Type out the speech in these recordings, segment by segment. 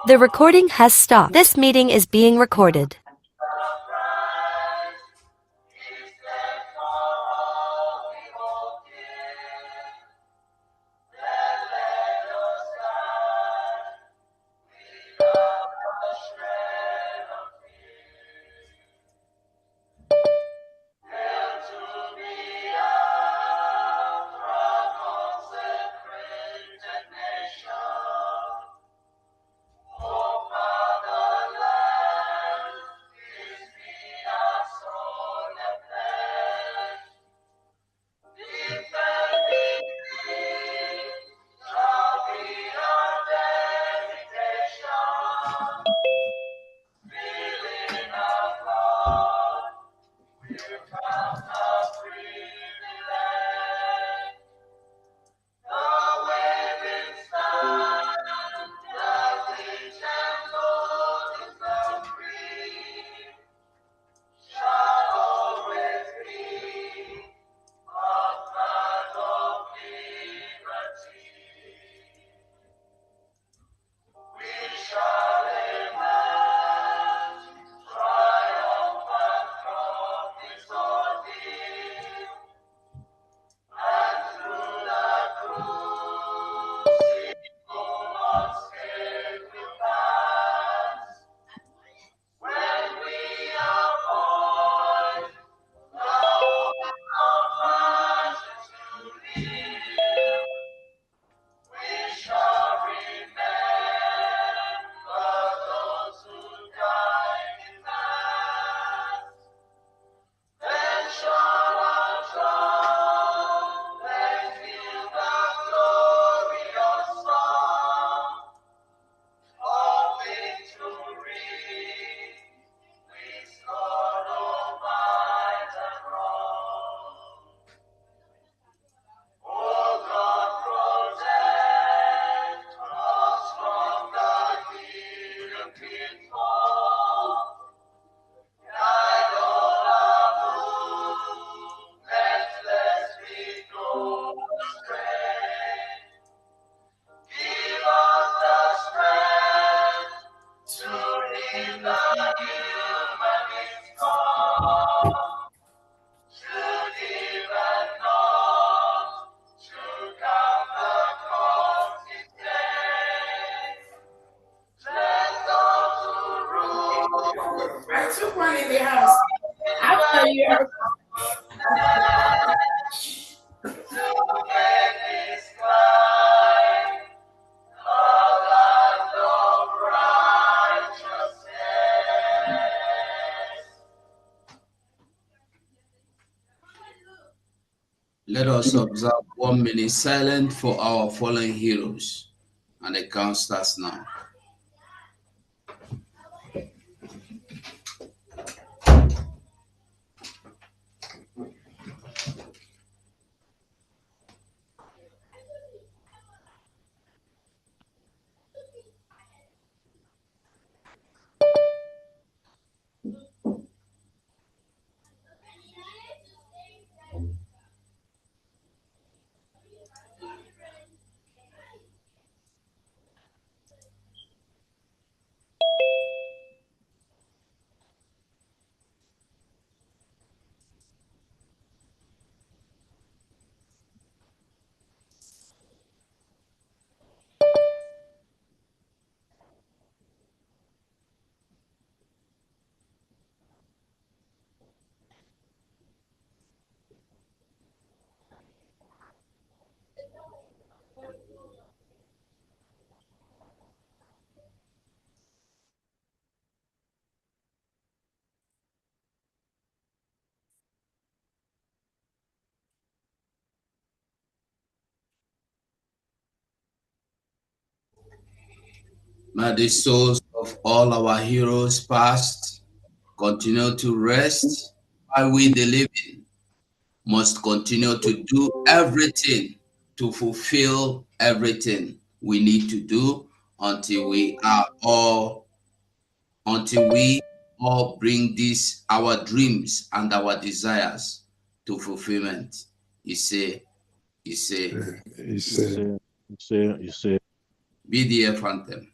The recording has stopped. This meeting is being recorded. I took one in the house. After you. Let us observe 1 minute silent for our fallen heroes. And the count starts now. May the souls of all our heroes past continue to rest, while we, the living, must continue to do everything to fulfill everything we need to do until we all bring these our dreams and our desires to fulfillment. You say, BDF anthem.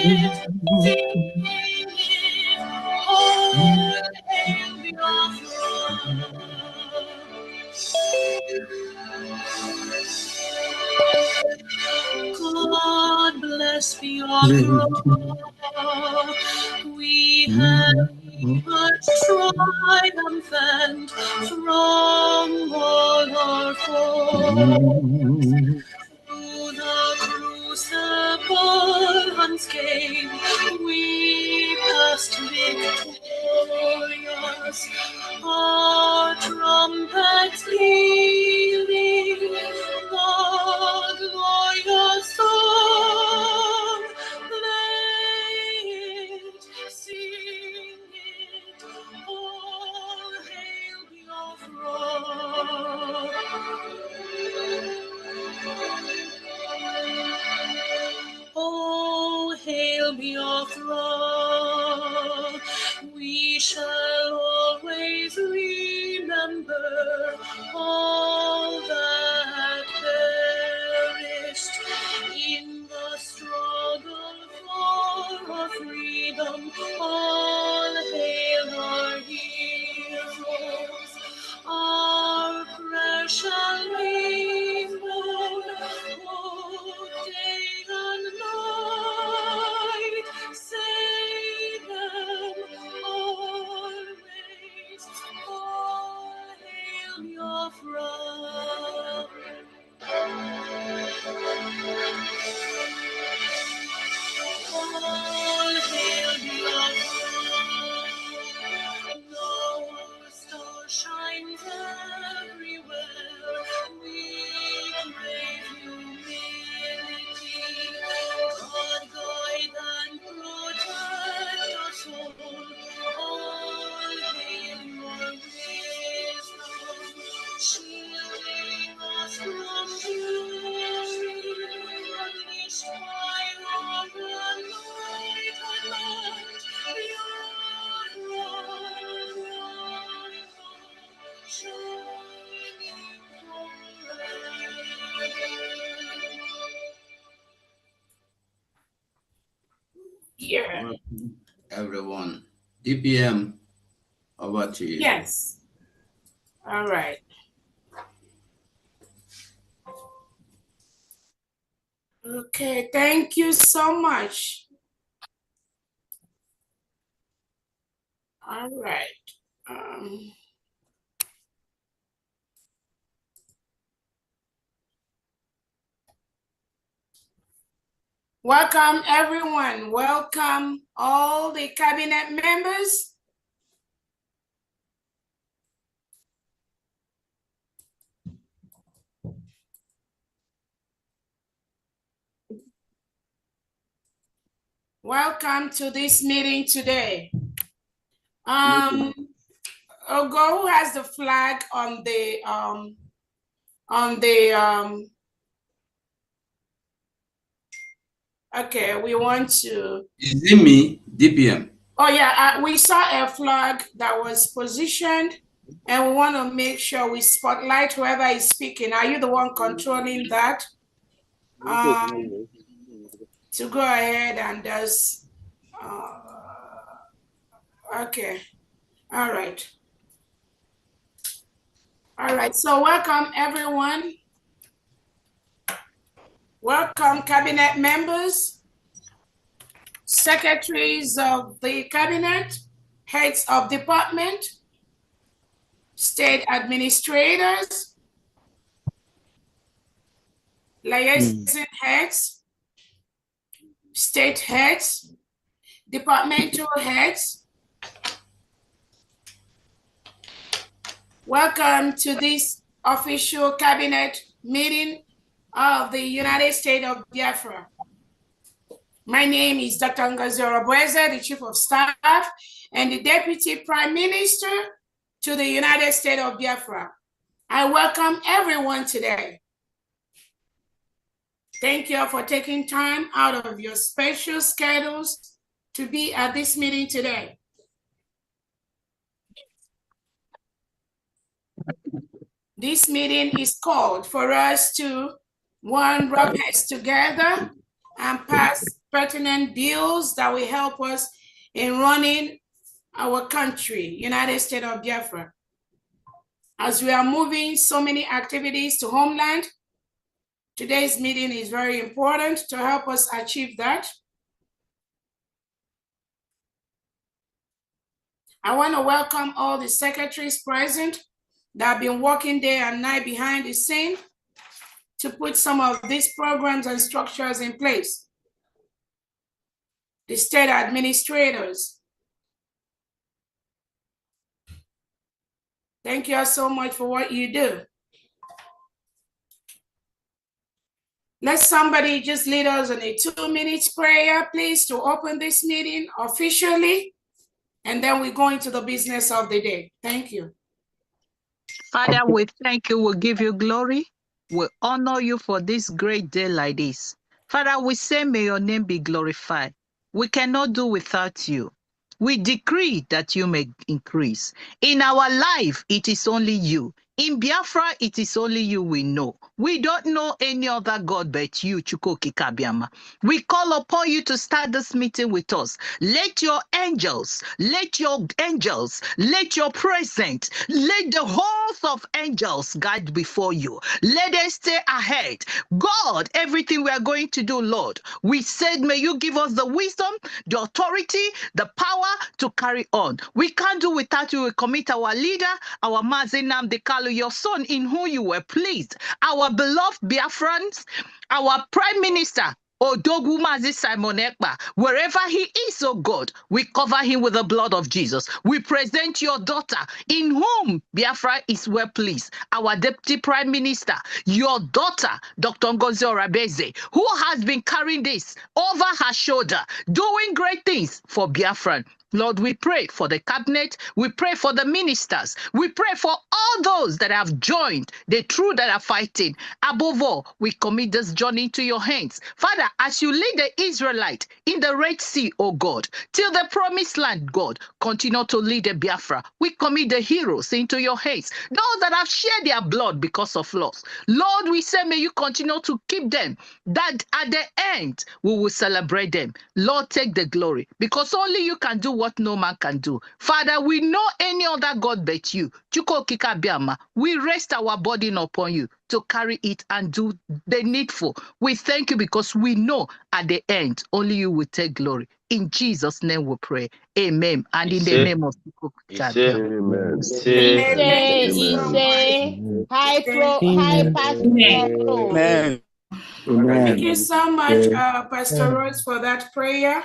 God bless Biafra. We have emerged triumphant from all our foes. Through the crucible unscathed, we passed victorious. Our trumpets pealing, the glorious song, play it, sing it, all hail Biafra. Oh, hail Biafra, we shall always remember all that perished in the struggle for our freedom. All hail our heroes, our precious rainbow, day and night, save them always. All hail Biafra. All hail Biafra. The star shines everywhere. We crave humility. God guide and protect us all. All hail your wisdom, shielding us from fury, unleashed by our anointed light. Yeah. Everyone. DPM, over to you. Yes. All right. Okay, thank you so much. All right. Welcome, everyone. Welcome all the cabinet members. Welcome to this meeting today. Ogo, who has the flag on the okay, we want to. Is it me, DPM? Oh yeah, we saw a flag that was positioned, and we want to make sure we spotlight whoever is speaking. Are you the one controlling that? To go ahead and just. Okay. All right. All right. So welcome, everyone. Welcome, cabinet members, secretaries of the cabinet, heads of department, state administrators, liaison heads, state heads, departmental heads. Welcome to this official cabinet meeting of the United States of Biafra. My name is Dr. Ngozi Orobweze, the Chief of Staff and the Deputy Prime Minister to the United States of Biafra. I welcome everyone today. Thank you for taking time out of your special schedules to be at this meeting today. This meeting is called for us to, one, rub heads together and pass pertinent bills that will help us in running our country, United States of Biafra. As we are moving so many activities to homeland, today's meeting is very important to help us achieve that. I want to welcome all the secretaries present that have been working day and night behind the scene to put some of these programs and structures in place. The state administrators. Thank you all so much for what you do. Let somebody just lead us in a 2-minute prayer, please, to open this meeting officially. And then we go into the business of the day. Thank you. Father, we thank you. We give you glory. We honor you for this great day like this. Father, we say, may your name be glorified. We cannot do without you. We decree that you may increase. In our life, it is only you. In Biafra, it is only you we know. We don't know any other God but you, Chukwuokike Abiama. We call upon you to start this meeting with us. Let your angels, let your presence, let the host of angels guide before you. Let us stay ahead. God, everything we are going to do, Lord, we said, may you give us the wisdom, the authority, the power to carry on. We can't do without you. We commit our leader, our Mazi Nnamdi Kanu, your son in whom you were pleased, our beloved Biafrans, our Prime Minister, Odogwu Mazi Simon Ekpa, wherever he is, oh God, we cover him with the blood of Jesus. We present your daughter, in whom Biafra is well pleased, our Deputy Prime Minister, your daughter, Dr. Ngozi Orabeze, who has been carrying this over her shoulder, doing great things for Biafran. Lord, we pray for the cabinet. We pray for the ministers. We pray for all those that have joined the true that are fighting. Above all, we commit this journey into your hands. Father, as you lead the Israelite in the Red Sea, oh God, till the promised land, God, continue to lead the Biafra. We commit the heroes into your hands. Those that have shed their blood because of loss. Lord, we say, may you continue to keep them, that at the end, we will celebrate them. Lord, take the glory, because only you can do what no man can do. Father, we know any other God but you. Chukwuokike Abiama, we rest our burden upon you to carry it and do the needful. We thank you because we know at the end, only you will take glory. In Jesus' name we pray. Amen. And in the name of Chukwuokike Abiama. High Pastor. Amen. Thank you so much, Pastor Rose, for that prayer.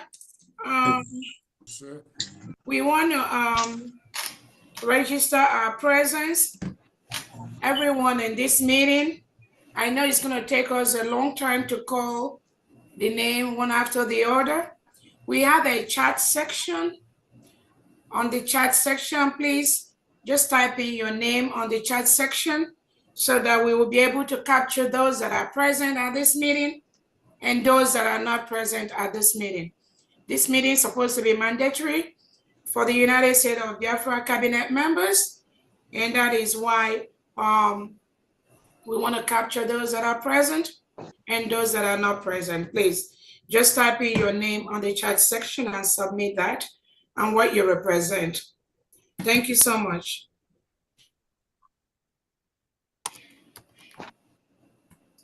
We want to register our presence, everyone in this meeting. I know it's going to take us a long time to call the name one after the other. We have a chat section. On the chat section, please just type in your name on the chat section so that we will be able to capture those that are present at this meeting and those that are not present at this meeting. This meeting is supposed to be mandatory for the United States of Biafra cabinet members, and that is why we want to capture those that are present and those that are not present. Please just type in your name on the chat section and submit that and what you represent. Thank you so much.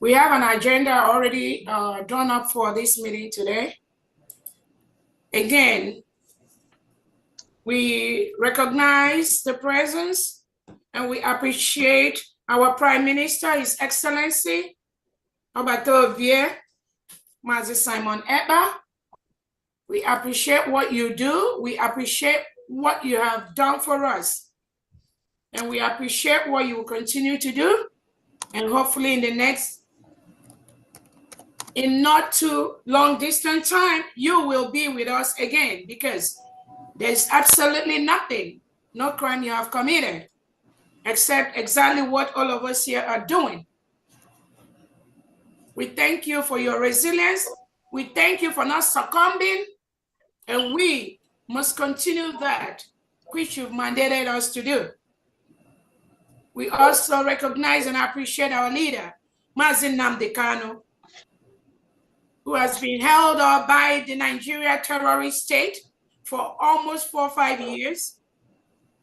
We have an agenda already drawn up for this meeting today. Again, we recognize the presence and we appreciate our Prime Minister, His Excellency, Obatovie Mazi Simon Ekpa. We appreciate what you do. We appreciate what you have done for us. And we appreciate what you will continue to do. And hopefully in not too long distant time, you will be with us again, because there's absolutely nothing, no crime you have committed, except exactly what all of us here are doing. We thank you for your resilience. We thank you for not succumbing, and we must continue that which you've mandated us to do. We also recognize and appreciate our leader, Mazi Nnamdi Kanu. who has been held up by the Nigeria terrorist state for almost 4 or 5 years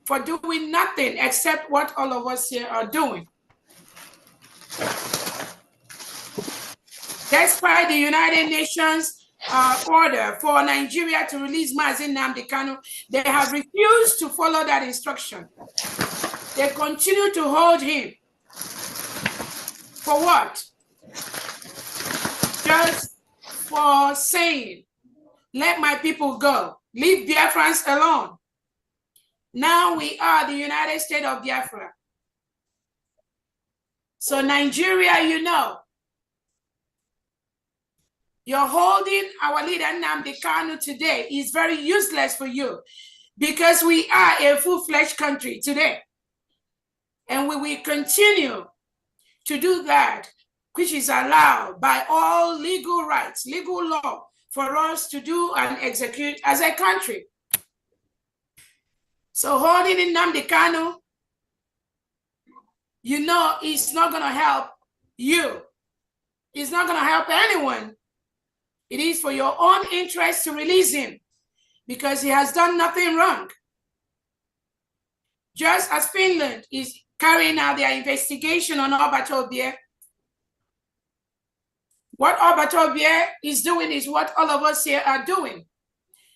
for doing nothing except what all of us here are doing. Despite the United Nations order for Nigeria to release Mazi Nnamdi Kanu, they have refused to follow that instruction. They continue to hold him. For what? Just for saying, let my people go. Leave Biafrans alone. Now we are the United States of Biafra. So Nigeria, you know, you're holding our leader Nnamdi Kanu today is very useless for you because we are a full-fledged country today. And we will continue to do that, which is allowed by all legal rights, legal law for us to do and execute as a country. So holding in Nnamdi Kanu, you know, it's not going to help you. It's not going to help anyone. It is for your own interest to release him because he has done nothing wrong. Just as Finland is carrying out their investigation on Obatobie, what Obatobie is doing is what all of us here are doing.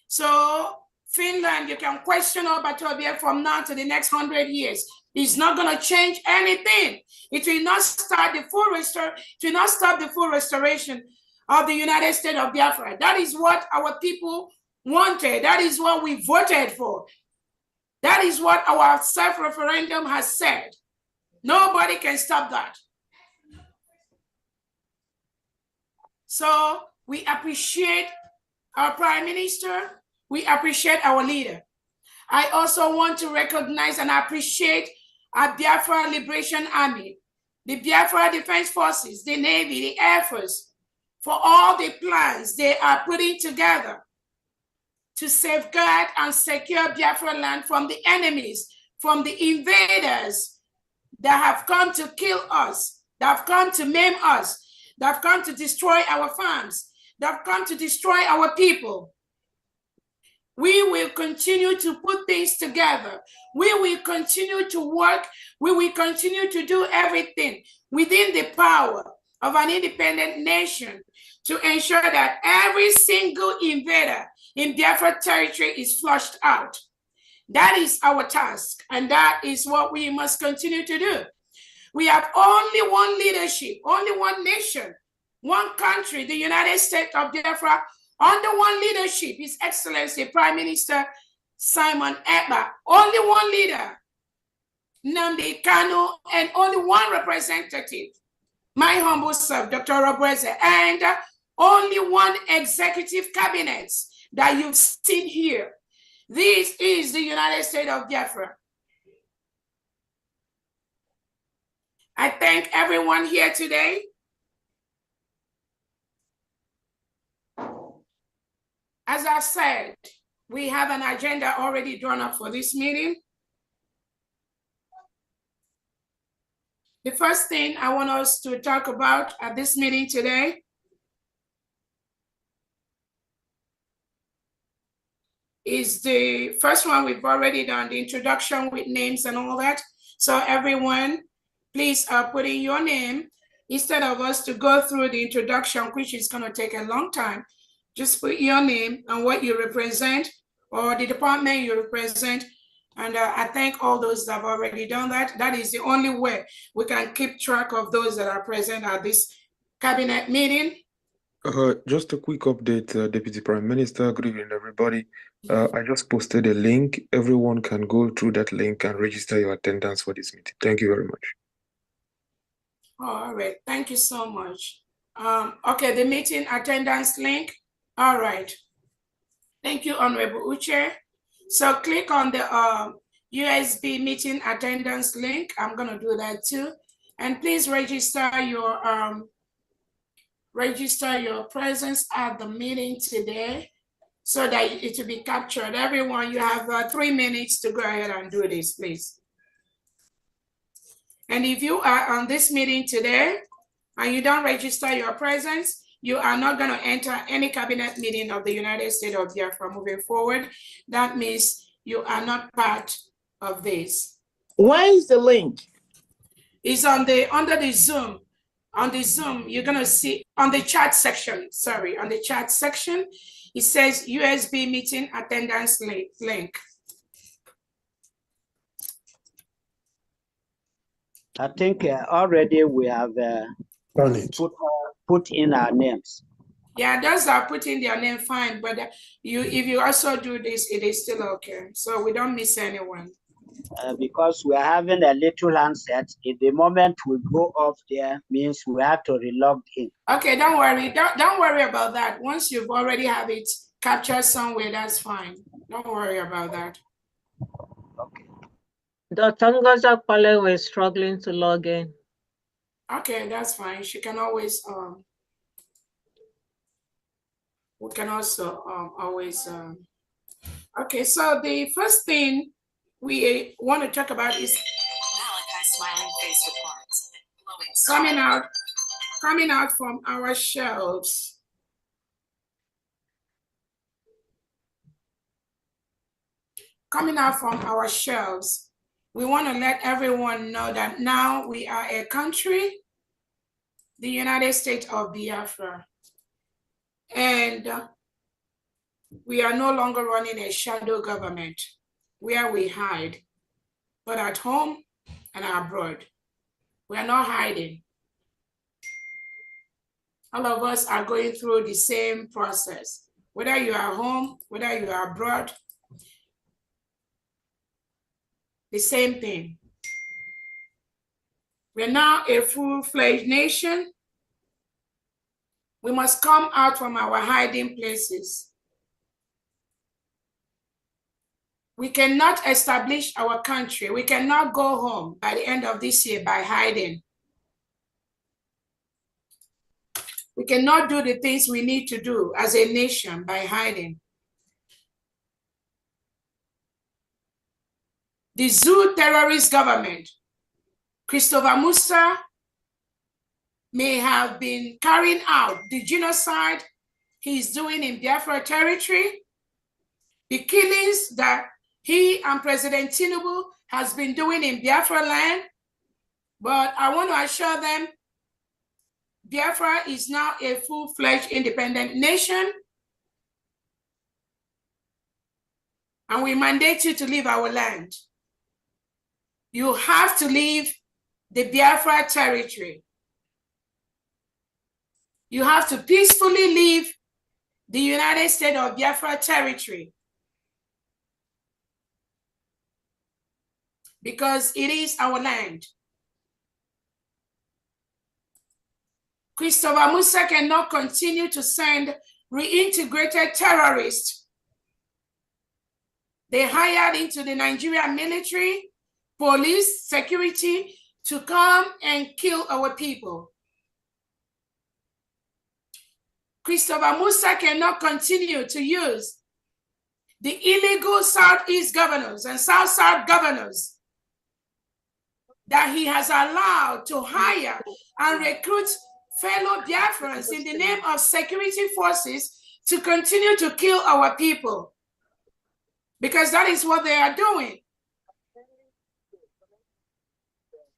So Finland, you can question Obatobie from now to the next 100 years. It's not going to change anything. It will not start the full stop the full restoration of the United States of Biafra. That is what our people wanted. That is what we voted for. That is what our self-referendum has said. Nobody can stop that. So we appreciate our Prime Minister. We appreciate our leader. I also want to recognize and appreciate our Biafra Liberation Army, the Biafra Defense Forces, the Navy, the Air Force, for all the plans they are putting together to safeguard and secure Biafra land from the enemies, from the invaders that have come to kill us, that have come to maim us, that have come to destroy our farms, that have come to destroy our people. We will continue to put things together. We will continue to work. We will continue to do everything within the power of an independent nation to ensure that every single invader in Biafra territory is flushed out. That is our task, and that is what we must continue to do. We have only one leadership, only one nation, one country, the United States of Biafra, under one leadership, His Excellency Prime Minister Simon Ekpa. Only one leader, Nnamdi Kanu, and only one representative, my humble self, Dr. Robreze, and only one executive cabinet that you've seen here. This is the United States of Biafra. I thank everyone here today. As I said, we have an agenda already drawn up for this meeting. The first thing I want us to talk about at this meeting today is the first one. We've already done the introduction with names and all that. So everyone, please put in your name instead of us to go through the introduction, which is going to take a long time. Just put your name and what you represent or the department you represent. And I thank all those that have already done that. That is the only way we can keep track of those that are present at this cabinet meeting. Just a quick update, Deputy Prime Minister. Good evening, everybody. I just posted a link. Everyone can go through that link and register your attendance for this meeting. Thank you very much. All right. Thank you so much. Okay, the meeting attendance link. All right. Thank you, Honorable Uche. So click on the USB meeting attendance link. I'm going to do that too. And please register your presence at the meeting today so that it will be captured. Everyone, you have 3 minutes to go ahead and do this, please. And if you are on this meeting today and you don't register your presence, you are not going to enter any cabinet meeting of the United States of Biafra moving forward. That means you are not part of this. Where is the link? It's on the under the Zoom. On the Zoom, you're gonna see on the chat section. Sorry, on the chat section, it says USB meeting attendance link. I think already we have put in our names. Yeah, those are putting their name fine, but if you also do this, it is still okay. So we don't miss anyone. Because we are having a little handset. In the moment we go off there, means we have to relog in. Okay, don't worry. Don't worry about that. Once you've already have it captured somewhere, that's fine. Don't worry about that. Okay. Dr. Ngozi Akpale was struggling to log in. Okay, that's fine. She can always we can also always okay, so the first thing we want to talk about is smiling face reports. coming out from our shelves. Coming out from our shelves. We want to let everyone know that now we are a country, the United States of Biafra. And we are no longer running a shadow government where we hide, but at home and abroad. We are not hiding. All of us are going through the same process. Whether you are home, whether you are abroad, the same thing. We're now a full-fledged nation. We must come out from our hiding places. We cannot establish our country. We cannot go home by the end of this year by hiding. We cannot do the things we need to do as a nation by hiding. The zoo terrorist government, Christopher Musa, may have been carrying out the genocide he's doing in Biafra territory, the killings that he and President Tinubu has been doing in Biafra land. But I want to assure them, Biafra is now a full-fledged independent nation. And we mandate you to leave our land. You have to leave the Biafra territory. You have to peacefully leave the United States of Biafra territory. Because it is our land. Christopher Musa cannot continue to send reintegrated terrorists they hired into the Nigerian military, police, security to come and kill our people. Christopher Musa cannot continue to use the illegal Southeast governors and South-South governors that he has allowed to hire and recruit fellow Biafrans in the name of security forces to continue to kill our people. Because that is what they are doing.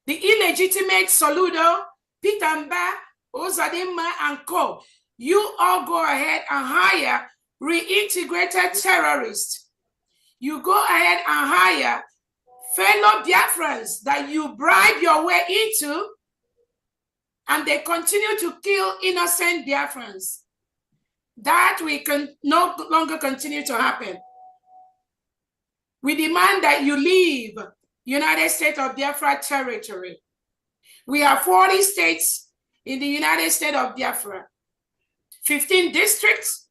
The illegitimate Soludo, Peter Mba, Ozadimma, and co. You all go ahead and hire reintegrated terrorists. You go ahead and hire fellow Biafrans that you bribe your way into, and they continue to kill innocent Biafrans. That we can no longer continue to happen. We demand that you leave United States of Biafra territory. We have 40 states in the United States of Biafra, 15 districts,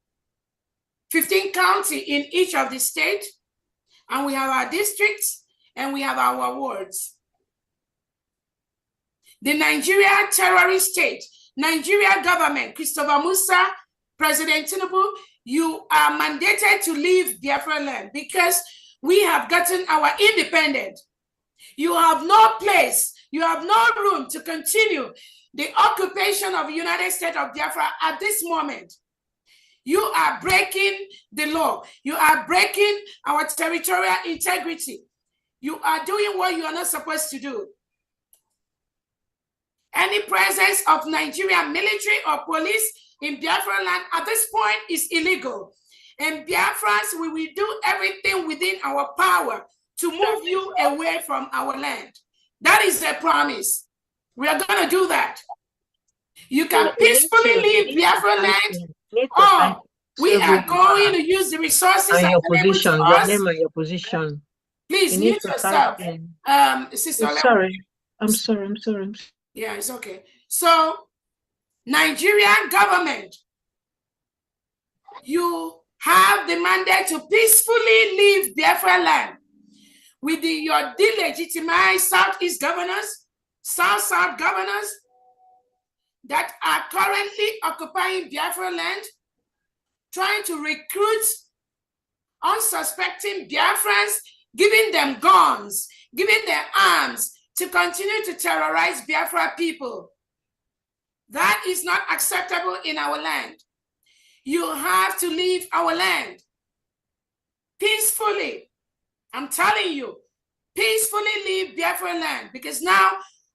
15 counties in each of the states, and we have our districts and we have our wards. The Nigeria terrorist state, Nigeria government, Christopher Musa, President Tinubu, you are mandated to leave Biafra land because we have gotten our independence. You have no place You have no room to continue the occupation of the United States of Biafra at this moment. You are breaking the law. You are breaking our territorial integrity. You are doing what you are not supposed to do. Any presence of Nigerian military or police in Biafra land at this point is illegal. And Biafrans, we will do everything within our power to move you away from our land. That is a promise. We are going to do that. You can peacefully leave Biafra land, or we are going to use the resources and your available position, to your us. name and your position. Please mute yourself. Sister Sorry. I'm sorry. Yeah, it's okay. So, Nigerian government, you have the mandate to peacefully leave Biafra land with your delegitimized Southeast governors, South governors that are currently occupying Biafra land, trying to recruit unsuspecting Biafrans, giving them guns, giving them arms to continue to terrorize Biafra people. That is not acceptable in our land. You have to leave our land peacefully. I'm telling you, peacefully leave Biafra land, because now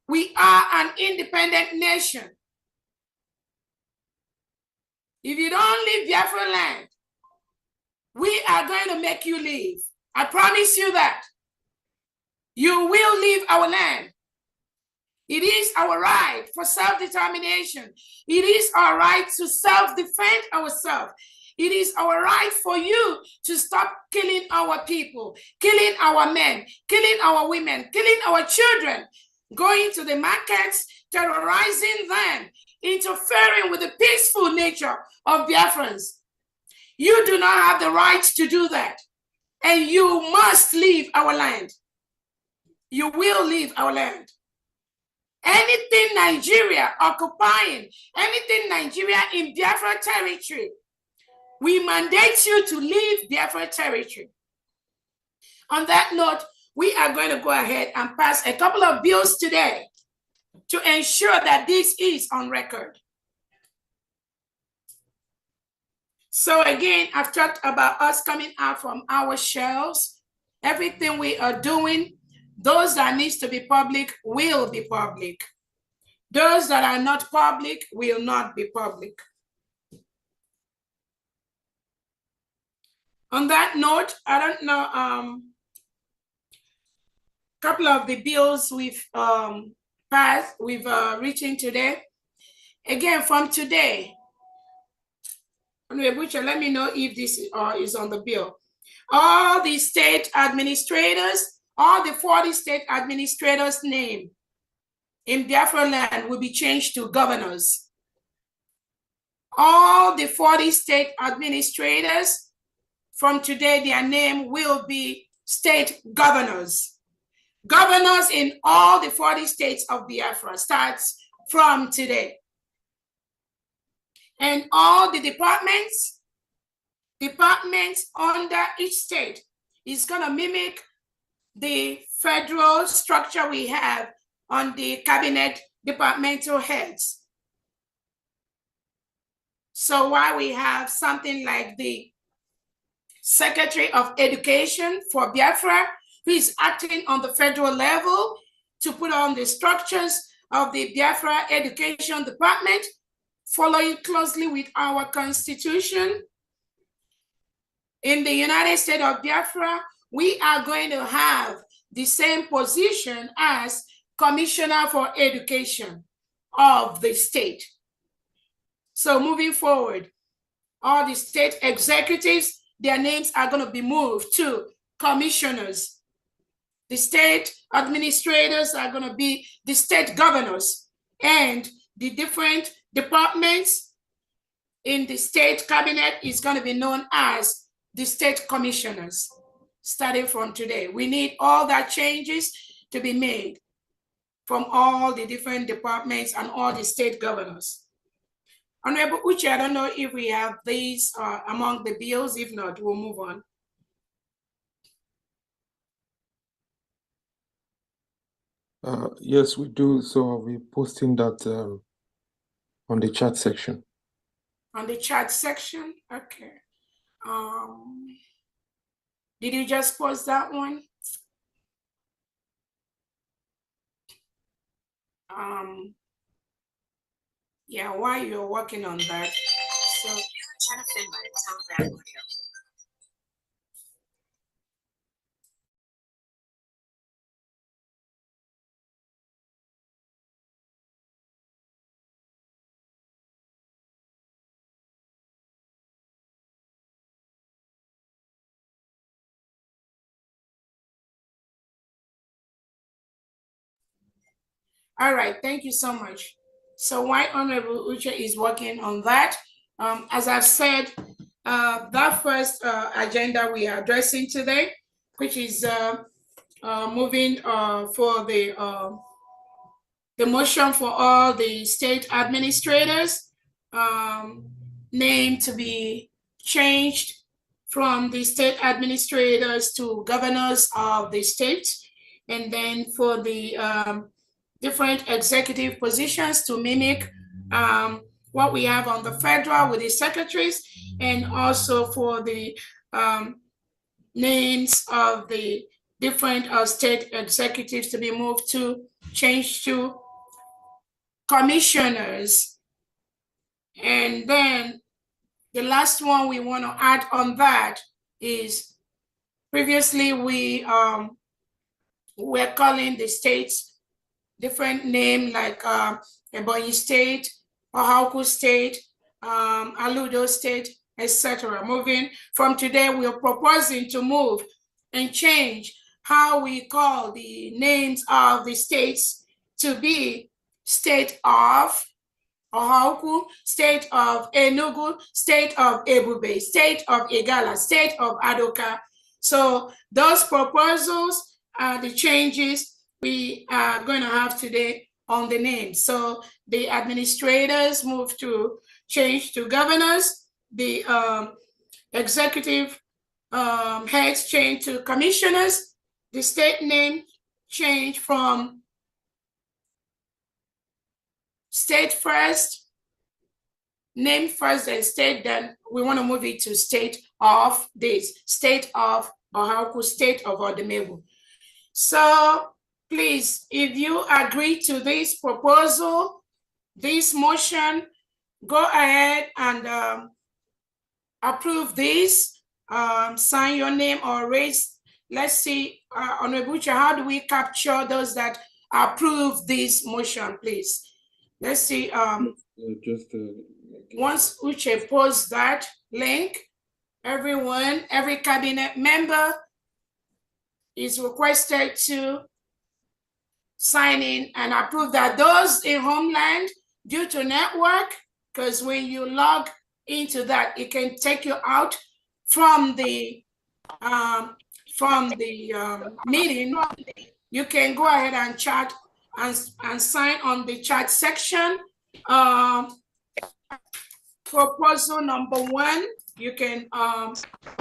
we are an independent nation. If you don't leave Biafra land, we are going to make you leave. I promise you that. You will leave our land. It is our right for self-determination. It is our right to self-defend ourselves. It is our right for you to stop killing our people, killing our men, killing our women, killing our children, going to the markets, terrorizing them, interfering with the peaceful nature of Biafrans. You do not have the right to do that. And you must leave our land. You will leave our land. Anything Nigeria occupying, anything Nigeria in Biafra territory, we mandate you to leave Biafra territory. On that note, we are going to go ahead and pass a couple of bills today to ensure that this is on record. So again, I've talked about us coming out from our shells. Everything we are doing, those that needs to be public will be public. Those that are not public will not be public. On that note, I don't know, couple of the bills we've passed, we've reaching today. Again, from today, let me know if this is on the bill. All the state administrators, all the 40 state administrators' name in Biafra land will be changed to governors. All the 40 state administrators, from today, their name will be state governors. Governors in all the 40 states of Biafra starts from today. And all the departments under each state is going to mimic the federal structure we have on the cabinet departmental heads. So while we have something like the Secretary of Education for Biafra, who is acting on the federal level to put on the structures of the Biafra Education Department, following closely with our Constitution. In the United States of Biafra, we are going to have the same position as Commissioner for Education of the state. So moving forward, all the state executives, their names are going to be moved to commissioners. The state administrators are going to be the state governors, and the different departments in the state cabinet is going to be known as the state commissioners. Starting from today, we need all that changes to be made from all the different departments and all the state governors. Honorable Uche, I don't know if we have these among the bills. If not, we'll move on. Yes, we do. So we're posting that on the chat section. On the chat section? Okay. Did you just post that one? Yeah, while you're working on that. So Jennifer, my Telegram audio. all right, thank you so much. So while Honorable Uche is working on that, as I've said, that first agenda we are addressing today, which is moving for the motion for all the state administrators name to be changed from the state administrators to governors of the state, and then for the different executive positions to mimic what we have on the federal with the secretaries, and also for the names of the different state executives to be moved to change to commissioners. And then the last one we want to add on that is previously we were calling the states different name like Ebonyi State, Ohauku State, Aludo State, etc. Moving from today, we are proposing to move and change how we call the names of the states to be state of Ohauku, state of Enugu, state of Ebube, state of Igala, state of Adoka. So those proposals are the changes we are going to have today on the name. So the administrators move to change to governors, the executive heads change to commissioners, the state name change from state first, name first, then state, then we want to move it to state of this, state of Ohauku, state of Odemebu. So please, if you agree to this proposal, this motion, go ahead and approve this, sign your name or raise. Let's see, Honorable Uche, how do we capture those that approve this motion, please? Let's see, once Uche posts that link, everyone, every cabinet member is requested to sign in and approve that. Those in Homeland, due to network, because when you log into that, it can take you out from the meeting. You can go ahead and chat and sign on the chat section. Proposal number 1, you can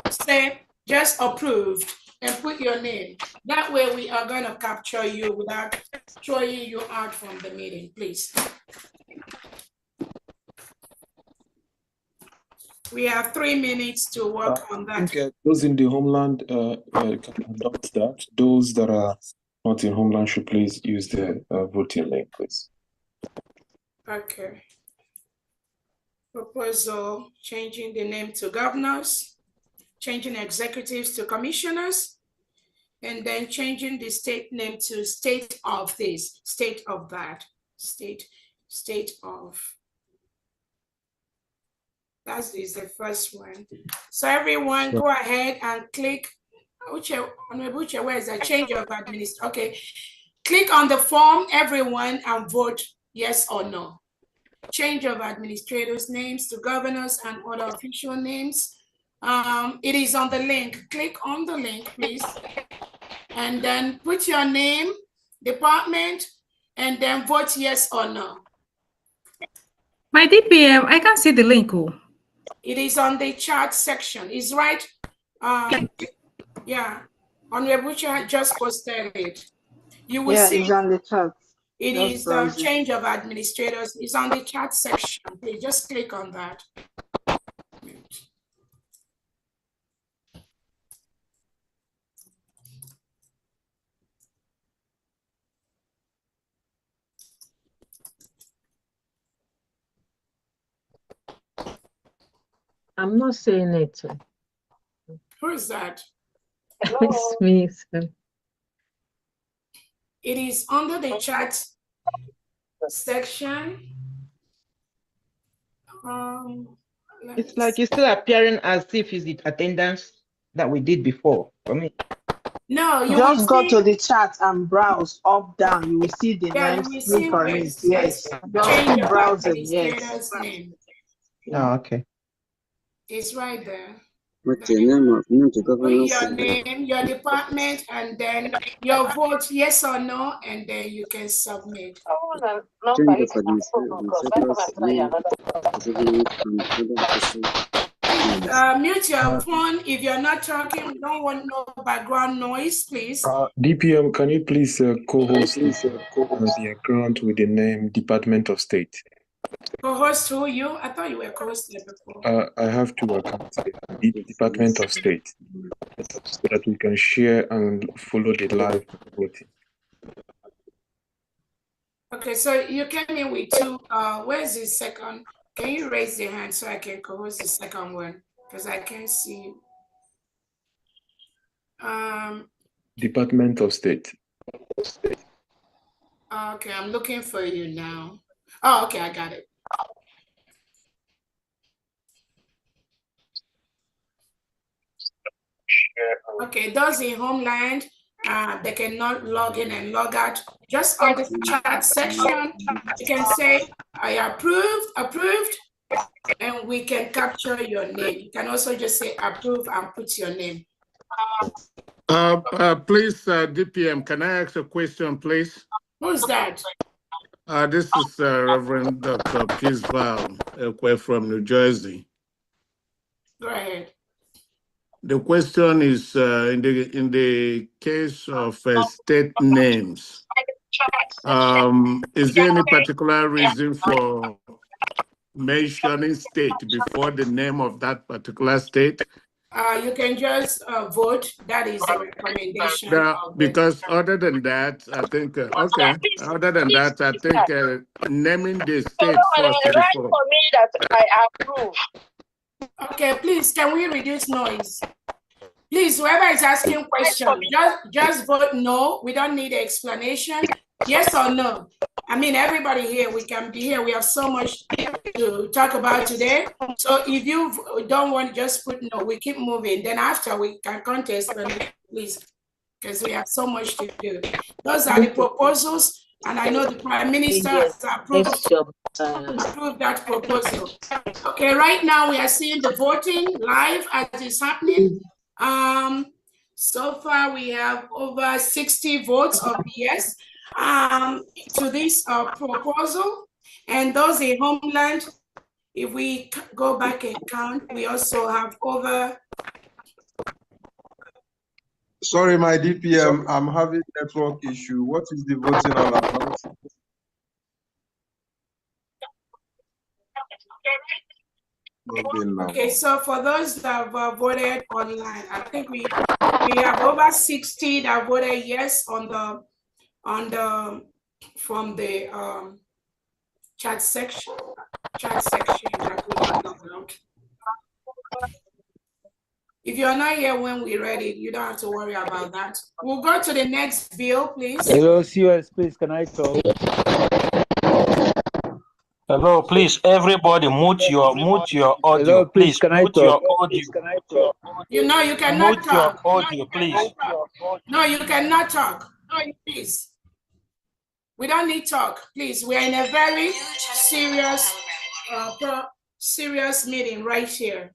say just approved and put your name. That way we are going to capture you without throwing you out from the meeting, please. We have 3 minutes to work on that. Okay, those in the Homeland can adopt that. Those that are not in Homeland should please use the voting link, please. Okay. Proposal changing the name to governors, changing executives to commissioners, and then changing the state name to state of this, state of that, state of. That is the first one. So everyone go ahead and click. Uche, where is that change of administration? Okay. Click on the form, everyone, and vote yes or no. Change of administrators' names to governors and other official names. It is on the link. Click on the link, please. And then put your name, department, and then vote yes or no. My DPM, I can't see the link. It is on the chat section. It's right. Yeah. Honorable Uche just posted it. You will Yeah, see it's on the chat. it Just is the browse it. change of administrators. It's on the chat section. Please just click on that. I'm not saying it. Who is that? It's me. So. It is under the chat section. It's like it's still appearing as if it's the attendance that we did before for me. No, you just will go see, to the chat and browse up down. You will see the yeah, you names. will Click see on where it. it says Yes. Just change keep of browsing. Yes. administrator's name. Oh, okay. It's right there. What's the name of the Put governor? your name, your department, and then your vote, yes or no, and then you can submit. Change of administrator's name, government, and other official names. Mute your phone if you're not talking. We don't want no background noise, please. DPM, can you please co-host the account with the name Department of State? Co-host who you? I thought you were co-hosted before. I have two accounts here. The Department of State, so that we can share and follow the live voting. Okay, so you came in with two. Where's the second? Can you raise your hand so I can co-host the second one? Because I can't see you. Department of State. Okay, I'm looking for you now. Oh, okay, I got it. Okay, those in Homeland, they cannot log in and log out. Just on the chat section, you can say, I approved, and we can capture your name. You can also just say approve and put your name. Please, DPM, can I ask a question, please? Who's that? This is Reverend Dr. Peace Val from New Jersey. Go ahead. The question is in the case of state names, is there any particular reason for mentioning state before the name of that particular state? You can just vote. That is the recommendation. Because other than that, I think, okay, other than that, I think naming the state first before. For me that I approve. Okay, please, can we reduce noise? Please, whoever is asking questions, just vote no. We don't need an explanation. Yes or no? I mean, everybody here, we can be here. We have so much to talk about today. So if you don't want, just put no. We keep moving. Then after we can contest, please, because we have so much to do. Those are the proposals. And I know the Prime Minister has approved that proposal. Okay, right now we are seeing the voting live as it's happening. So far we have over 60 votes of yes to this proposal. And those in Homeland, if we go back and count, we also have over. Sorry, my DPM, I'm having network issue. What is the voting all about? Okay, so for those that have voted online, I think we have over 60 that voted yes from the chat section that we have. If you're not here when we're ready, you don't have to worry about that. We'll go to the next bill, please. Hello, COS, please, can I talk? Hello, please, everybody, mute your audio. Hello, please, can I talk? You know, you cannot talk. Your audio, please. No, you cannot talk. No, please. We don't need talk, please. We're in a very serious meeting right here.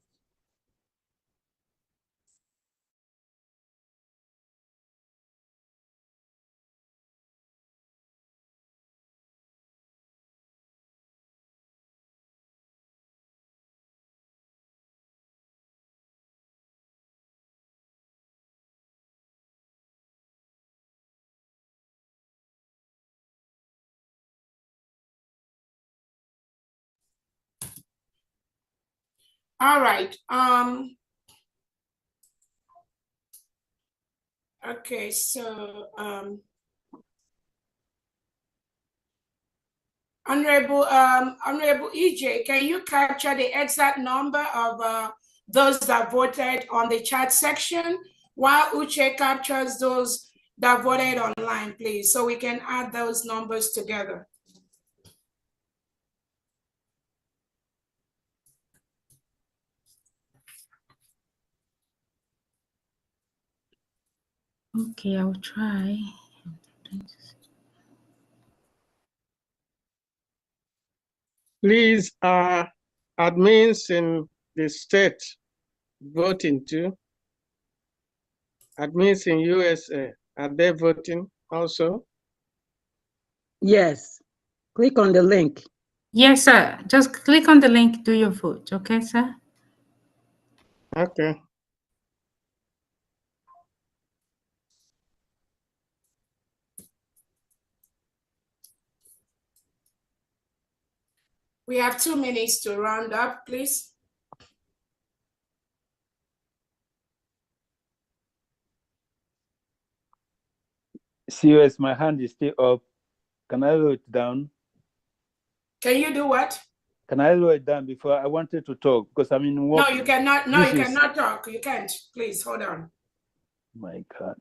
All right. Okay, so Honorable EJ, can you capture the exact number of those that voted on the chat section, while Uche captures those that voted online, please, so we can add those numbers together. Okay, I'll try. Please, admins in the state voting too. Admins in USA, are they voting also? Yes. Click on the link. Yes, sir. Just click on the link, do your vote. Okay, sir? Okay. We have 2 minutes to round up, please. CS, my hand is still up. Can I lower it down? Can you do what? Can I lower it down before I wanted to talk? Because I'm in work. No, you cannot. No, you cannot talk. You can't. Please hold on. My God.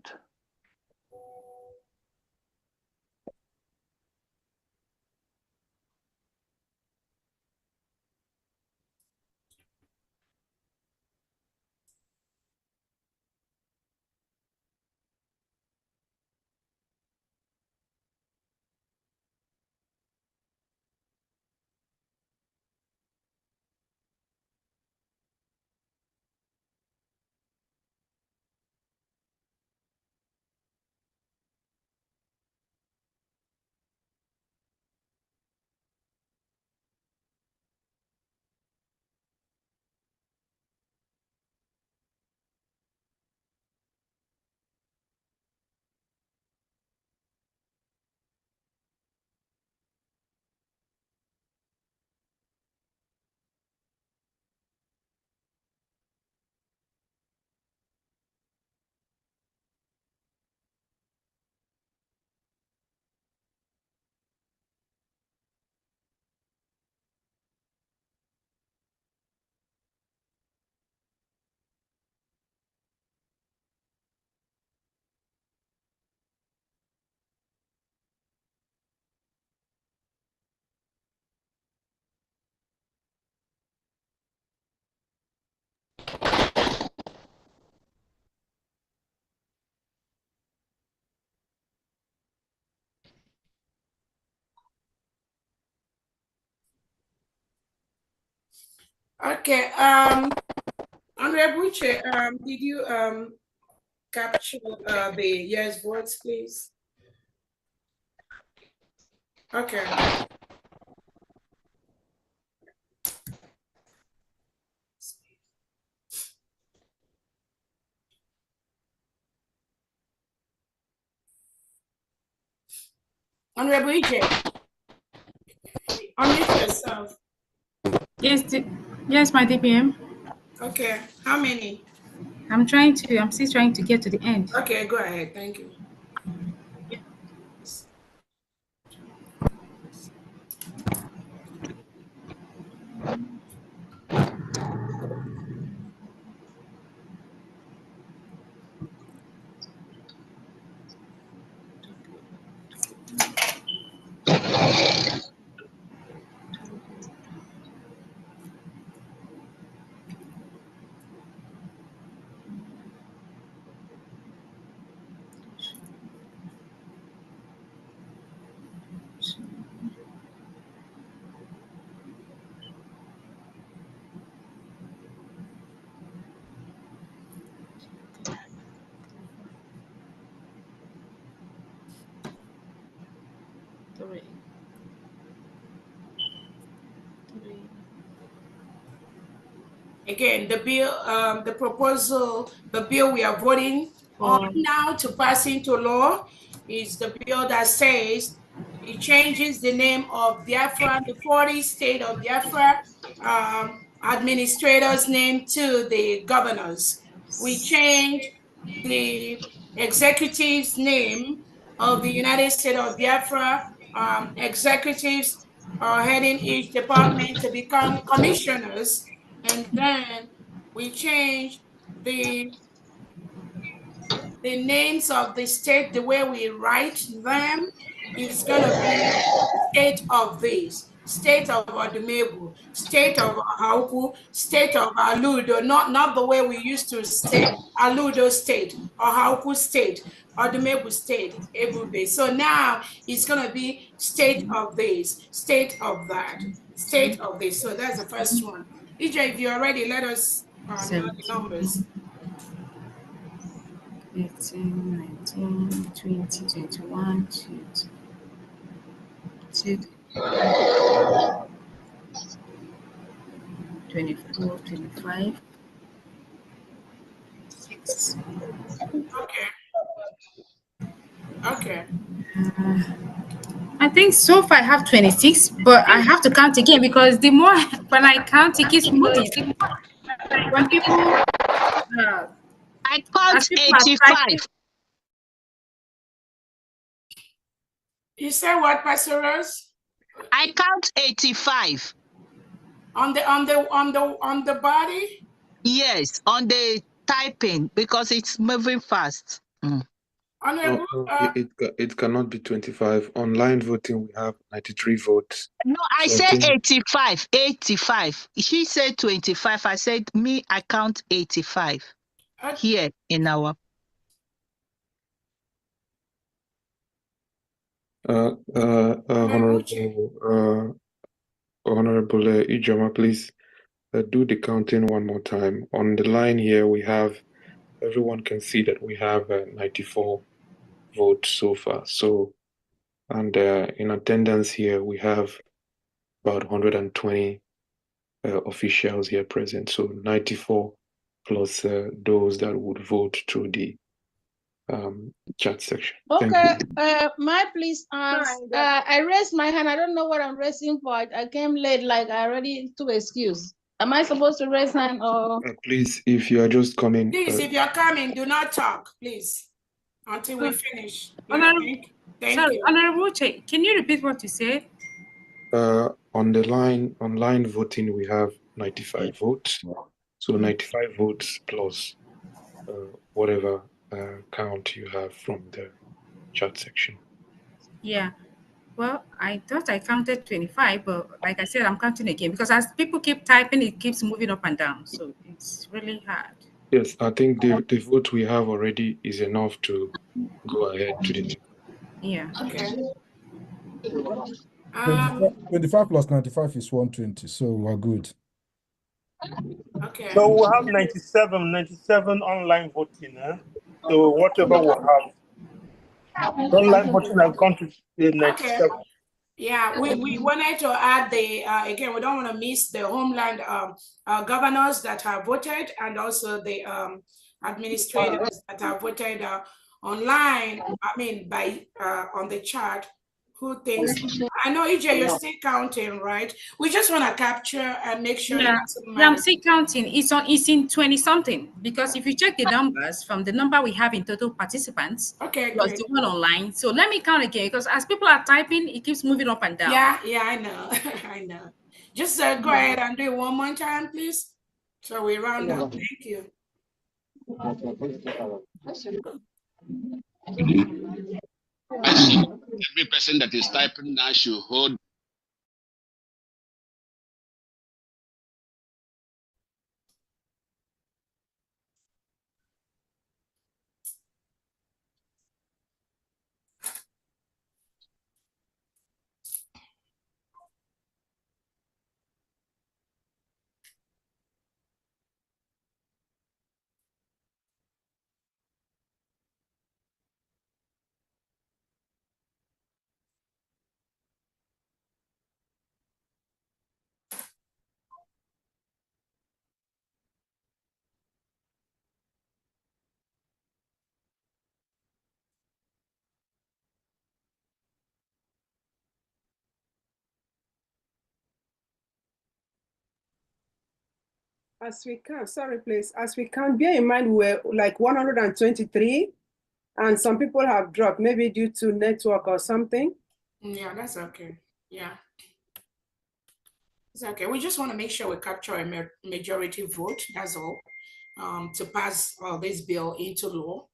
Okay. Honorable Uche, did you capture the yes votes, please? Okay. Honorable EJ, unmute yourself. Yes, my DPM. Okay, how many? I'm still trying to get to the end. Okay, go ahead, thank you. Again, the bill, the bill we are voting on now to pass into law is the bill that says it changes the name of Biafra, the 40 state of Biafra, administrators' name to the governors. We changed the executive's name of the United States of Biafra. Executives are heading each department to become commissioners. And then we changed the names of the state, the way we write them is going to be state of this, state of Odumebu, state of Hauku, state of Aludo, not the way we used to say Aludo state or Hauku state, Odumebu state, Ebube. So now it's going to be state of this, state of that, state of this. So that's the first one. EJ, if you're ready, let us know the numbers. 18, 19, 20, 21, 22, 24, 25, 6. Okay. I think so far I have 26, but I have to count again because the more when I count, it keeps moving. When people, I count 85. You say what, Pastor Rose? I count 85. On the body? Yes, on the typing because it's moving fast. Honorable, it cannot be 25. Online voting, we have 93 votes. No, I So said 85. 85. She said 25. I said I count 85 here in our. Honorable Ijoma, please do the counting one more time. On the line here, we have, everyone can see that we have 94 votes so far. So, and in attendance here, we have about 120 officials here present. So 94 plus those that would vote through the chat section. Okay, may I please ask? I raised my hand. I don't know what I'm raising for. I came late, like I already took excuse. Am I supposed to raise hand or? Please, if you are just coming. Please, if you're coming, do not talk, please, until we finish. Thank you. Honorable Che, can you repeat what you said? On the online voting, we have 95 votes. So 95 votes plus whatever count you have from the chat section. Yeah. Well, I thought I counted 25, but like I said, I'm counting again because as people keep typing, it keeps moving up and down. So it's really hard. Yes, I think the vote we have already is enough to go ahead to the. Yeah. Okay. 25 plus 95 is 120, so we're good. Okay. So we have 97 online voting. So whatever we have, online voting has gone to 97. Okay. Yeah, we wanted to add the, again, we don't want to miss the homeland governors that have voted and also the administrators that have voted online, by on the chart. Who thinks? I know, EJ, you're still counting, right? We just want to capture and make sure. Yeah, I'm still counting. It's in 20 something because if you check the numbers from the number we have in total participants, okay, plus great. the one online. So let me count again because as people are typing, it keeps moving up and down. Yeah, I know. I know. Just go ahead and do it one more time, please. So we round up. Thank you. Every person that is typing now should hold as we can, sorry, please, as we can, bear in mind we're like 123, and some people have dropped, maybe due to network or something. Yeah, that's okay. Yeah. It's okay. We just want to make sure we capture a majority vote, that's all, to pass this bill into law.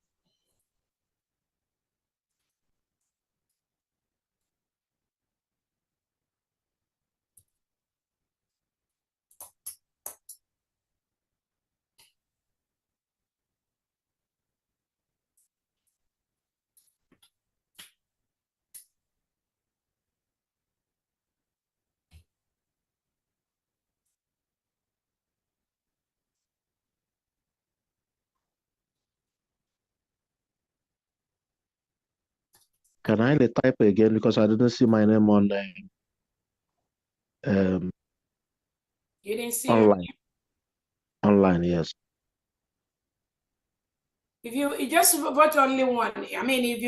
Can I type again because I didn't see my name on You didn't see online. it? Online, yes. If you just vote only one, I mean, if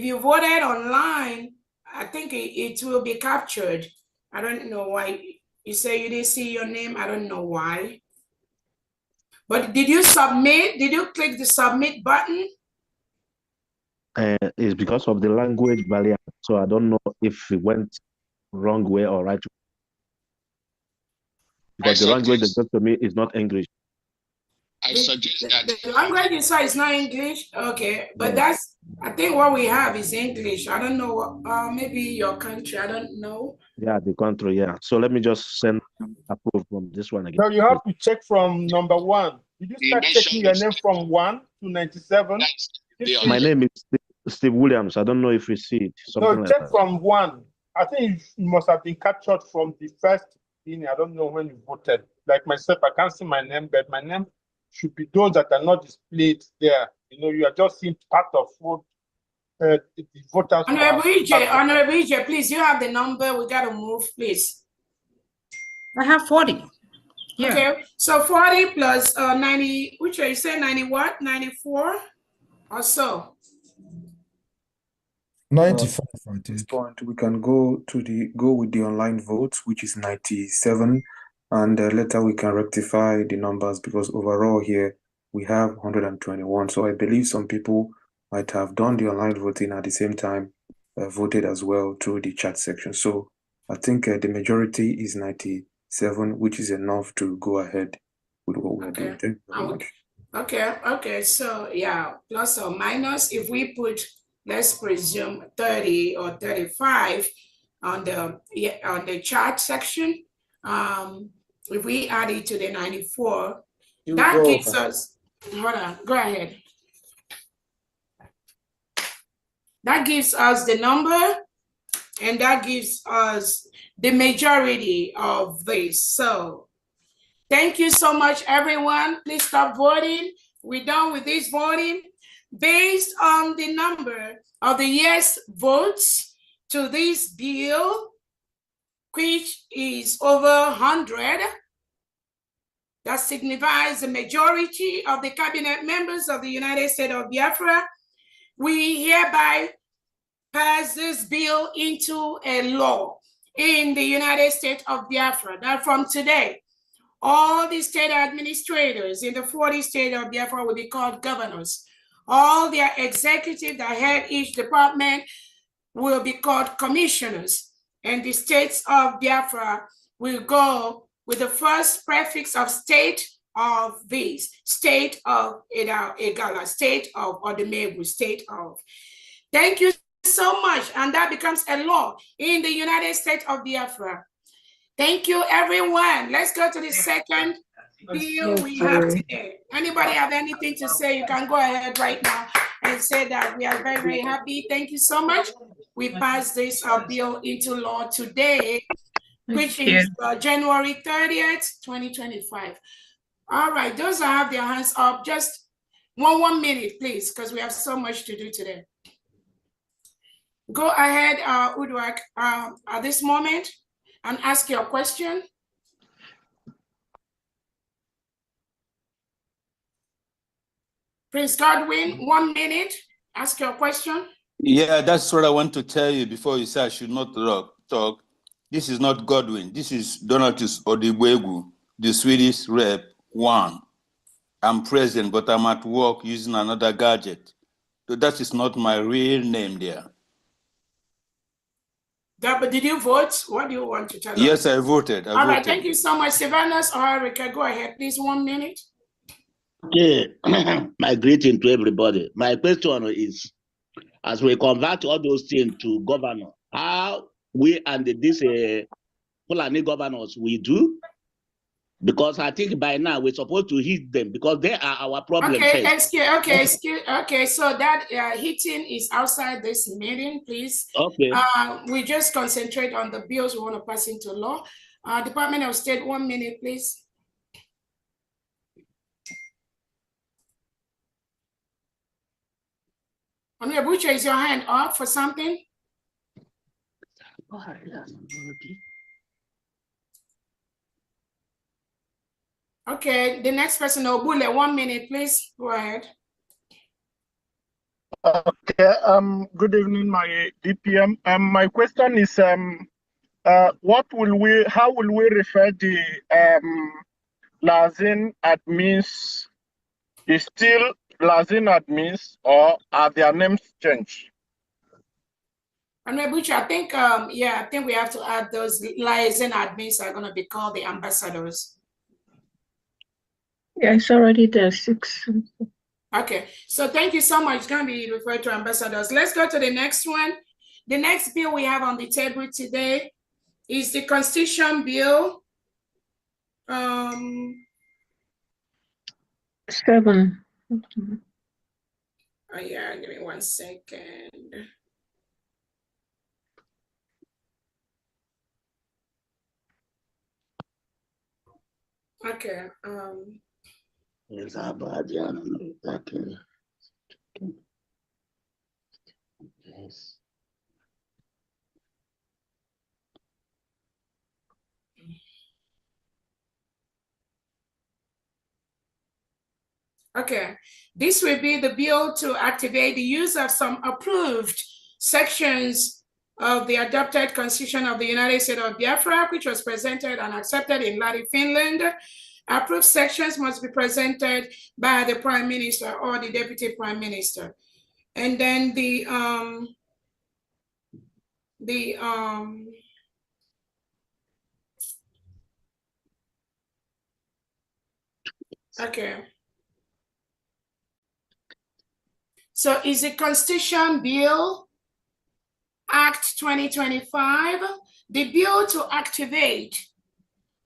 you voted online, I think it will be captured. I don't know why you say you didn't see your name. I don't know why. But did you submit? Did you click the submit button? It's because of the language barrier, so I don't know if it went wrong way or right way. Because the language that got to me is not English. I suggest that the language you saw is not English. Okay, but that's, I think what we have is English. I don't know, maybe your country, I don't know. Yeah, the country, yeah. So let me just send approve from this one again. No, you have to check from number 1. Did you start checking your name from 1 to 97? My name is Steve Williams. I don't know if you see it. No, check from 1. I think it must have been captured from the first thing. I don't know when you voted. Like myself, I can't see my name, but my name should be those that are not displayed there. You know, you are just seeing part of what the voters. Honorable EJ, please, you have the number. We got to move, please. I have 40. Yeah. Okay, so 40 plus 90, which you say 90 what? 94 or so? 95 at this point. We can go with the online votes, which is 97, and later we can rectify the numbers because overall here we have 121. So I believe some people might have done the online voting at the same time, voted as well through the chat section. So I think the majority is 97, which is enough to go ahead with what we're doing. Thank you very much. Okay, so yeah, plus or minus, if we put, let's presume 30 or 35 on the chart section, if we add it to the 94, that gives us, hold on, go ahead. That gives us the number, and that gives us the majority of this. So thank you so much, everyone. Please stop voting. We're done with this voting. Based on the number of the yes votes to this bill, which is over 100, that signifies the majority of the cabinet members of the United States of Biafra, we hereby pass this bill into a law in the United States of Biafra. That from today, all the state administrators in the 40 states of Biafra will be called governors. All their executives that head each department will be called commissioners. And the states of Biafra will go with the first prefix of state of this, state of Egala, state of Odemegu, state of. Thank you so much. And that becomes a law in the United States of Biafra. Thank you, everyone. Let's go to the second bill we have today. Anybody have anything to say? You can go ahead right now and say that we are very, very happy. Thank you so much. We passed this bill into law today, which is January 30th, 2025. All right, those that have their hands up, just one minute, please, because we have so much to do today. Go ahead, Uduak, at this moment and ask your question. Prince Godwin, 1 minute, ask your question. Yeah, that's what I want to tell you before you say I should not talk. This is not Godwin. This is Donatus Odigwegu. the Swedish rep, 1. I'm present, but I'm at work using another gadget. So that is not my real name there. But did you vote? What do you want to tell us? Yes, I voted. All right, thank you so much. Sylvanus or Erica, go ahead, please, 1 minute. Okay, my greeting to everybody. My question is, as we convert all those things to governor, how we and these Fulani governors we do? Because I think by now we're supposed to hit them because they are our problem. Okay, okay. So that hitting is outside this meeting, please. Okay. We just concentrate on the bills we want to pass into law. Department of State, 1 minute, please. Honorable Butcher, is your hand up for something? Okay, the next person, Obule, 1 minute, please. Go ahead. Okay, good evening, my DPM. My question is, how will we refer the Lazin admins? Is still Lazin admins, or are their names changed? Honorable Butcher, I think, I think we have to add those liaison admins are going to be called the ambassadors. Yeah, it's already there, 6. Okay, so thank you so much. It's going to be referred to ambassadors. Let's go to the next one. The next bill we have on the table today is the Constitution Bill. 7. Oh yeah, give me 1 second. Okay. Yes, okay. Yes. Okay, this will be the bill to activate the use of some approved sections of the adopted Constitution of the United States of Biafra, which was presented and accepted in Lari, Finland. Approved sections must be presented by the Prime Minister or the Deputy Prime Minister. And then okay. So is the Constitution Bill Act 2025, the bill to activate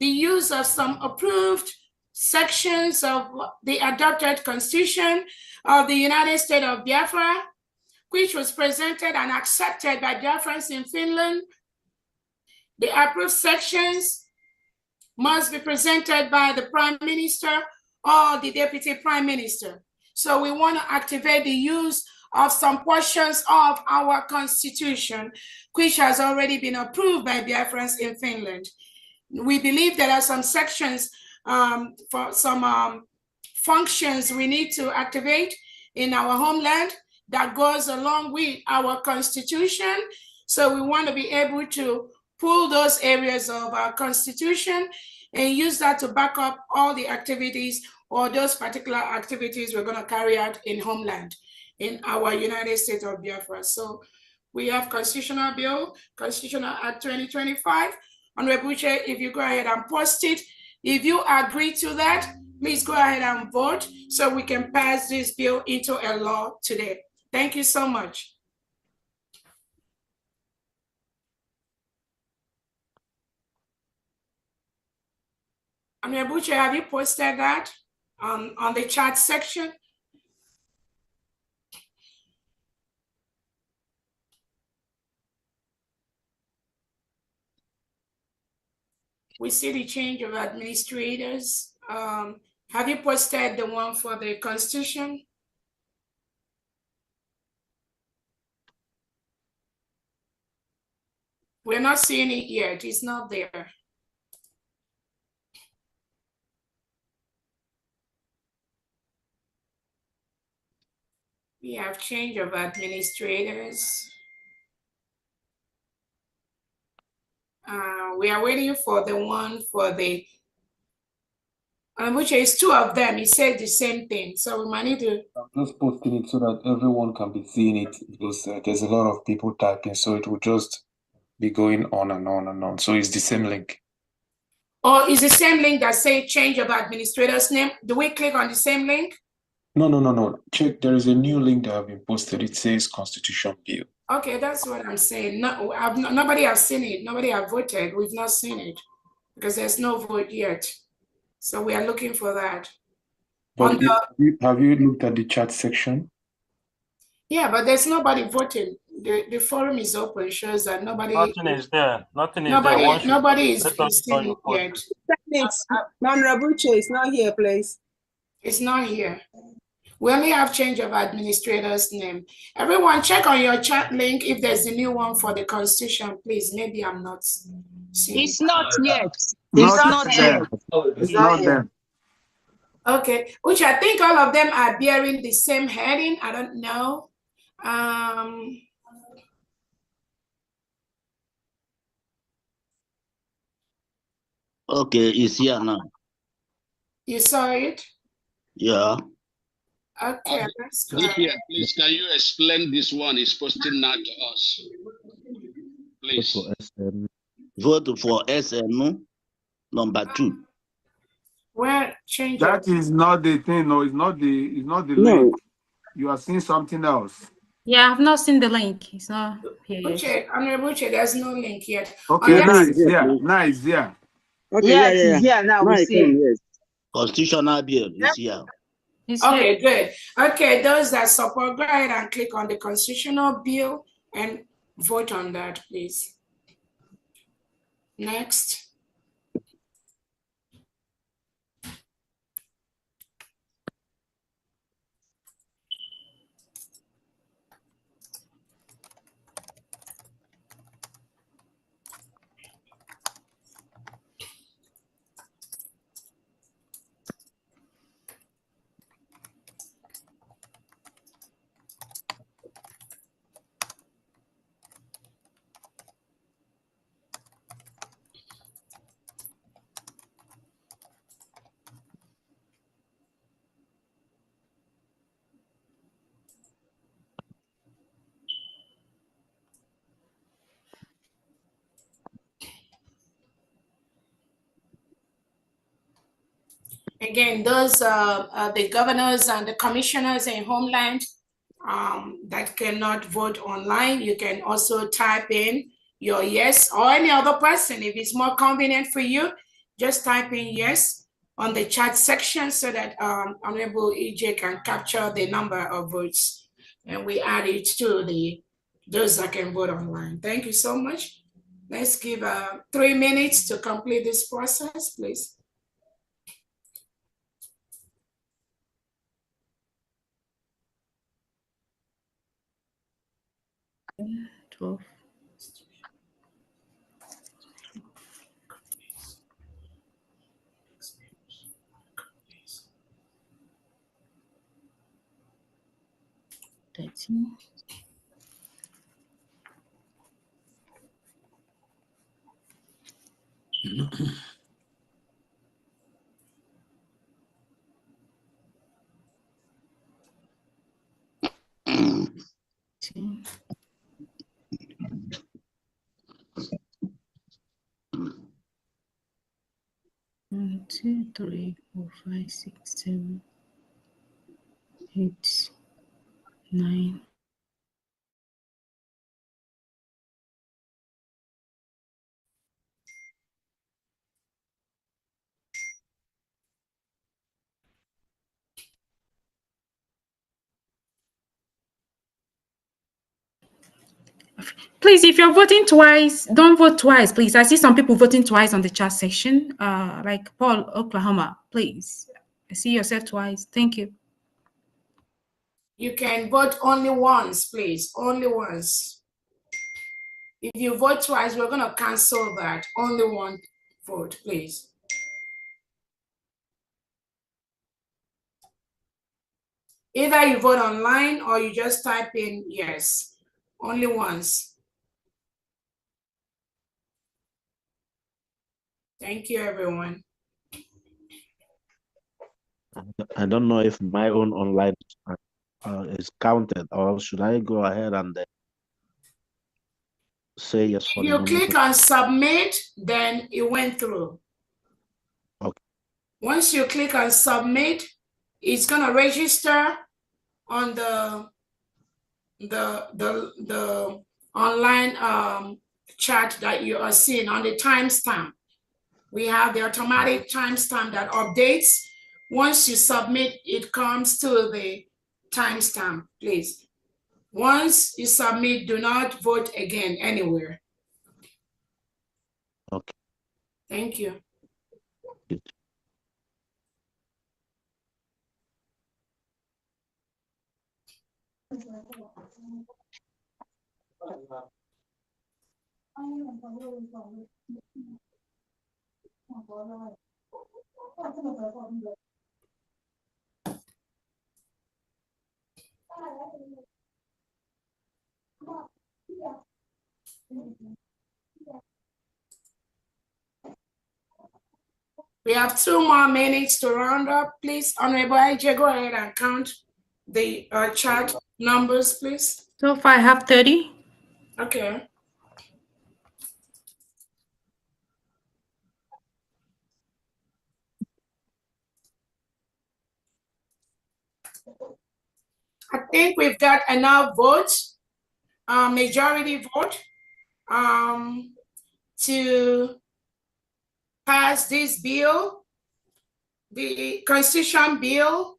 the use of some approved sections of the adopted Constitution of the United States of Biafra, which was presented and accepted by Biafrans in Finland. The approved sections must be presented by the Prime Minister or the Deputy Prime Minister. So we want to activate the use of some portions of our Constitution, which has already been approved by Biafrans in Finland. We believe there are some sections for some functions we need to activate in our homeland that goes along with our Constitution. So we want to be able to pull those areas of our Constitution and use that to back up all the activities or those particular activities we're going to carry out in homeland, in our United States of Biafra. So we have Constitutional Bill, Constitutional Act 2025. Honorable Chair, if you go ahead and post it, if you agree to that, please go ahead and vote so we can pass this bill into a law today. Thank you so much. Honorable Chair, have you posted that on the chat section? We see the change of administrators. Have you posted the one for the Constitution? We're not seeing it yet. It's not there. We have change of administrators. We are waiting for the one for the which is two of them. It says the same thing. So we might need to. I'm just posting it so that everyone can be seeing it, because there's a lot of people typing, so it will just be going on and on and on. So it's the same link. Or is the same link that say change of administrator's name? Do we click on the same link? No. Check, there is a new link that have been posted. It says Constitution Bill. Okay, that's what I'm saying. No, nobody has seen it. Nobody have voted. We've not seen it because there's no vote yet. So we are looking for that. But have you looked at the chat section? Yeah, but there's nobody voting. The forum is open. It shows that nobody. Nothing is there. Nothing is there. Nobody is seeing it yet. Man Rabuche is not here, please. It's not here. We only have change of administrator's name. Everyone check on your chat link if there's a new one for the Constitution, please. Maybe I'm not seeing. It's not yet. It's not yet. It's not there. Okay, which I think all of them are bearing the same heading. I don't know. Okay, it's here now. You saw it? Yeah. Okay, that's good. Please, can you explain this one? Is posting now to us. Please. Vote for SM number 2. Where change? That is not the thing. No, it's not the link. You are seeing something else. Yeah, I've not seen the link. It's not here yet. Buche, there's no link yet. Okay, now it's here. Now it's here. Okay, yeah. Here now we see it. Constitutional bill is here. Okay, good. Okay, those that support, go ahead and click on the constitutional bill and vote on that, please. Next. Again, those the governors and the commissioners in Homeland that cannot vote online, you can also type in your yes, or any other person. If it's more convenient for you, just type in yes on the chat section so that Honorable EJ can capture the number of votes and we add it to those that can vote online. Thank you so much. Let's give 3 minutes to complete this process, please. Yeah, 12. One, 2, 3, 4, 5, 6, 7, 8, 9. Please, if you're voting twice, don't vote twice, please. I see some people voting twice on the chat section, like Paul, Oklahoma. Please, I see yourself twice. Thank you. You can vote only once, please. Only once. If you vote twice, we're going to cancel that. Only one vote, please. Either you vote online or you just type in yes. Only once. Thank you, everyone. I don't know if my own online is counted, or should I go ahead and say yes for If the you click on submit, then it went through. Okay. Once you click on submit, it's gonna register on the online chat that you are seeing on the timestamp. We have the automatic timestamp that updates. Once you submit, it comes to the timestamp, please. Once you submit, do not vote again anywhere. Okay. Thank you. We have 2 more minutes to round up. Please, Honorable IJ, go ahead and count the chat numbers, please. So far, I have 30. Okay. I think we've got enough votes, majority vote, to pass this bill, the Constitution bill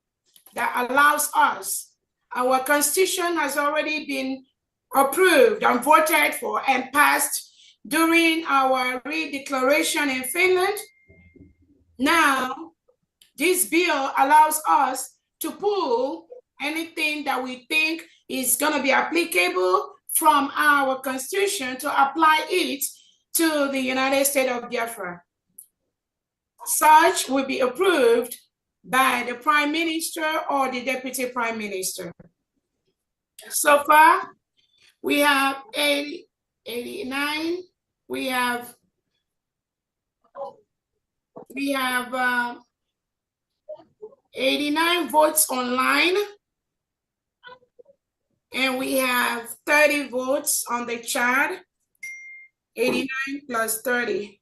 that allows us. Our Constitution has already been approved and voted for and passed during our redeclaration in Finland. Now, this bill allows us to pull anything that we think is going to be applicable from our Constitution to apply it to the United States of Biafra. Such will be approved by the Prime Minister or the Deputy Prime Minister. So far, we have 89. We have 89 votes online, and we have 30 votes on the chat. 89 plus 30.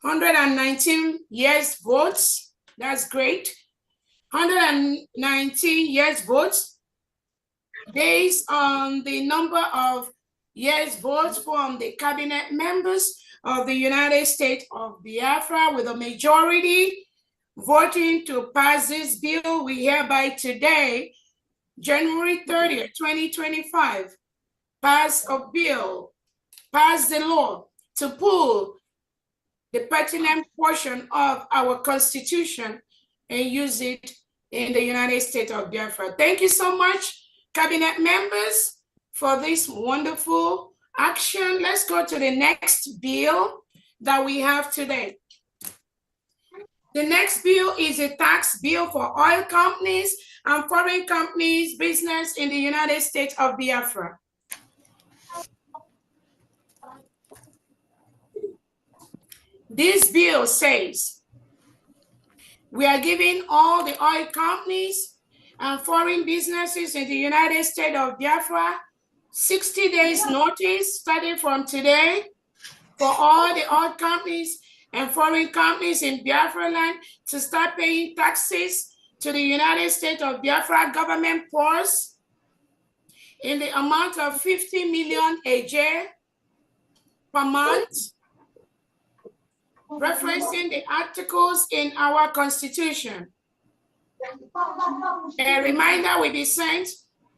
119 yes votes. That's great. 119 yes votes. Based on the number of yes votes from the cabinet members of the United States of Biafra, with a majority voting to pass this bill, we hereby today, January 30th, 2025, pass a bill, pass the law to pull the pertinent portion of our Constitution and use it in the United States of Biafra. Thank you so much, cabinet members, for this wonderful action. Let's go to the next bill that we have today. The next bill is a tax bill for oil companies and foreign companies' business in the United States of Biafra. This bill says we are giving all the oil companies and foreign businesses in the United States of Biafra 60 days notice starting from today for all the oil companies and foreign companies in Biafra land to start paying taxes to the United States of Biafra government purse in the amount of 50 million a year per month, referencing the articles in our Constitution. A reminder will be sent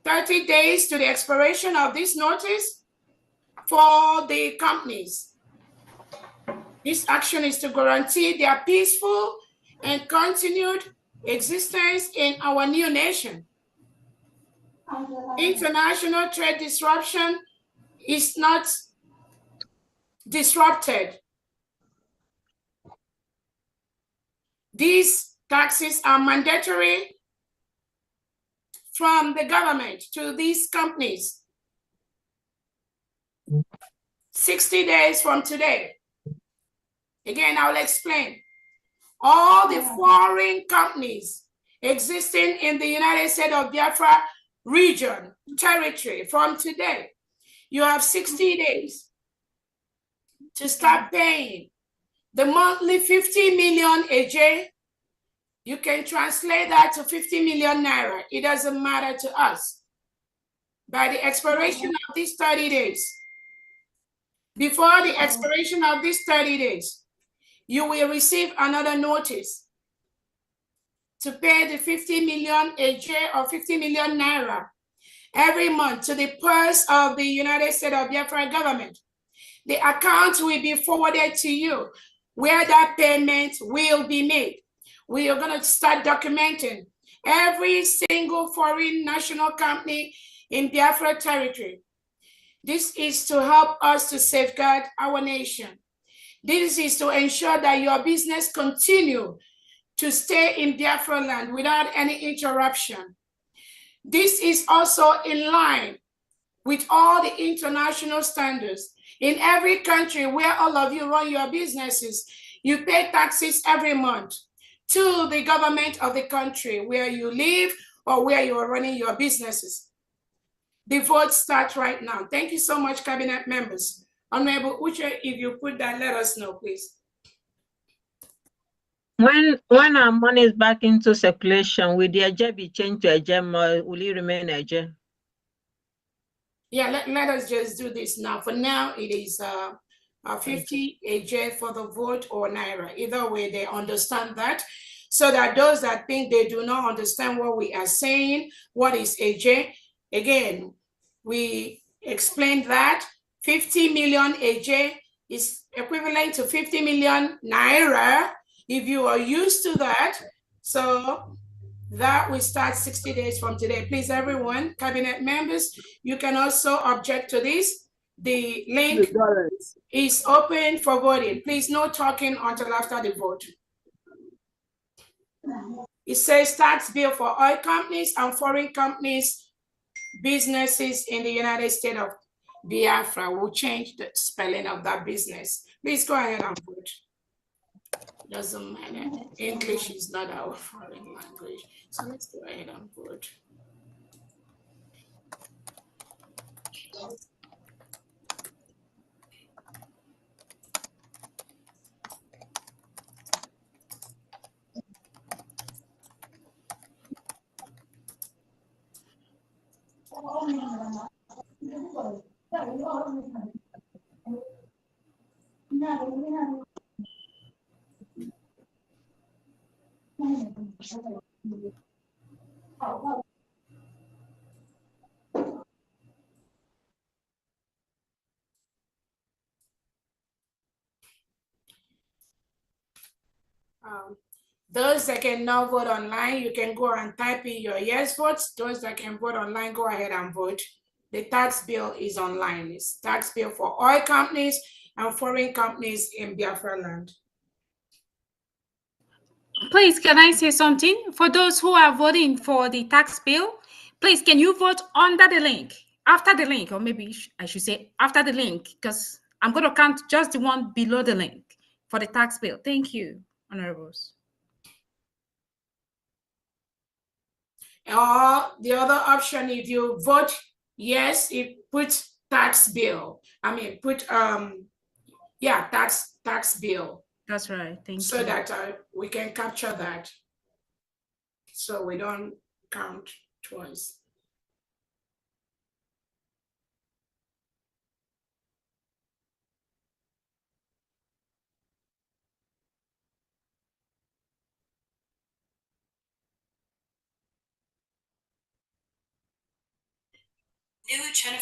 30 days to the expiration of this notice for the companies. This action is to guarantee their peaceful and continued existence in our new nation. International trade disruption is not disrupted. These taxes are mandatory from the government to these companies. 60 days from today. Again, I will explain. All the foreign companies existing in the United States of Biafra region, territory from today. You have 60 days to start paying the monthly 50 million AJ. You can translate that to 50 million naira. It doesn't matter to us. By the expiration of these 30 days, before the expiration of these 30 days, you will receive another notice to pay the 50 million AJ or 50 million naira every month to the purse of the United States of Biafra government. The account will be forwarded to you where that payment will be made. We are going to start documenting every single foreign national company in Biafra territory. This is to help us to safeguard our nation. This is to ensure that your business continue to stay in Biafra land without any interruption. This is also in line with all the international standards. In every country where all of you run your businesses, you pay taxes every month to the government of the country where you live or where you are running your businesses. The vote starts right now. Thank you so much, cabinet members. Honorable Uche, if you put that, let us know, please. When our money is back into circulation, will the AJ be changed to AJ or will it remain AJ? Yeah, let us just do this now. For now, it is 50 AJ for the vote or naira. Either way, they understand that. So that those that think they do not understand what we are saying, what is AJ? Again, we explained that 50 million AJ is equivalent to 50 million naira if you are used to that. So that will start 60 days from today. Please, everyone, cabinet members, you can also object to this. The link is open for voting. Please, no talking until after the vote. It says tax bill for oil companies and foreign companies, businesses in the United States of Biafra. Will change the spelling of that business. Please go ahead and vote. Doesn't matter. English is not our foreign language. So let's go ahead and vote. Those that can now vote online, you can go and type in your yes votes. Those that can vote online, go ahead and vote. The tax bill is online. It's tax bill for oil companies and foreign companies in Biafra land. Please, can I say something? For those who are voting for the tax bill, please, can you vote under the link, after the link, or maybe I should say after the link, because I'm going to count just the one below the link for the tax bill. Thank you, honorables. Or the other option, if you vote yes, it puts tax bill. I mean, put yeah, tax bill. That's right. Thank you. So that we can capture that, so we don't count twice. New channel.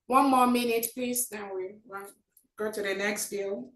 1 more minute, please. Then we go to the next bill.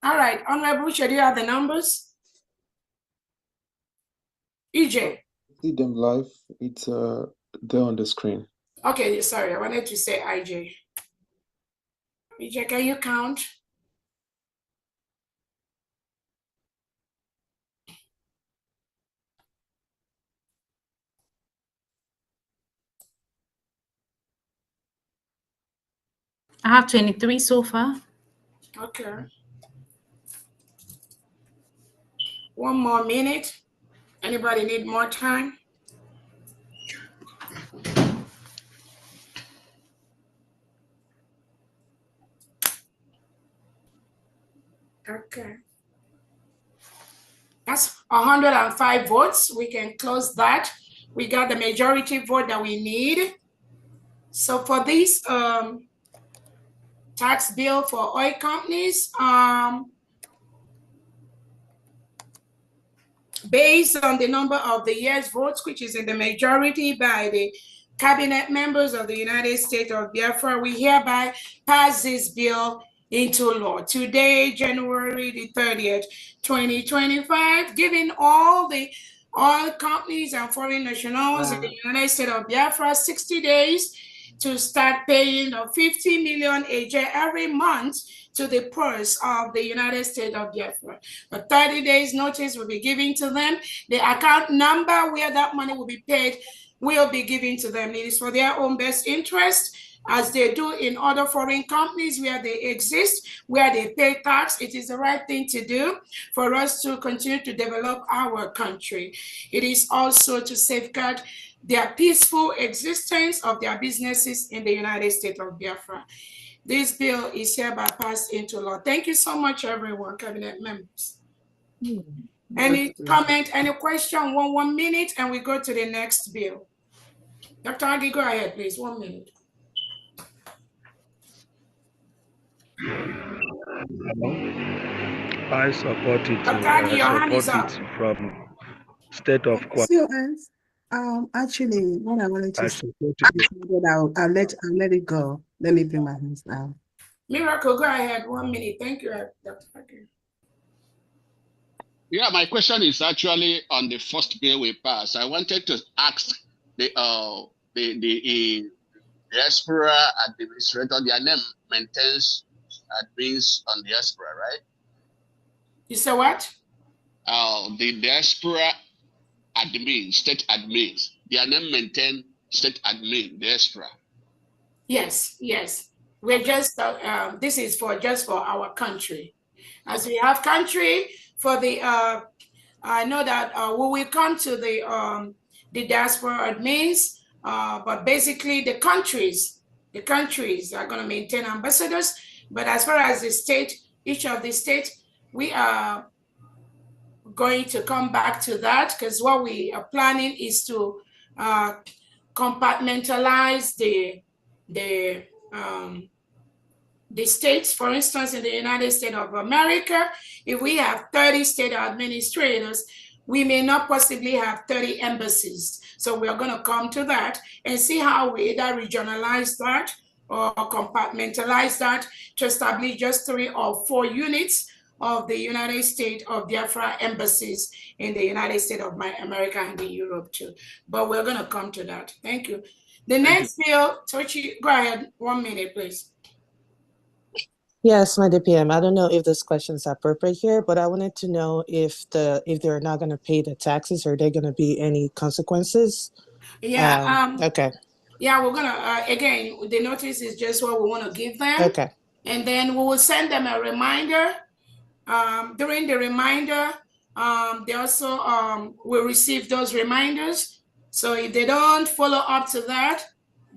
All right, Honorable, should you have the numbers? EJ. See them live. It's there on the screen. Okay, sorry, I wanted to say IJ. EJ, can you count? I have 23 so far. Okay. 1 more minute. Anybody need more time? Okay. That's 105 votes. We can close that. We got the majority vote that we need. So for this tax bill for oil companies, based on the number of the yes votes, which is in the majority by the cabinet members of the United States of Biafra, we hereby pass this bill into law today, January the 30th, 2025, giving all the oil companies and foreign nationals in the United States of Biafra 60 days to start paying 50 million AJ every month to the purse of the United States of Biafra. A 30 days notice will be given to them. The account number where that money will be paid will be given to them. It is for their own best interest, as they do in other foreign companies where they exist, where they pay tax. It is the right thing to do for us to continue to develop our country. It is also to safeguard their peaceful existence of their businesses in the United States of Biafra. This bill is hereby passed into law. Thank you so much, everyone, cabinet members. Any comment, any question? 1 minute, and we go to the next bill. Dr. Agi, go ahead, please. 1 minute. I support it. Dr. Agi, your hand is up. From state of Actually, what I wanted to say, I'll let it go. Let me bring my hands down. Miracle, go ahead. 1 minute. Thank you, Dr. Agi. Yeah, my question is actually on the first bill we passed. I wanted to ask the diaspora administrator, their name maintains admins on diaspora, right? You say what? The diaspora admin, state admins, their name maintain state admin, diaspora. Yes, yes. We're just, this is just for our country. As we have country for the, I know that we will come to the diaspora admins, but basically the countries are going to maintain ambassadors. But as far as the state, each of the states, we are going to come back to that, because what we are planning is to compartmentalize the the states, for instance, in the United States of America, if we have 30 state administrators, we may not possibly have 30 embassies. So we are going to come to that and see how we either regionalize that or compartmentalize that to establish just 3 or 4 units of the United States of Biafra embassies in the United States of America and in Europe too. But we're going to come to that. Thank you. The next bill, Tochi, go ahead. 1 minute, please. Yes, my DPM. I don't know if this question is appropriate here, but I wanted to know if they're not going to pay the taxes, are there going to be any consequences? Yeah. Okay. Yeah, we're gonna again. The notice is just what we want to give them. Okay. And then we will send them a reminder. During the reminder, they also will receive those reminders. So if they don't follow up to that,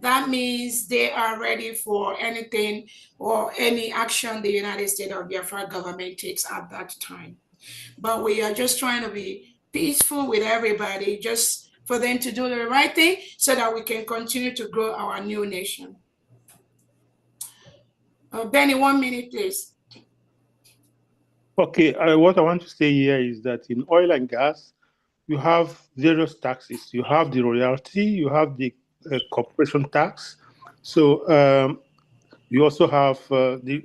that means they are ready for anything or any action the United States of Biafra government takes at that time. But we are just trying to be peaceful with everybody, just for them to do the right thing so that we can continue to grow our new nation. Benny, 1 minute, please. Okay, what I want to say here is that in oil and gas, you have various taxes. You have the royalty, you have the corporation tax. So you also have the,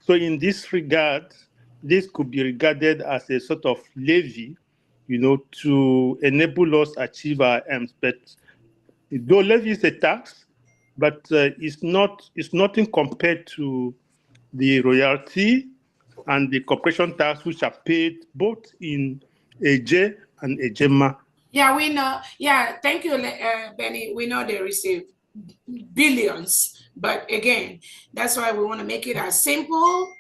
so in this regard, this could be regarded as a sort of levy, you know, to enable us achieve our aims. But though levy is a tax, but it's nothing compared to the royalty and the corporation tax, which are paid both in AJ and AJMA. Yeah, we know. Yeah, thank you, Benny. We know they receive billions, but again, that's why we want to make it as simple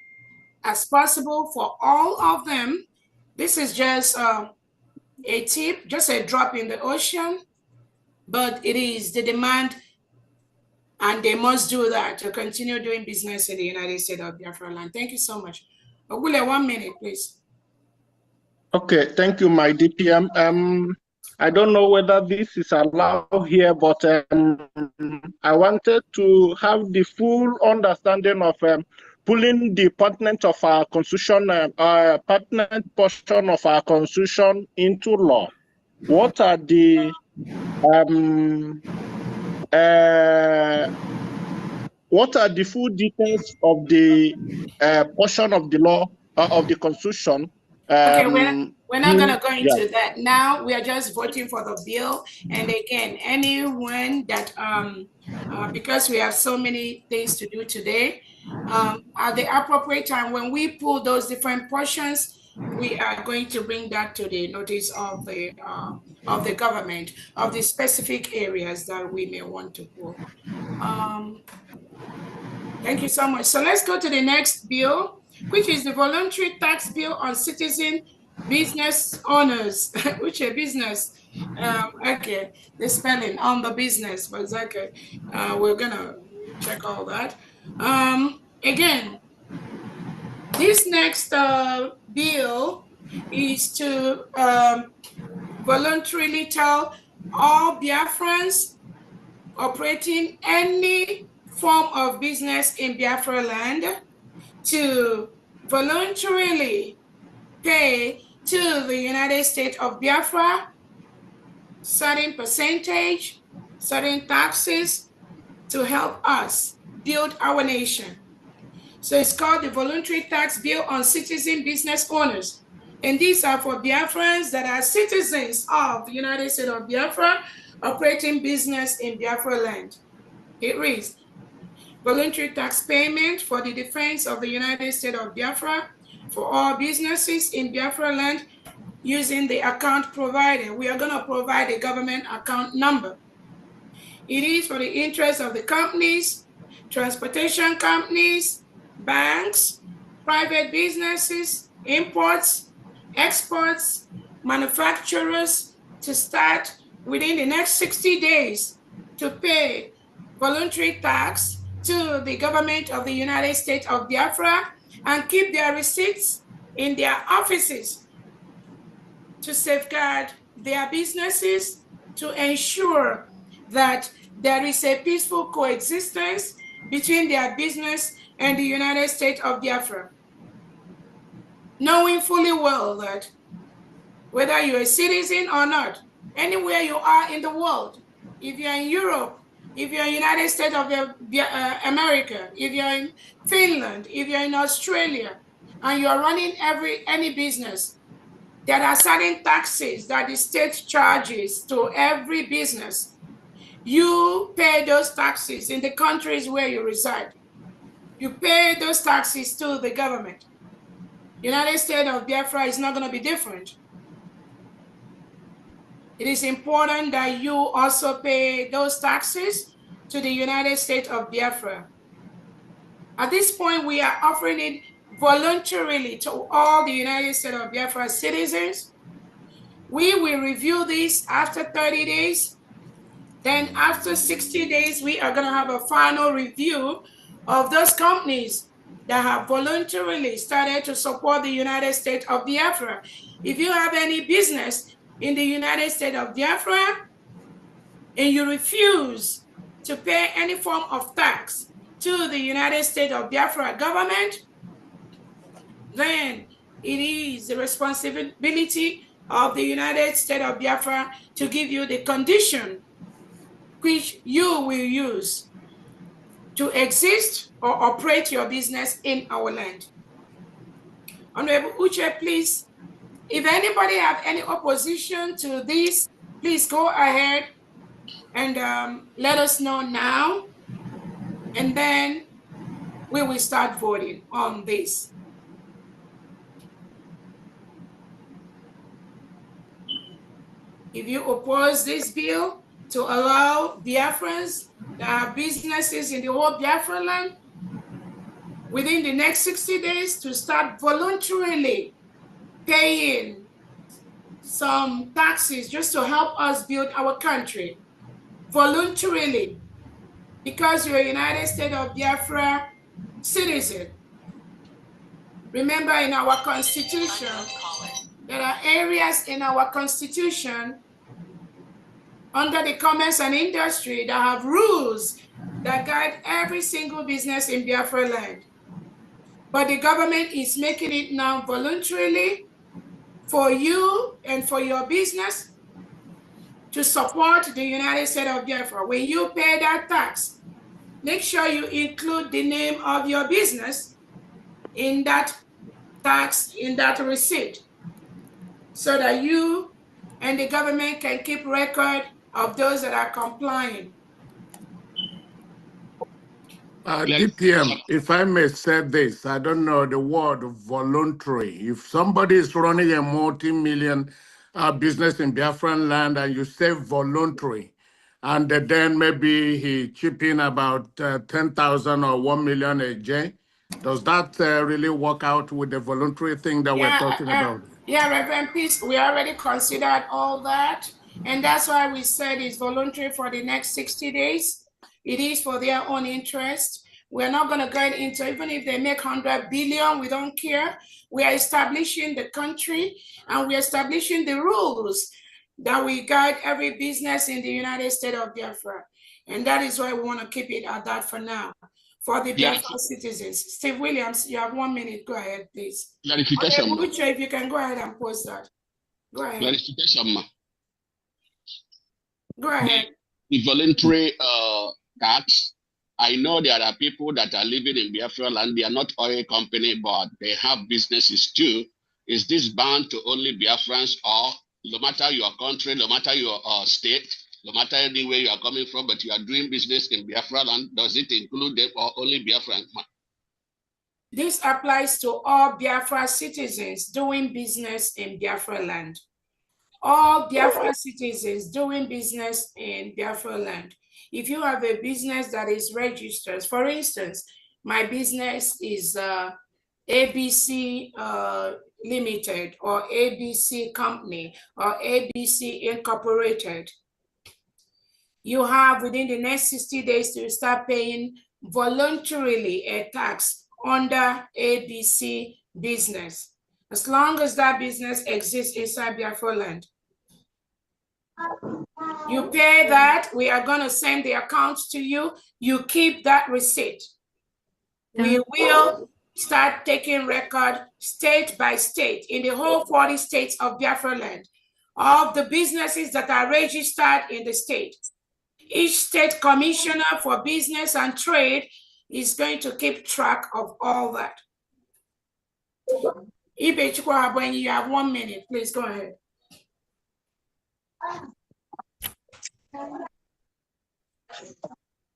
as possible for all of them. This is just a tip, just a drop in the ocean, but it is the demand, and they must do that to continue doing business in the United States of Biafra land. Thank you so much. Ogule, 1 minute, please. Okay, thank you, my DPM. I don't know whether this is allowed here, but I wanted to have the full understanding of pulling the pertinent of our constitution, pertinent portion of our constitution into law. What are the full details of the portion of the law of the constitution? Okay, we're not going to go into that now. We are just voting for the bill. And again, anyone that, because we have so many things to do today, at the appropriate time, when we pull those different portions, we are going to bring that to the notice of the government, of the specific areas that we may want to pull. Thank you so much. So let's go to the next bill, which is the voluntary tax bill on citizen business owners, which a business, okay, the spelling on the business, but it's okay. We're gonna check all that. Again, this next bill is to voluntarily tell all Biafrans operating any form of business in Biafra land to voluntarily pay to the United States of Biafra certain percentage, certain taxes to help us build our nation. So it's called the Voluntary Tax Bill on Citizen Business Owners. And these are for Biafrans that are citizens of the United States of Biafra operating business in Biafra land. It reads, voluntary tax payment for the defense of the United States of Biafra for all businesses in Biafra land using the account provided. We are going to provide a government account number. It is for the interest of the companies, transportation companies, banks, private businesses, imports, exports, manufacturers to start within the next 60 days to pay voluntary tax to the government of the United States of Biafra and keep their receipts in their offices to safeguard their businesses, to ensure that there is a peaceful coexistence between their business and the United States of Biafra, knowing fully well that whether you're a citizen or not, anywhere you are in the world, if you're in Europe, if you're in the United States of America, if you're in Finland, if you're in Australia, and you're running any business, there are certain taxes that the state charges to every business. You pay those taxes in the countries where you reside. You pay those taxes to the government. United States of Biafra is not going to be different. It is important that you also pay those taxes to the United States of Biafra. At this point, we are offering it voluntarily to all the United States of Biafra citizens. We will review this after 30 days. Then after 60 days, we are going to have a final review of those companies that have voluntarily started to support the United States of Biafra. If you have any business in the United States of Biafra and you refuse to pay any form of tax to the United States of Biafra government, then it is the responsibility of the United States of Biafra to give you the condition which you will use to exist or operate your business in our land. Honorable Uche, please, if anybody have any opposition to this, please go ahead and let us know now, and then we will start voting on this. If you oppose this bill to allow Biafrans that have businesses in the whole Biafra land within the next 60 days to start voluntarily paying some taxes just to help us build our country, voluntarily, because you're a United States of Biafra citizen. Remember, in our Constitution, there are areas in our Constitution under the Commerce and Industry that have rules that guide every single business in Biafra land. But the government is making it now voluntarily for you and for your business to support the United States of Biafra. When you pay that tax, make sure you include the name of your business in that tax, in that receipt, so that you and the government can keep record of those that are complying. DPM, if I may say this, I don't know the word voluntary. If somebody is running a multi-million business in Biafran land and you say voluntary, and then maybe he chip in about 10,000 or 1 million a day, does that really work out with the voluntary thing that we're talking about? Yeah, Reverend Peace, we already considered all that. And that's why we said it's voluntary for the next 60 days. It is for their own interest. We're not going to get into, even if they make 100 billion, we don't care. We are establishing the country and we're establishing the rules that we guide every business in the United States of Biafra. And that is why we want to keep it at that for now, for the Biafra citizens. Steve Williams, you have 1 minute. Go ahead, please. Clarification. Okay, if you can go ahead and post that. Go ahead. Clarification, ma. Go ahead. The voluntary tax, I know there are people that are living in Biafra land. They are not oil company, but they have businesses too. Is this bound to only Biafrans, or no matter your country, no matter your state, no matter anywhere you are coming from, but you are doing business in Biafra land, does it include them or only Biafran? This applies to all Biafra citizens doing business in Biafra land. All Biafra citizens doing business in Biafra land. If you have a business that is registered, for instance, my business is ABC Limited or ABC Company or ABC Incorporated, you have within the next 60 days to start paying voluntarily a tax under ABC business, as long as that business exists inside Biafra land. You pay that, we are going to send the account to you, you keep that receipt. we will start taking record state by state in the whole 40 states of Biafra land of the businesses that are registered in the state. Each state commissioner for business and trade is going to keep track of all that. When you have 1 minute, please go ahead.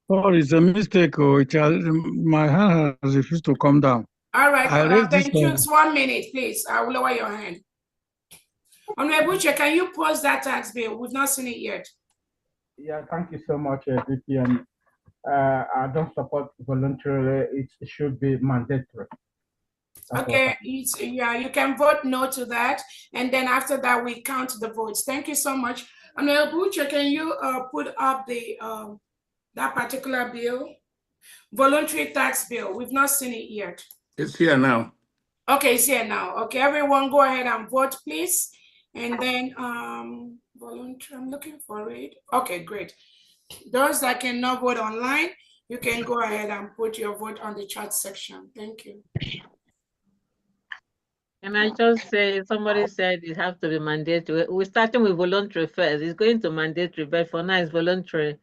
Oh, it's a mistake. Oh, my hand has refused to come down. All right, this then choose 1 minute, please. I will lower your hand. Honorable Buche, can you pause that tax bill? We've not seen it yet. Yeah, thank you so much, DPM. I don't support voluntarily. It should be mandatory. Okay, yeah, you can vote no to that, and then after that we count the votes. Thank you so much. Honorable Buche, can you put up the that particular bill, voluntary tax bill? We've not seen it yet. It's here now. Okay, it's here now. Okay, everyone, go ahead and vote, please. And then voluntary, I'm looking for it. Okay, great. Those that cannot vote online, you can go ahead and put your vote on the chat section. Thank you. And I just say, somebody said it has to be mandatory. We're starting with voluntary first. It's going to mandatory, but for now it's voluntary.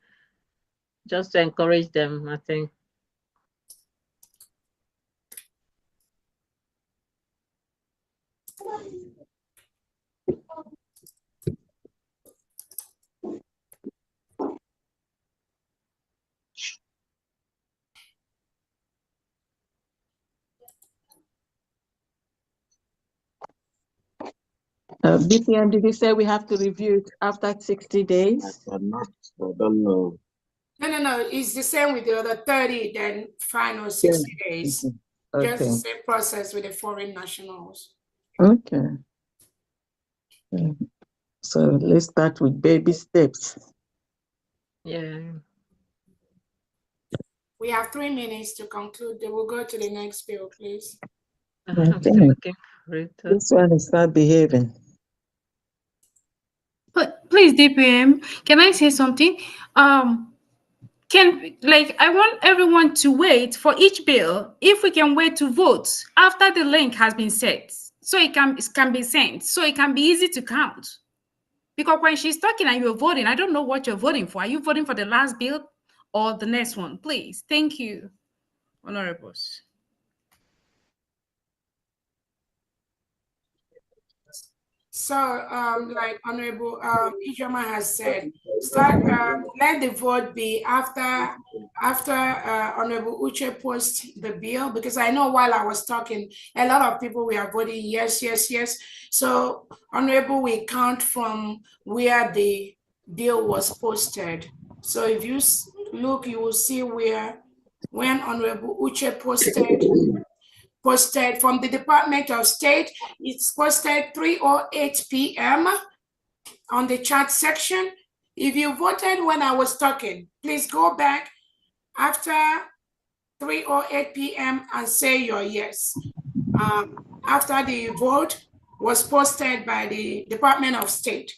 Just to encourage them, I think. BPM, did you say we have to review it after 60 days? I don't know. No. It's the same with the other 30, then final 60 days. Okay. Just the same process with the foreign nationals. Okay. So let's start with baby steps. Yeah. We have 3 minutes to conclude. Then we'll go to the next bill, please. This one is not behaving. But please, DPM, can I say something? I want everyone to wait for each bill. If we can wait to vote after the link has been set, so it can be sent, so it can be easy to count. Because when she's talking and you're voting, I don't know what you're voting for. Are you voting for the last bill or the next one? Please, thank you, honorables. So, like Honorable Ijoma has said, let the vote be after Honorable Uche posts the bill, because I know while I was talking, a lot of people were voting yes. So, Honorable, we count from where the bill was posted. So, if you look, you will see when Honorable Uche posted from the Department of State. It's posted 3:08 p.m. on the chat section. If you voted when I was talking, please go back after 3:08 p.m. and say your yes. After the vote was posted by the Department of State,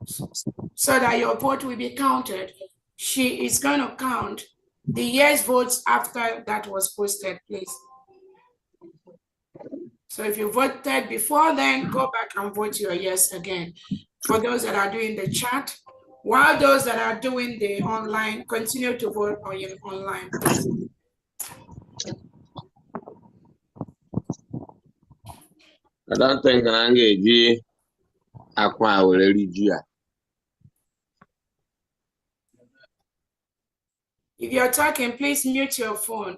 so that your vote will be counted. She is going to count the yes votes after that was posted, please. So if you voted before then, go back and vote your yes again. For those that are doing the chat, while those that are doing the online, continue to vote on your online. I don't think I'm going to If you're talking, please mute your phone.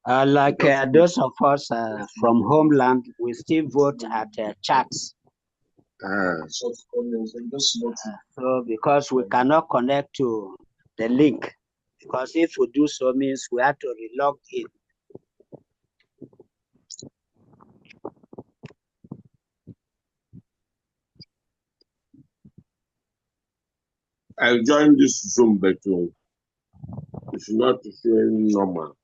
Like those of us from homeland, we still vote at chats. So because we cannot connect to the link, because if we do so means we have to relog in. I joined this Zoom, but it's not showing normal.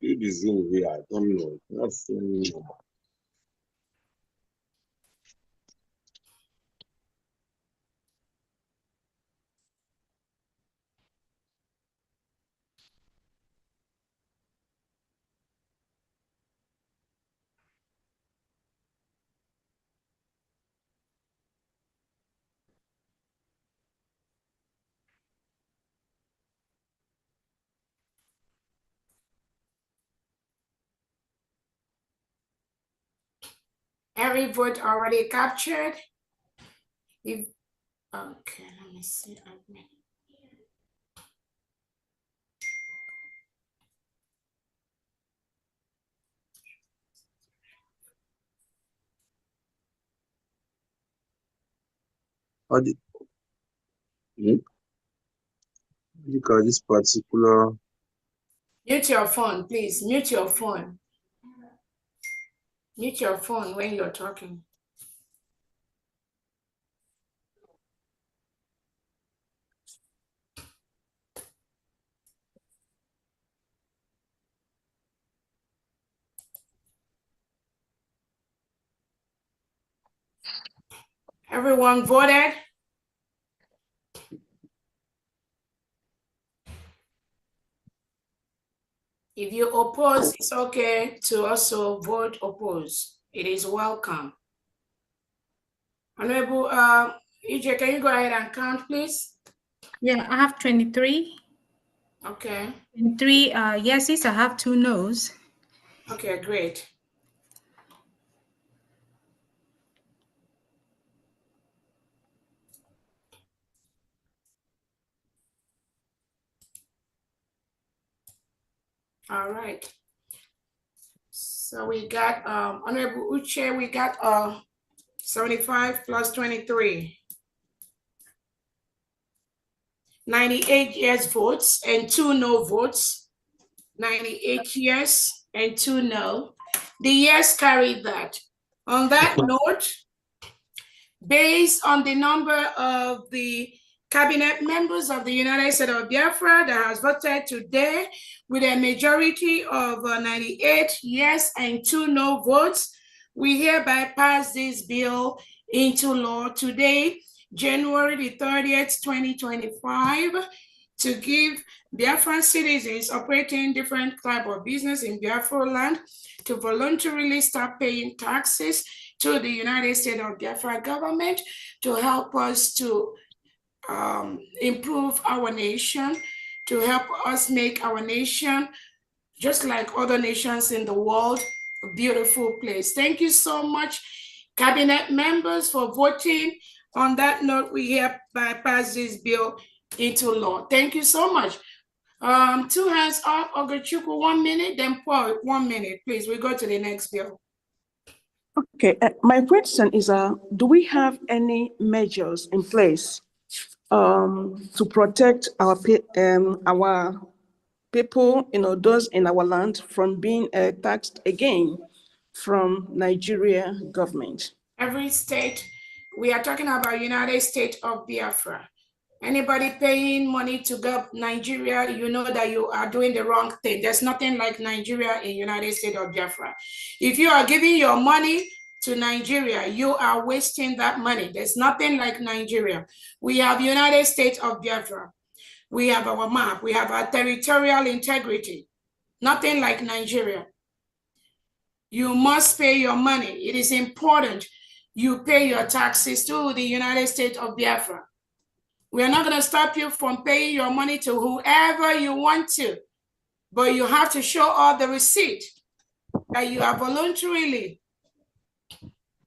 It is Zoom here, I don't know. It's not showing normal. Every vote already captured. Okay, let me see. Because this particular. Mute your phone, please. Mute your phone. Mute your phone when you're talking. Everyone voted? If you oppose, it's okay to also vote oppose. It is welcome. Honorable EJ, can you go ahead and count, please? Yeah, I have 23. Okay. 23 yeses, I have 2 no's. Okay, great. All right. So we got Honorable Uche, we got 75 plus 23. 98 yes votes and 2 no votes. 98 yes and 2 no. The yes carried that. On that note, based on the number of the cabinet members of the United States of Biafra that has voted today with a majority of 98 yes and 2 no votes, we hereby pass this bill into law today, January the 30th, 2025, to give Biafran citizens operating different type of business in Biafra land to voluntarily start paying taxes to the United States of Biafra government to help us to improve our nation, to help us make our nation, just like other nations in the world, a beautiful place. Thank you so much, cabinet members, for voting. On that note, we hereby pass this bill into law. Thank you so much. 2 hands up, Ogochukwu, 1 minute, then Paul, 1 minute, please. We go to the next bill. Okay, my question is, do we have any measures in place to protect our people, those in our land from being taxed again from Nigeria government? Every state, we are talking about United States of Biafra. Anybody paying money to go Nigeria, you know that you are doing the wrong thing. There's nothing like Nigeria in United States of Biafra. If you are giving your money to Nigeria, you are wasting that money. There's nothing like Nigeria. We have United States of Biafra. We have our map. We have our territorial integrity. Nothing like Nigeria. You must pay your money. It is important you pay your taxes to the United States of Biafra. We are not going to stop you from paying your money to whoever you want to, but you have to show all the receipt that you are voluntarily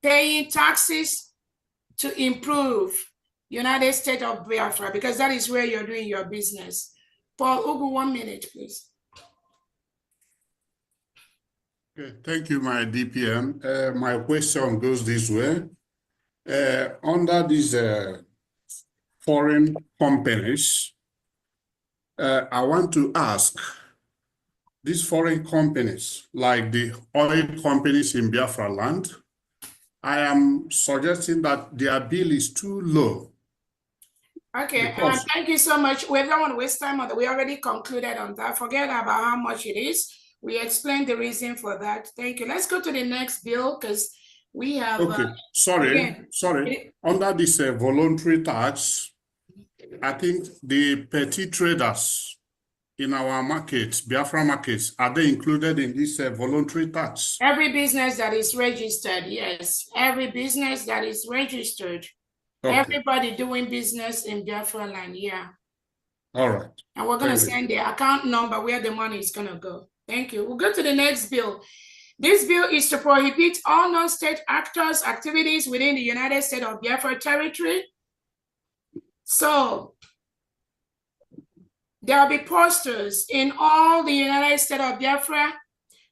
paying taxes to improve United States of Biafra, because that is where you're doing your business. Paul Ugu, 1 minute, please. Okay, thank you, my DPM. My question goes this way. Under these foreign companies, I want to ask, these foreign companies, like the oil companies in Biafra land, I am suggesting that their bill is too low. Okay, thank you so much. We don't want to waste time on that. We already concluded on that. Forget about how much it is. We explained the reason for that. Thank you. Let's go to the next bill because we have. Okay, sorry. Under this voluntary tax, I think the petty traders in our markets, Biafra markets, are they included in this voluntary tax? Every business that is registered, yes. Every business that is registered. Okay. Everybody doing business in Biafra land, yeah. All right. And we're going to send the account number where the money is going to go. Thank you. We'll go to the next bill. This bill is to prohibit all non-state actors' activities within the United States of Biafra territory. So there will be posters in all the United States of Biafra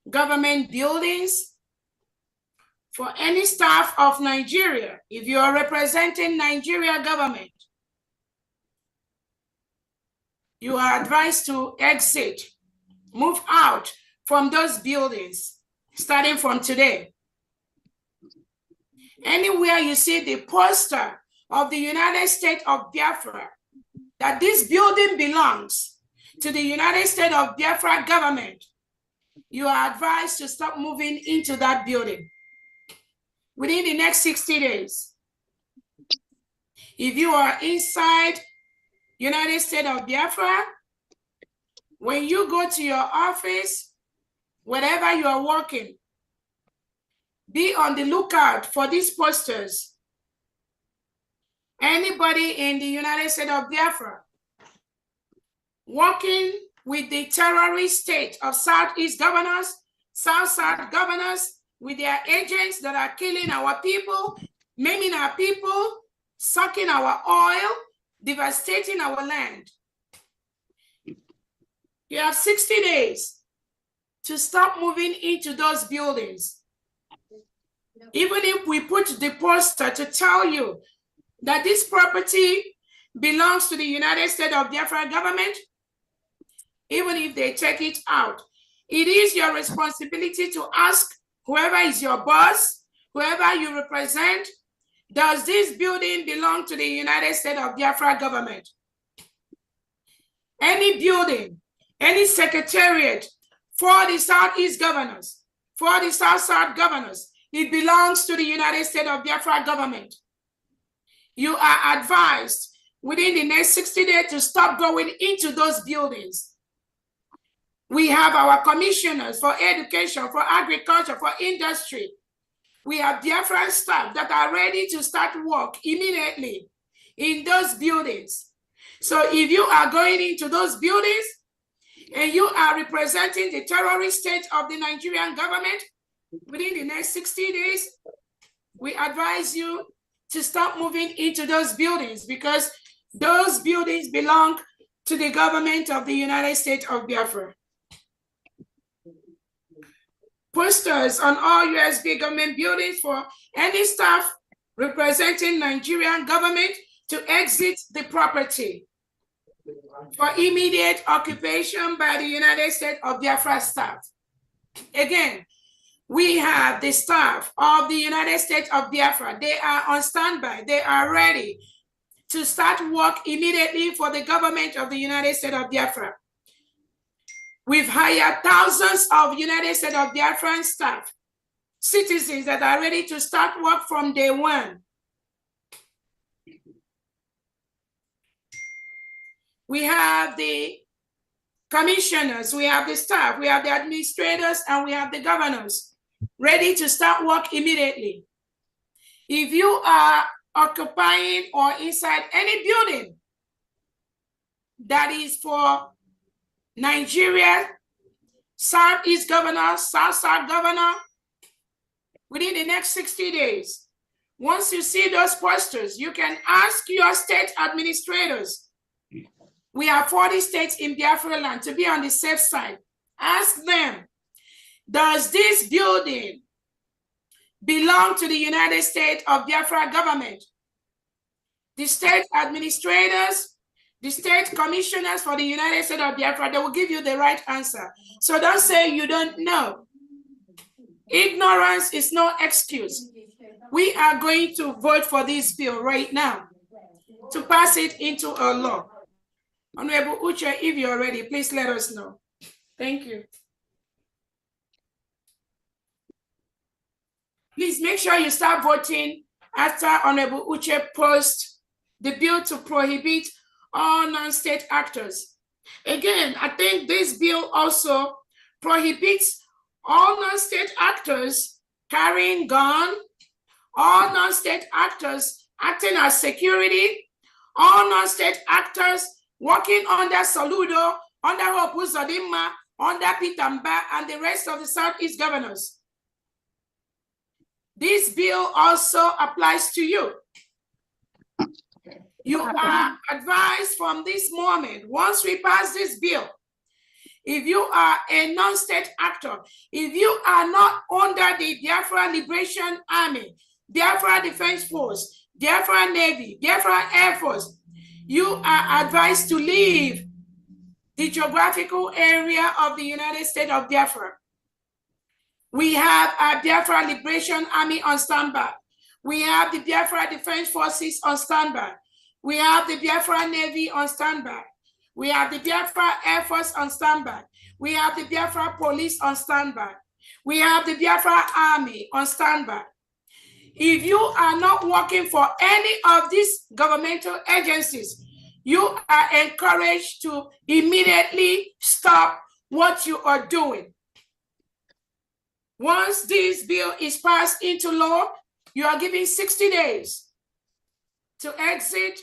government buildings. For any staff of Nigeria, if you are representing Nigeria government, you are advised to exit, move out from those buildings, starting from today. Anywhere you see the poster of the United States of Biafra, that this building belongs to the United States of Biafra government, you are advised to stop moving into that building within the next 60 days. If you are inside United States of Biafra, when you go to your office, wherever you are working, be on the lookout for these posters. Anybody in the United States of Biafra working with the terrorist state of Southeast governors, South governors, with their agents that are killing our people, maiming our people, sucking our oil, devastating our land. You have 60 days to stop moving into those buildings. Even if we put the poster to tell you that this property belongs to the United States of Biafra government, even if they take it out, it is your responsibility to ask whoever is your boss, whoever you represent, does this building belong to the United States of Biafra government? Any building, any secretariat for the Southeast governors, for the South governors, it belongs to the United States of Biafra government. You are advised within the next 60 days to stop going into those buildings. We have our commissioners for education, for agriculture, for industry. We have Biafran staff that are ready to start work immediately in those buildings. So if you are going into those buildings and you are representing the terrorist state of the Nigerian government, within the next 60 days, we advise you to stop moving into those buildings because those buildings belong to the government of the United States of Biafra. Posters on all USB government buildings for any staff representing Nigerian government to exit the property for immediate occupation by the United States of Biafra staff. Again, we have the staff of the United States of Biafra. They are on standby. They are ready to start work immediately for the government of the United States of Biafra. We've hired thousands of United States of Biafran staff, citizens that are ready to start work from day one. We have the commissioners, we have the staff, we have the administrators, and we have the governors ready to start work immediately. If you are occupying or inside any building that is for Nigeria, Southeast governor, South governor, within the next 60 days, Once you see those posters, you can ask your state administrators. We have 40 states in Biafra land to be on the safe side. Ask them, does this building belong to the United States of Biafra government? The state administrators, the state commissioners for the United States of Biafra, they will give you the right answer. So don't say you don't know. Ignorance is no excuse. We are going to vote for this bill right now to pass it into a law. Honorable Uche, if you're ready, please let us know. Thank you. Please make sure you start voting after Honorable Uche posts the bill to prohibit all non-state actors. Again, I think this bill also prohibits all non-state actors carrying gun, all non-state actors acting as security, all non-state actors working under Saludo, under Hope Uzodinma, under Pitamba, and the rest of the Southeast governors. This bill also applies to you. You are advised from this moment, once we pass this bill, if you are a non-state actor, if you are not under the Biafra Liberation Army, Biafra Defense Force, Biafra Navy, Biafra Air Force, you are advised to leave the geographical area of the United States of Biafra. We have our Biafra Liberation Army on standby. We have the Biafra Defense Forces on standby. We have the Biafra Navy on standby. We have the Biafra Air Force on standby. We have the Biafra Police on standby. We have the Biafra Army on standby. If you are not working for any of these governmental agencies, you are encouraged to immediately stop what you are doing. Once this bill is passed into law, you are given 60 days to exit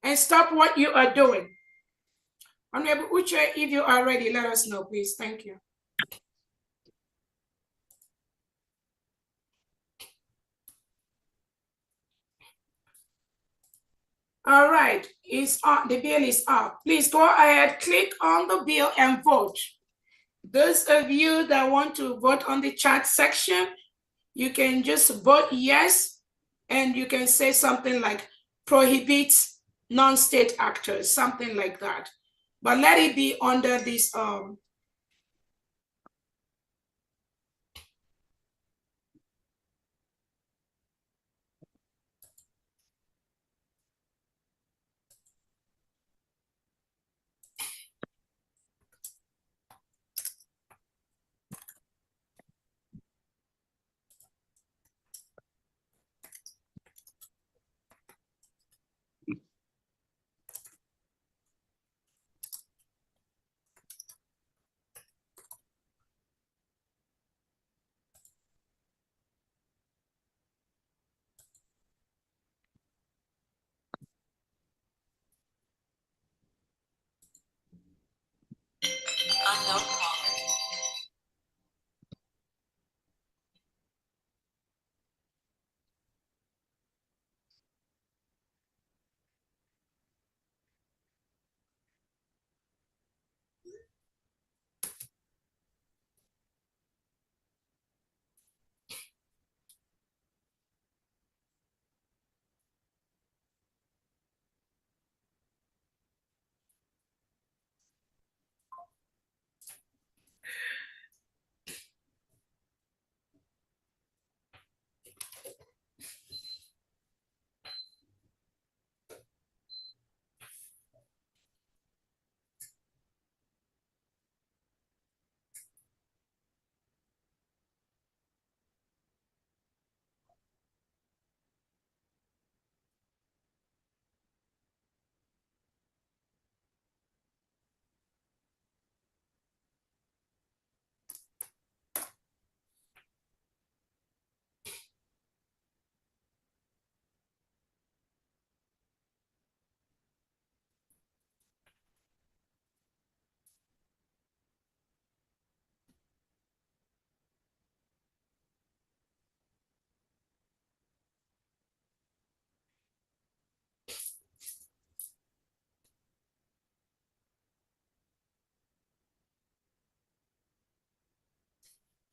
and stop what you are doing. Honorable Uche, if you are ready, let us know, please. Thank you. All right, it's on. The bill is up. Please go ahead, click on the bill and vote. Those of you that want to vote on the chat section, you can just vote yes, and you can say something like prohibits non-state actors, something like that. But let it be under this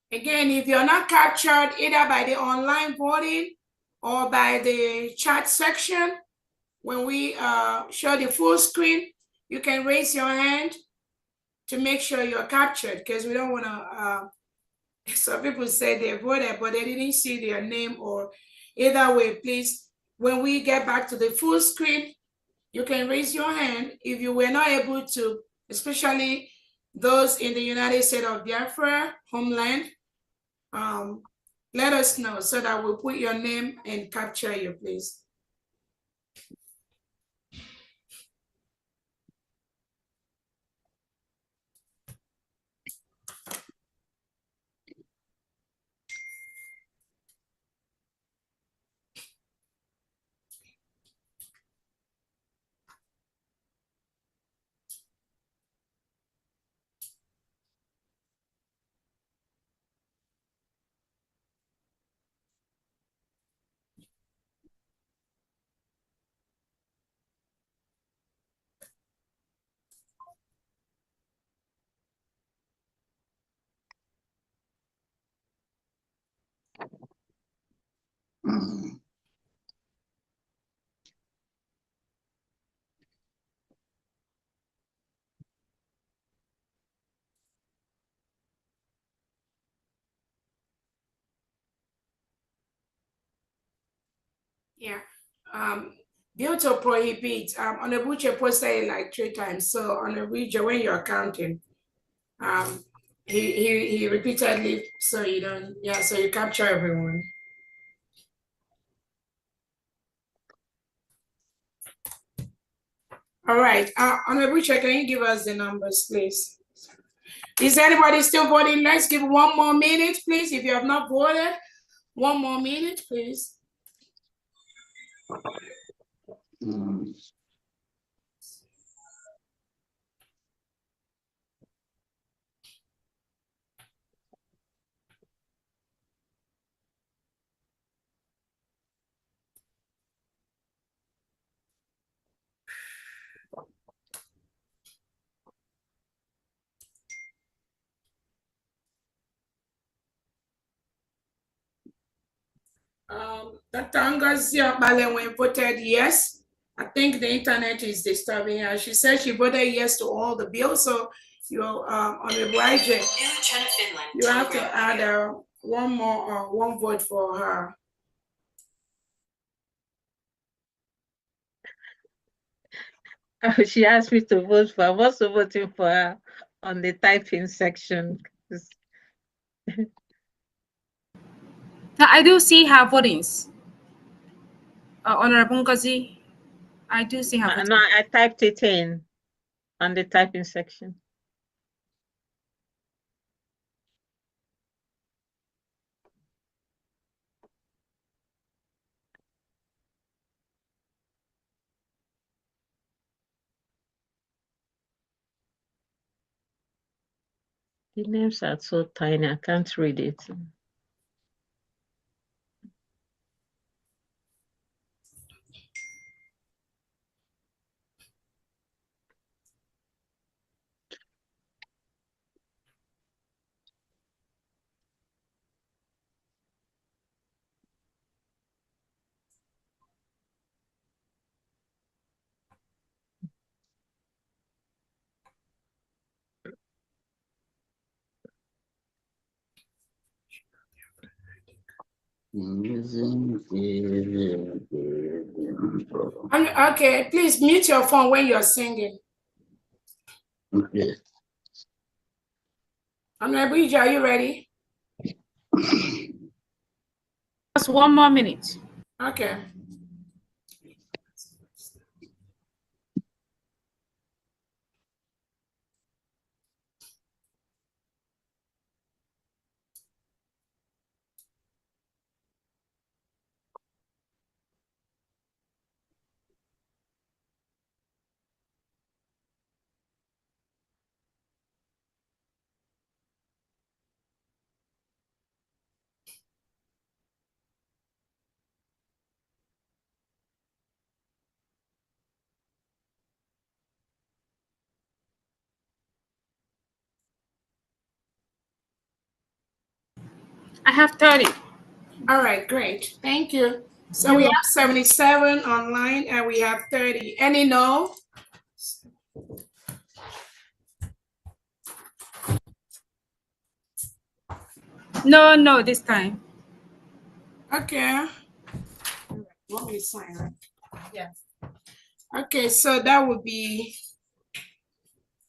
Again, if you're not captured either by the online voting or by the chat section, when we show the full screen, you can raise your hand to make sure you're captured, because we don't want to, some people say they voted, but they didn't see their name, or either way, please, when we get back to the full screen, you can raise your hand if you were not able to, especially those in the United States of Biafra, homeland. Let us know so that we'll put your name and capture you, please. Yeah. Bill to prohibit, on the butcher posted it like 3 times. So on the region, when you're counting, he repeatedly, so you don't, yeah, so you capture everyone. All right, on the butcher, can you give us the numbers, please? Is anybody still voting? Let's give 1 more minute, please. If you have not voted, 1 more minute, please. Dr. Ngozi Okpalekwe voted yes. I think the internet is disturbing her. She said she voted yes to all the bills. So you on the BRGIE, you have to add 1 more 1 vote for her. She asked me to vote for her. I'm also voting for her on the typing section. I do see her votings. Honorable Ngozi, I do see her votings. No, I typed it in on the typing section. The names are so tiny, I can't read it. Okay, please mute your phone when you're singing. Okay. Honorable Ija, are you ready? Just 1 more minute. Okay. I have 30. All right, great. Thank you. So we have 77 online and we have 30. Any no? No, this time. Okay. Want me to sign, right? Yeah. Okay, so that would be,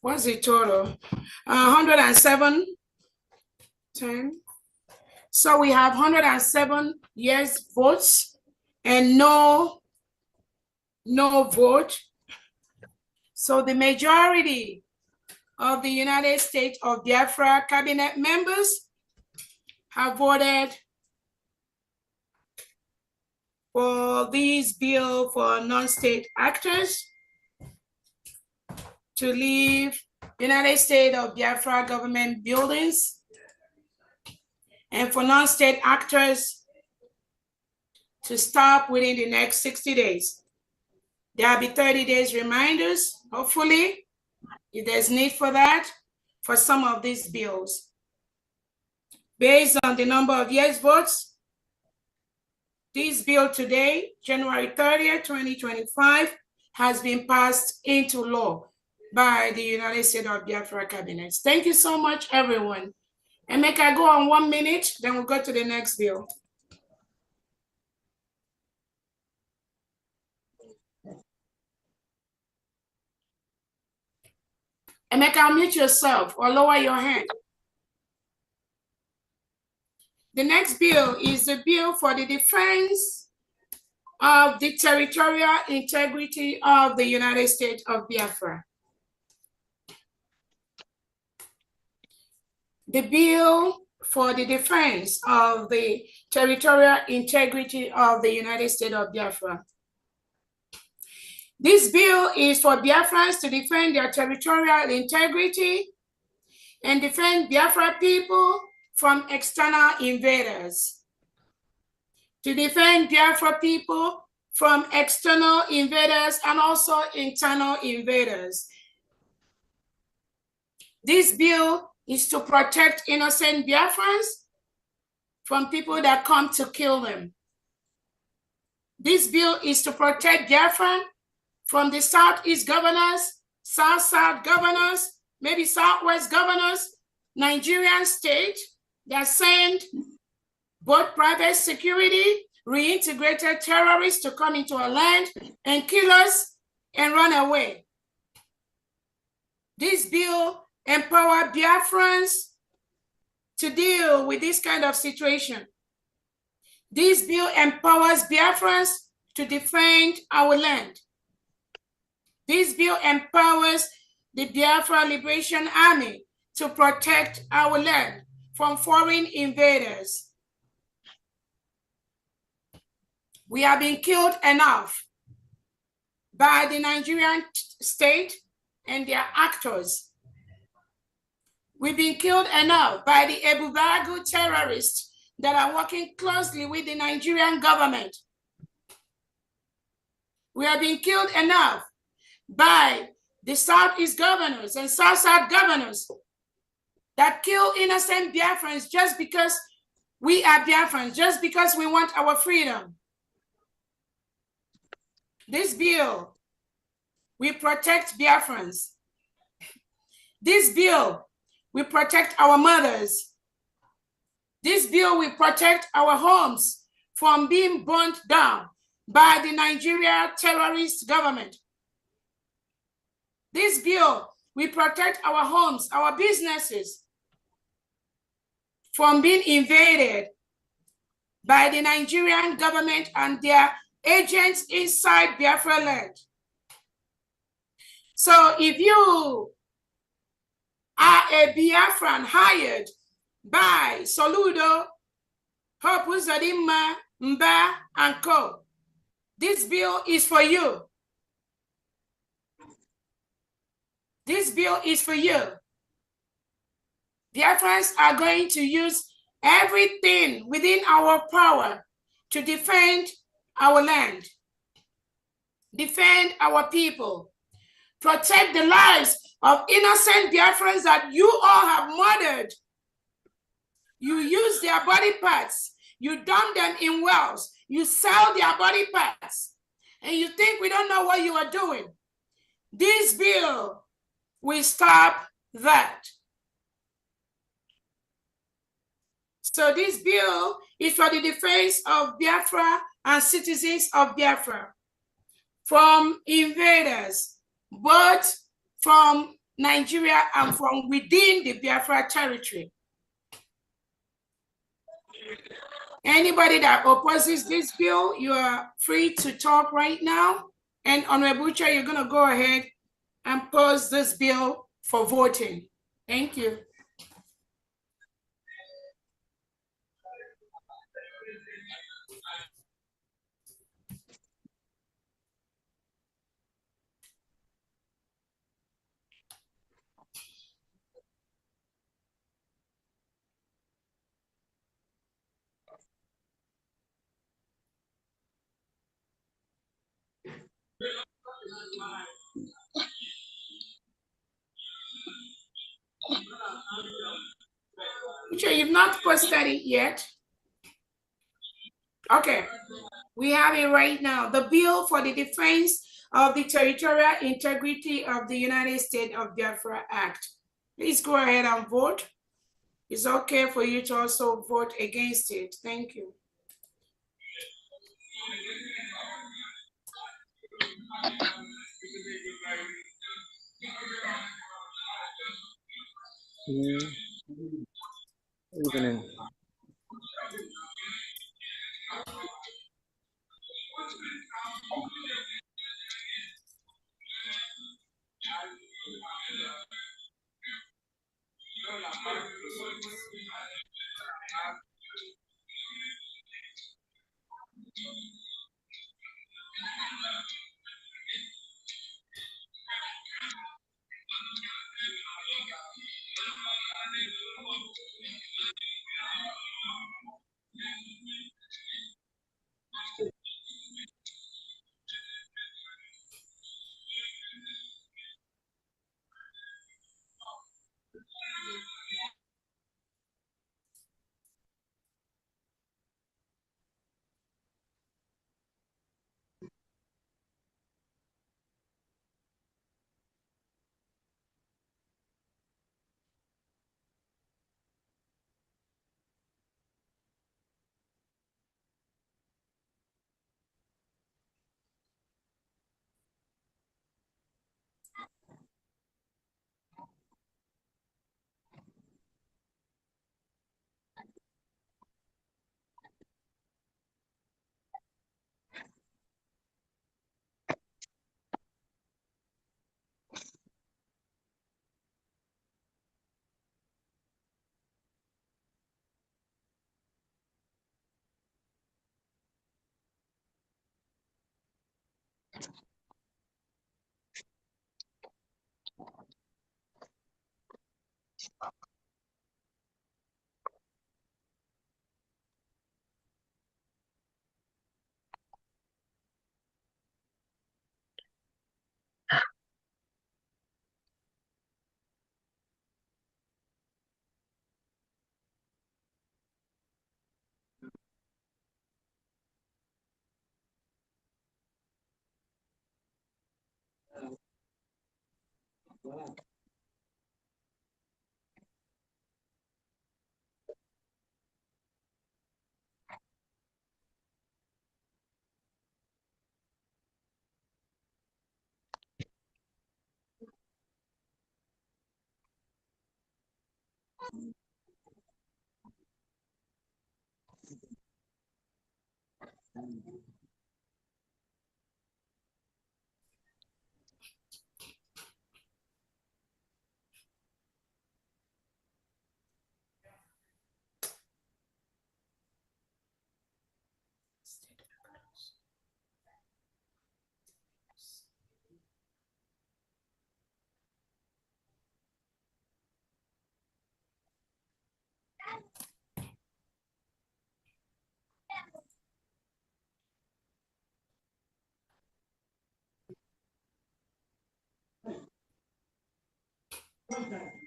what's the total? 107, 10. So we have 107 yes votes and no vote. So the majority of the United States of Biafra cabinet members have voted for this bill for non-state actors to leave United States of Biafra government buildings, and for non-state actors to stop within the next 60 days. There'll be 30 days reminders, hopefully, if there's need for that, for some of these bills. Based on the number of yes votes, this bill today, January 30th, 2025, has been passed into law by the United States of Biafra cabinet. Thank you so much, everyone. And make I go on 1 minute, then we'll go to the next bill. And make unmute yourself or lower your hand. The next bill is the bill for the defense of the territorial integrity of the United States of Biafra. The bill for the defense of the territorial integrity of the United States of Biafra. This bill is for Biafrans to defend their territorial integrity and defend Biafra people from external invaders. To defend Biafra people from external invaders and also internal invaders. This bill is to protect innocent Biafrans from people that come to kill them. This bill is to protect Biafran from the Southeast governors, South governors, maybe Southwest governors, Nigerian state that send both private security, reintegrated terrorists to come into our land and kill us and run away. This bill empowers Biafrans to deal with this kind of situation. This bill empowers Biafrans to defend our land. This bill empowers the Biafra Liberation Army to protect our land from foreign invaders. We have been killed enough by the Nigerian state and their actors. We've been killed enough by the Ebubagu terrorists that are working closely with the Nigerian government. We have been killed enough by the Southeast governors and South governors that kill innocent Biafrans just because we are Biafrans, just because we want our freedom. This bill will protect Biafrans. This bill will protect our mothers. This bill will protect our homes from being burnt down by the Nigeria terrorist government. This bill will protect our homes, our businesses from being invaded by the Nigerian government and their agents inside Biafra land. So if you are a Biafran hired by Soludo, Hope Uzodimma, Mba, and Co., this bill is for you. This bill is for you. Biafrans are going to use everything within our power to defend our land, defend our people, protect the lives of innocent Biafrans that you all have murdered You use their body parts. You dump them in wells. You sell their body parts. And you think we don't know what you are doing. This bill will stop that. So this bill is for the defense of Biafra and citizens of Biafra from invaders, both from Nigeria and from within the Biafra territory. Anybody that opposes this bill, you are free to talk right now. And Honorable Chair, you're going to go ahead and pose this bill for voting. Thank you. Sure, you've not posted it yet. Okay, we have it right now. The bill for the defense of the territorial integrity of the United States of Biafra Act. Please go ahead and vote. It's okay for you to also vote against it. Thank you. Evening.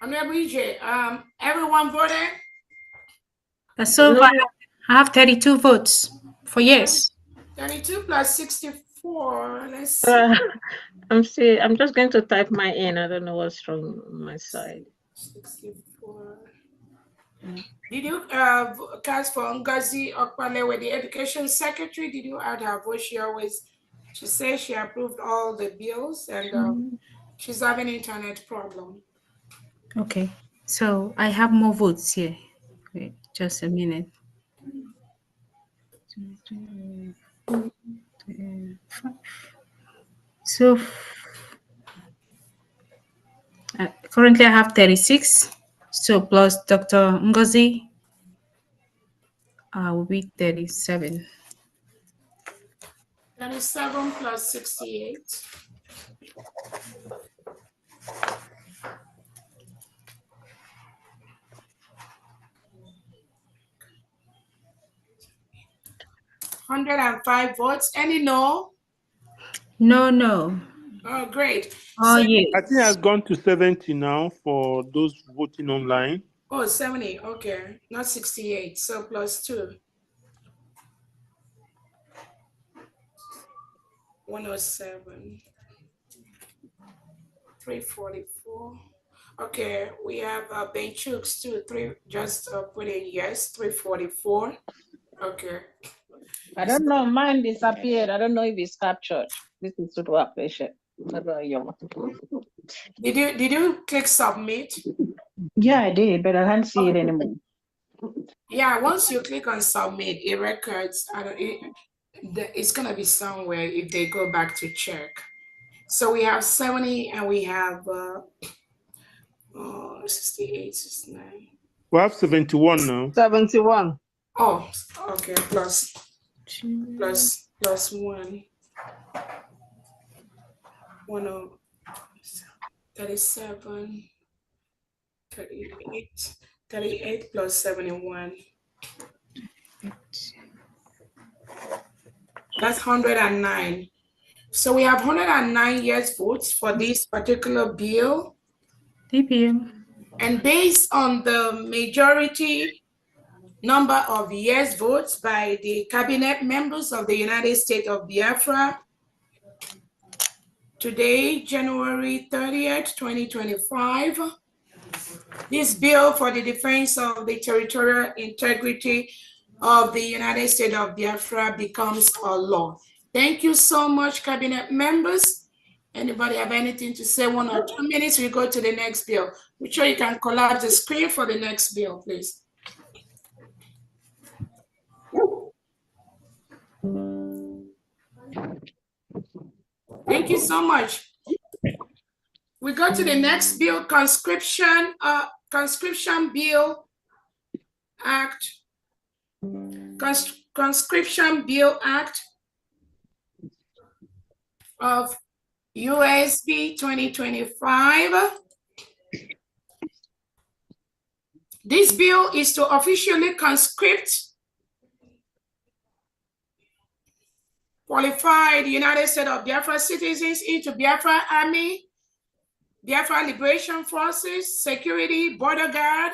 Honorable EJ, everyone voted? So far, I have 32 votes for yes. 32 plus 64. Let's see. I'm just going to type my in. I don't know what's wrong on my side. 64. Did you cast for Ngozi Okpale with the Education Secretary? Did you add her vote? She says she approved all the bills and she's having an internet problem. Okay, so I have more votes here. Wait, just a minute. So currently I have 36. So plus Dr. Ngozi will be 37. 37 plus 68. $105 votes. Any no? No. Oh, great. Oh, yes. I think it's gone to 70 now for those voting online. Oh, 70. Okay, not 68. So plus 2. 107. 344. Okay, we have Benchuk's too. Just put in yes. 344. Okay. I don't know. Mine disappeared. I don't know if it's captured. This is to work patient. Did you click submit? Yeah, I did, but I can't see it anymore. Yeah, once you click on submit, it records. It's gonna be somewhere if they go back to check. So we have 70 and we have 68, 69. We have 71 now. 71. Oh, okay. Plus 1. 37, 38 plus 71. That's 109. So we have 109 yes votes for this particular bill. And based on the majority number of yes votes by the cabinet members of the United States of Biafra, today, January 30th, 2025, this bill for the defense of the territorial integrity of the United States of Biafra becomes a law. Thank you so much, cabinet members. Anybody have anything to say? 1 or 2 minutes, we go to the next bill. Make sure you can collapse the screen for the next bill, please. Thank you so much. We go to the next bill, Conscription Bill Act. Conscription Bill Act of USB 2025. This bill is to officially conscript qualified United States of Biafra citizens into Biafra Army, Biafra Liberation Forces, Security, Border Guard,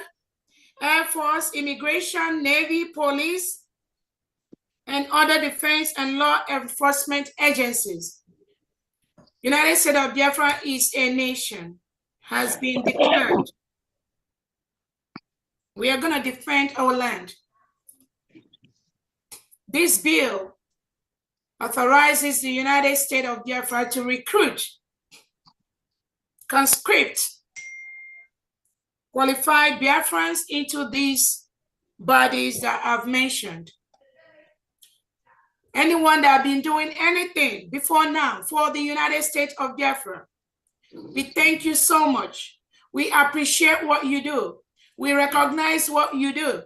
Air Force, Immigration, Navy, Police, and other defense and law enforcement agencies. United States of Biafra is a nation, has been declared. We are going to defend our land. This bill authorizes the United States of Biafra to recruit, conscript qualified Biafrans into these bodies that I've mentioned. Anyone that have been doing anything before now for the United States of Biafra, we thank you so much. We appreciate what you do. We recognize what you do.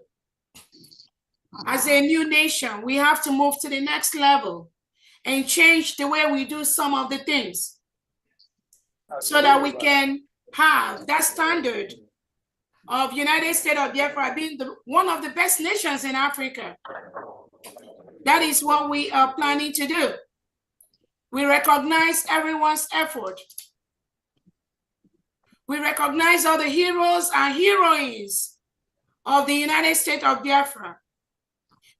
As a new nation, we have to move to the next level and change the way we do some of the things so that we can have that standard of United States of Biafra being one of the best nations in Africa. That is what we are planning to do. We recognize everyone's effort. We recognize all the heroes and heroines of the United States of Biafra,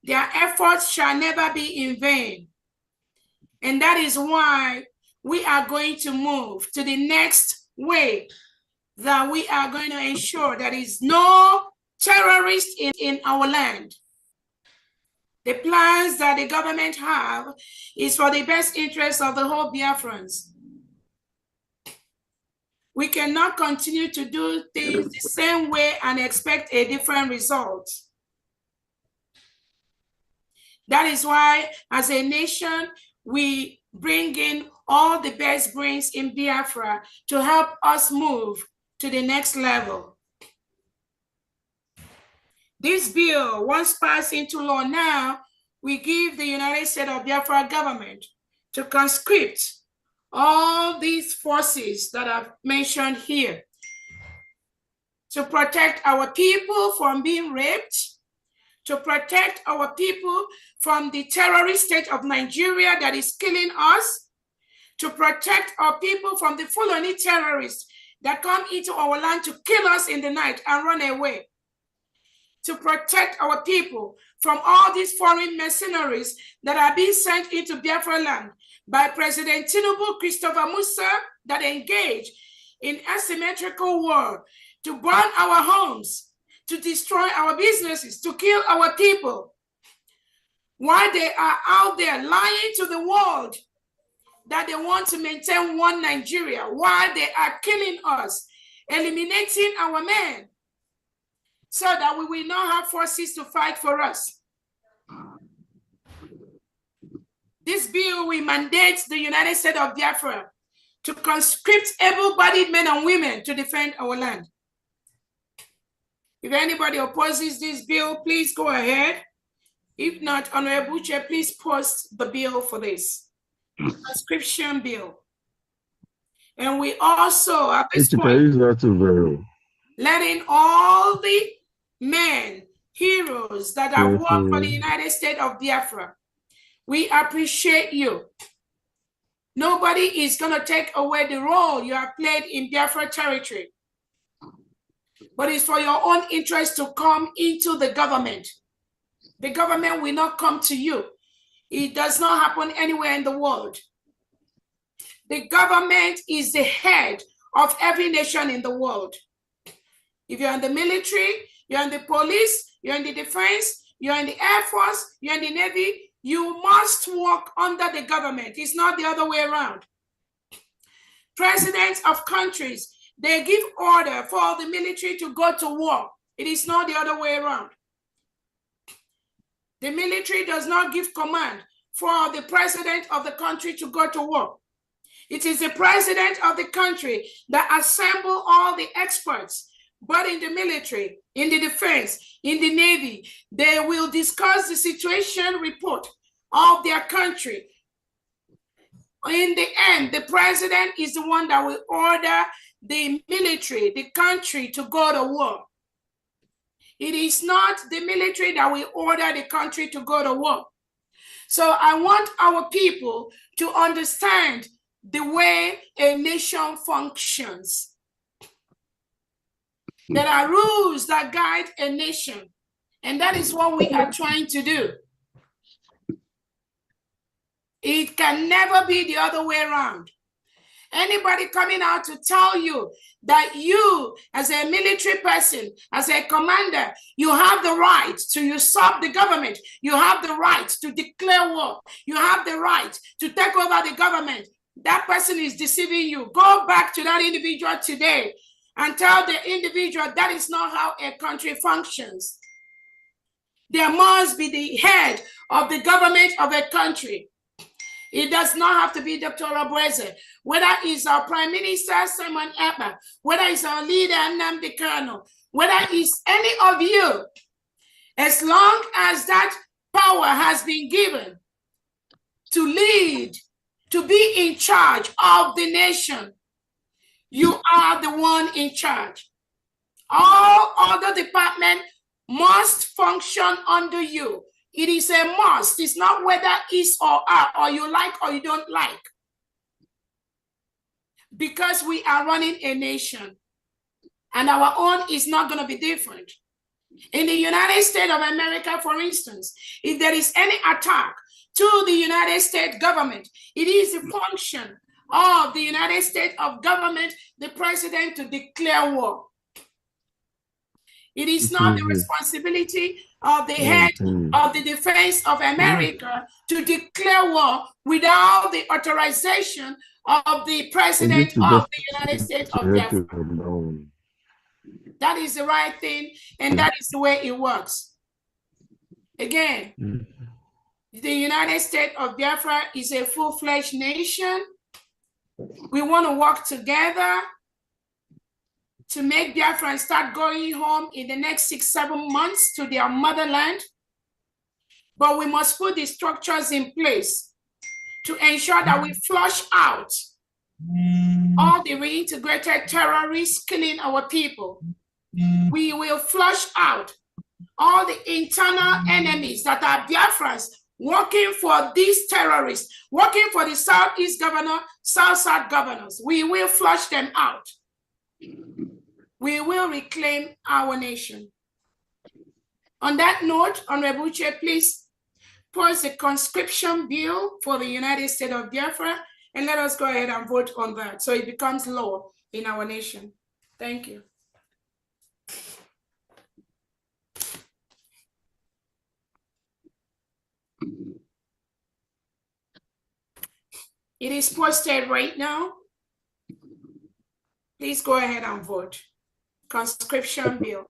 their efforts shall never be in vain. And that is why we are going to move to the next way, that we are going to ensure there is no terrorist in our land. The plans that the government have is for the best interest of the whole Biafrans. We cannot continue to do things the same way and expect a different result. That is why, as a nation, we bring in all the best brains in Biafra to help us move to the next level. This bill, once passed into law now, we give the United States of Biafra government to conscript all these forces that I've mentioned here to protect our people from being raped, to protect our people from the terrorist state of Nigeria that is killing us, to protect our people from the Fulani terrorists that come into our land to kill us in the night and run away, to protect our people from all these foreign mercenaries that are being sent into Biafra land by President Tinubu, Christopher Musa, that engage in asymmetrical war to burn our homes, to destroy our businesses, to kill our people, while they are out there lying to the world that they want to maintain one Nigeria, while they are killing us, eliminating our men, so that we will not have forces to fight for us. This bill will mandate the United States of Biafra to conscript able-bodied men and women to defend our land. If anybody opposes this bill, please go ahead. If not, Honorable Chair, please post the bill for this conscription bill. And we also, at this point, letting all the men, heroes that have worked for the United States of Biafra, we appreciate you. Nobody is going to take away the role you have played in Biafra territory, but it's for your own interest to come into the government. The government will not come to you. It does not happen anywhere in the world. The government is the head of every nation in the world. If you're in the military, you're in the police, you're in the defense, you're in the Air Force, you're in the Navy, you must work under the government. It's not the other way around. Presidents of countries, they give order for the military to go to war. It is not the other way around. The military does not give command for the president of the country to go to war. It is the president of the country that assembles all the experts. But in the military, in the defense, in the Navy, they will discuss the situation report of their country. In the end, the president is the one that will order the military, the country, to go to war. It is not the military that will order the country to go to war. So I want our people to understand the way a nation functions. There are rules that guide a nation, and that is what we are trying to do. It can never be the other way around. Anybody coming out to tell you that you, as a military person, as a commander, you have the right to usurp the government, you have the right to declare war, you have the right to take over the government, that person is deceiving you. Go back to that individual today and tell the individual that is not how a country functions. There must be the head of the government of a country. It does not have to be Dr. Robreze. Whether it's our Prime Minister, Simon Ekpa, whether it's our leader, Nnamdi Kanu, whether it's any of you, as long as that power has been given to lead, to be in charge of the nation, you are the one in charge. All other departments must function under you. It is a must. It's not whether is or are, or you like or you don't like. Because we are running a nation, and our own is not going to be different. In the United States of America, for instance, if there is any attack to the United States government, it is the function of the United States of government, the president, to declare war. It is not the responsibility of the head of the defense of America to declare war without the authorization of the president of the United States of Biafra. That is the right thing, and that is the way it works. Again, the United States of Biafra is a full-fledged nation. We want to work together to make Biafrans start going home in the next 6-7 months to their motherland. But we must put the structures in place to ensure that we flush out all the reintegrated terrorists killing our people. We will flush out all the internal enemies that are Biafrans working for these terrorists, working for the Southeast governor, South governors. We will flush them out. We will reclaim our nation. On that note, Honorable Chair, please pause the conscription bill for the United States of Biafra, and let us go ahead and vote on that so it becomes law in our nation. Thank you. It is posted right now. Please go ahead and vote. Conscription bill.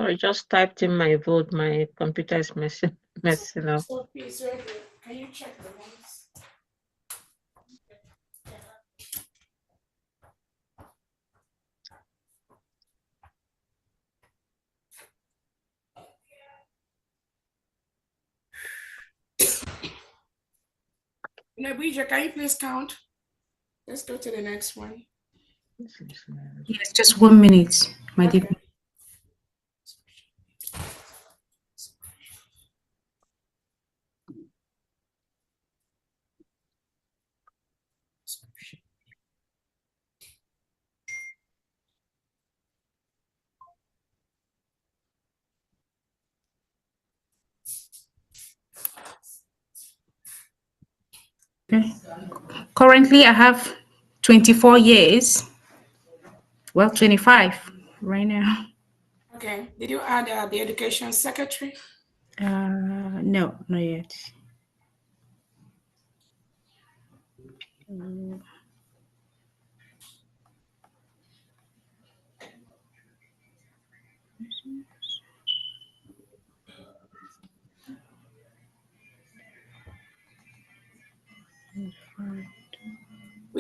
I just typed in my vote. My computer is messing up. So please, right there. Can you check the ones? Nabija, can you please count? Let's go to the next one. Yes, just 1 minute, my dear. Okay. Currently, I have 24 years. Well, 25 right now. Okay. Did you add the education secretary? No, not yet.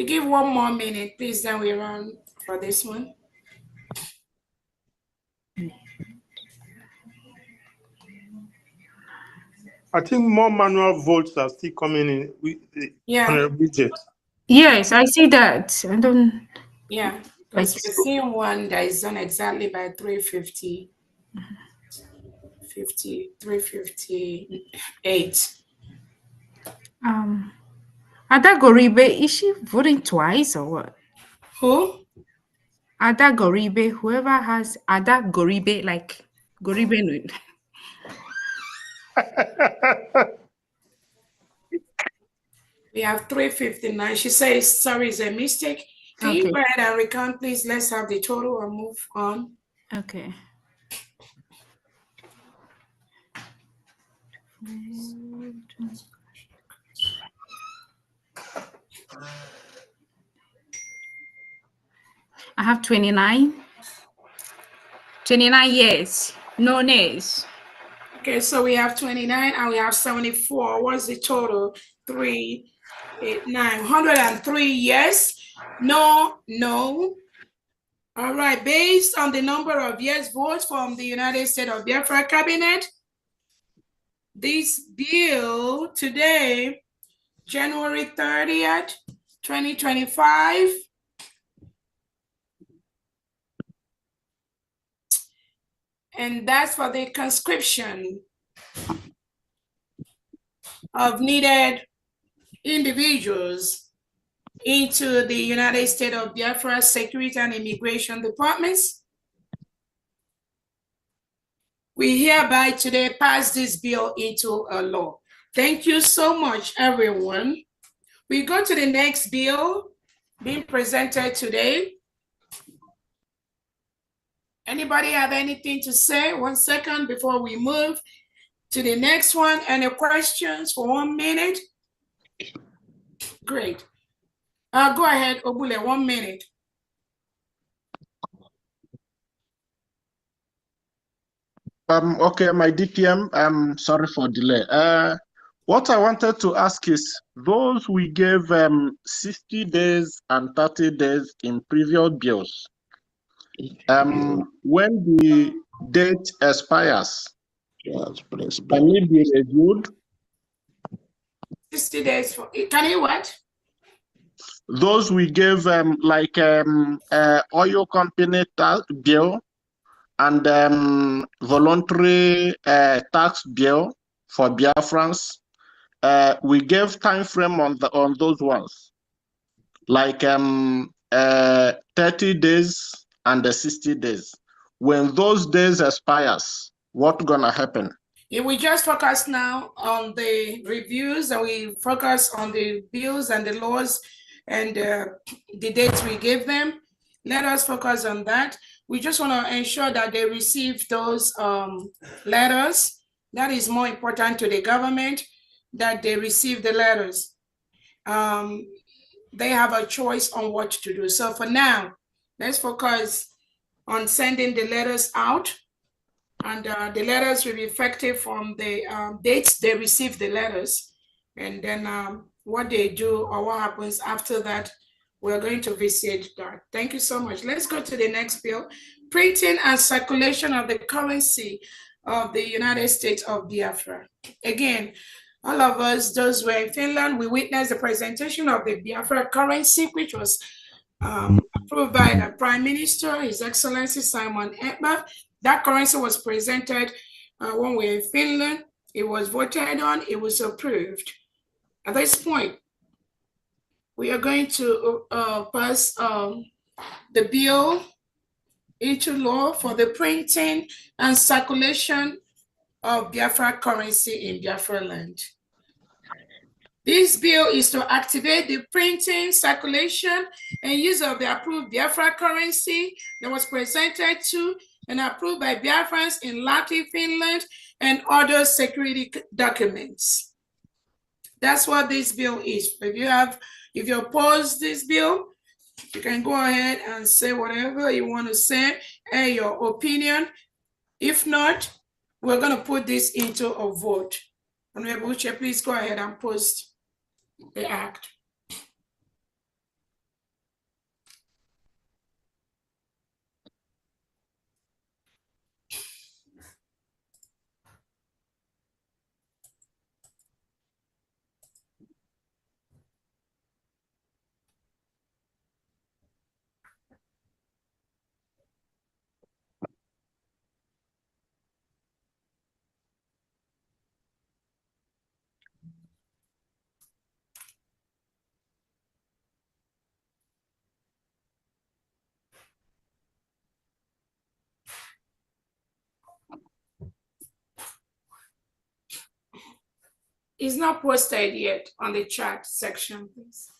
We give 1 more minute, please, then we run for this one. I think more manual votes are still coming in. Yeah. Bridget. Yes, I see that. I don't. Yeah, because we're seeing one that is done exactly by 3:50, 3:58. Ada Goribe, is she voting twice or what? Who? Ada Goribe, whoever has Ada Goribe, like Goribe. We have 3:59. She says, sorry, it's a mistake. Can you Okay. go ahead and recount, please? Let's have the total and move on. Okay. I have 29. 29 yes, no nays. Okay, so we have 29 and we have 74. What's the total? 3, 8, 9, 103 yes, no. All right, based on the number of yes votes from the United States of Biafra cabinet, this bill today, January 30th, 2025, and that's for the conscription of needed individuals into the United States of Biafra Security and Immigration Departments. We hereby today pass this bill into a law. Thank you so much, everyone. We go to the next bill being presented today. Anybody have anything to say? 1 second before we move to the next one. Any questions for 1 minute? Great. Go ahead, Obule, 1 minute. Okay, my DPM, I'm sorry for delay. What I wanted to ask is, those we gave 60 days and 30 days in previous bills, when the date expires, can it be reviewed? 60 days for, can you what? Those we gave like oil company tax bill and voluntary tax bill for Biafrans, we gave time frame on those ones, like 30 days and 60 days. When those days expires, what's gonna happen? If we just focus now on the reviews and we focus on the bills and the laws and the dates we gave them, let us focus on that. We just want to ensure that they receive those letters. That is more important to the government, that they receive the letters. They have a choice on what to do. So for now, let's focus on sending the letters out, and the letters will be effective from the dates they receive the letters. And then what they do or what happens after that, we're going to visit that. Thank you so much. Let's go to the next bill. Printing and circulation of the currency of the United States of Biafra. Again, all of us, those who were in Finland, we witnessed the presentation of the Biafra currency, which was approved by the Prime Minister, His Excellency Simon Ekpa. That currency was presented when we were in Finland. It was voted on, it was approved. At this point, we are going to pass the bill into law for the printing and circulation of Biafra currency in Biafra land. This bill is to activate the printing, circulation, and use of the approved Biafra currency that was presented to and approved by Biafrans in Latvia, Finland, and other security documents. That's what this bill is. If you oppose this bill, you can go ahead and say whatever you want to say and your opinion. If not, we're going to put this into a vote. Honorable Chair, please go ahead and post the act. It's not posted yet on the chat section, please.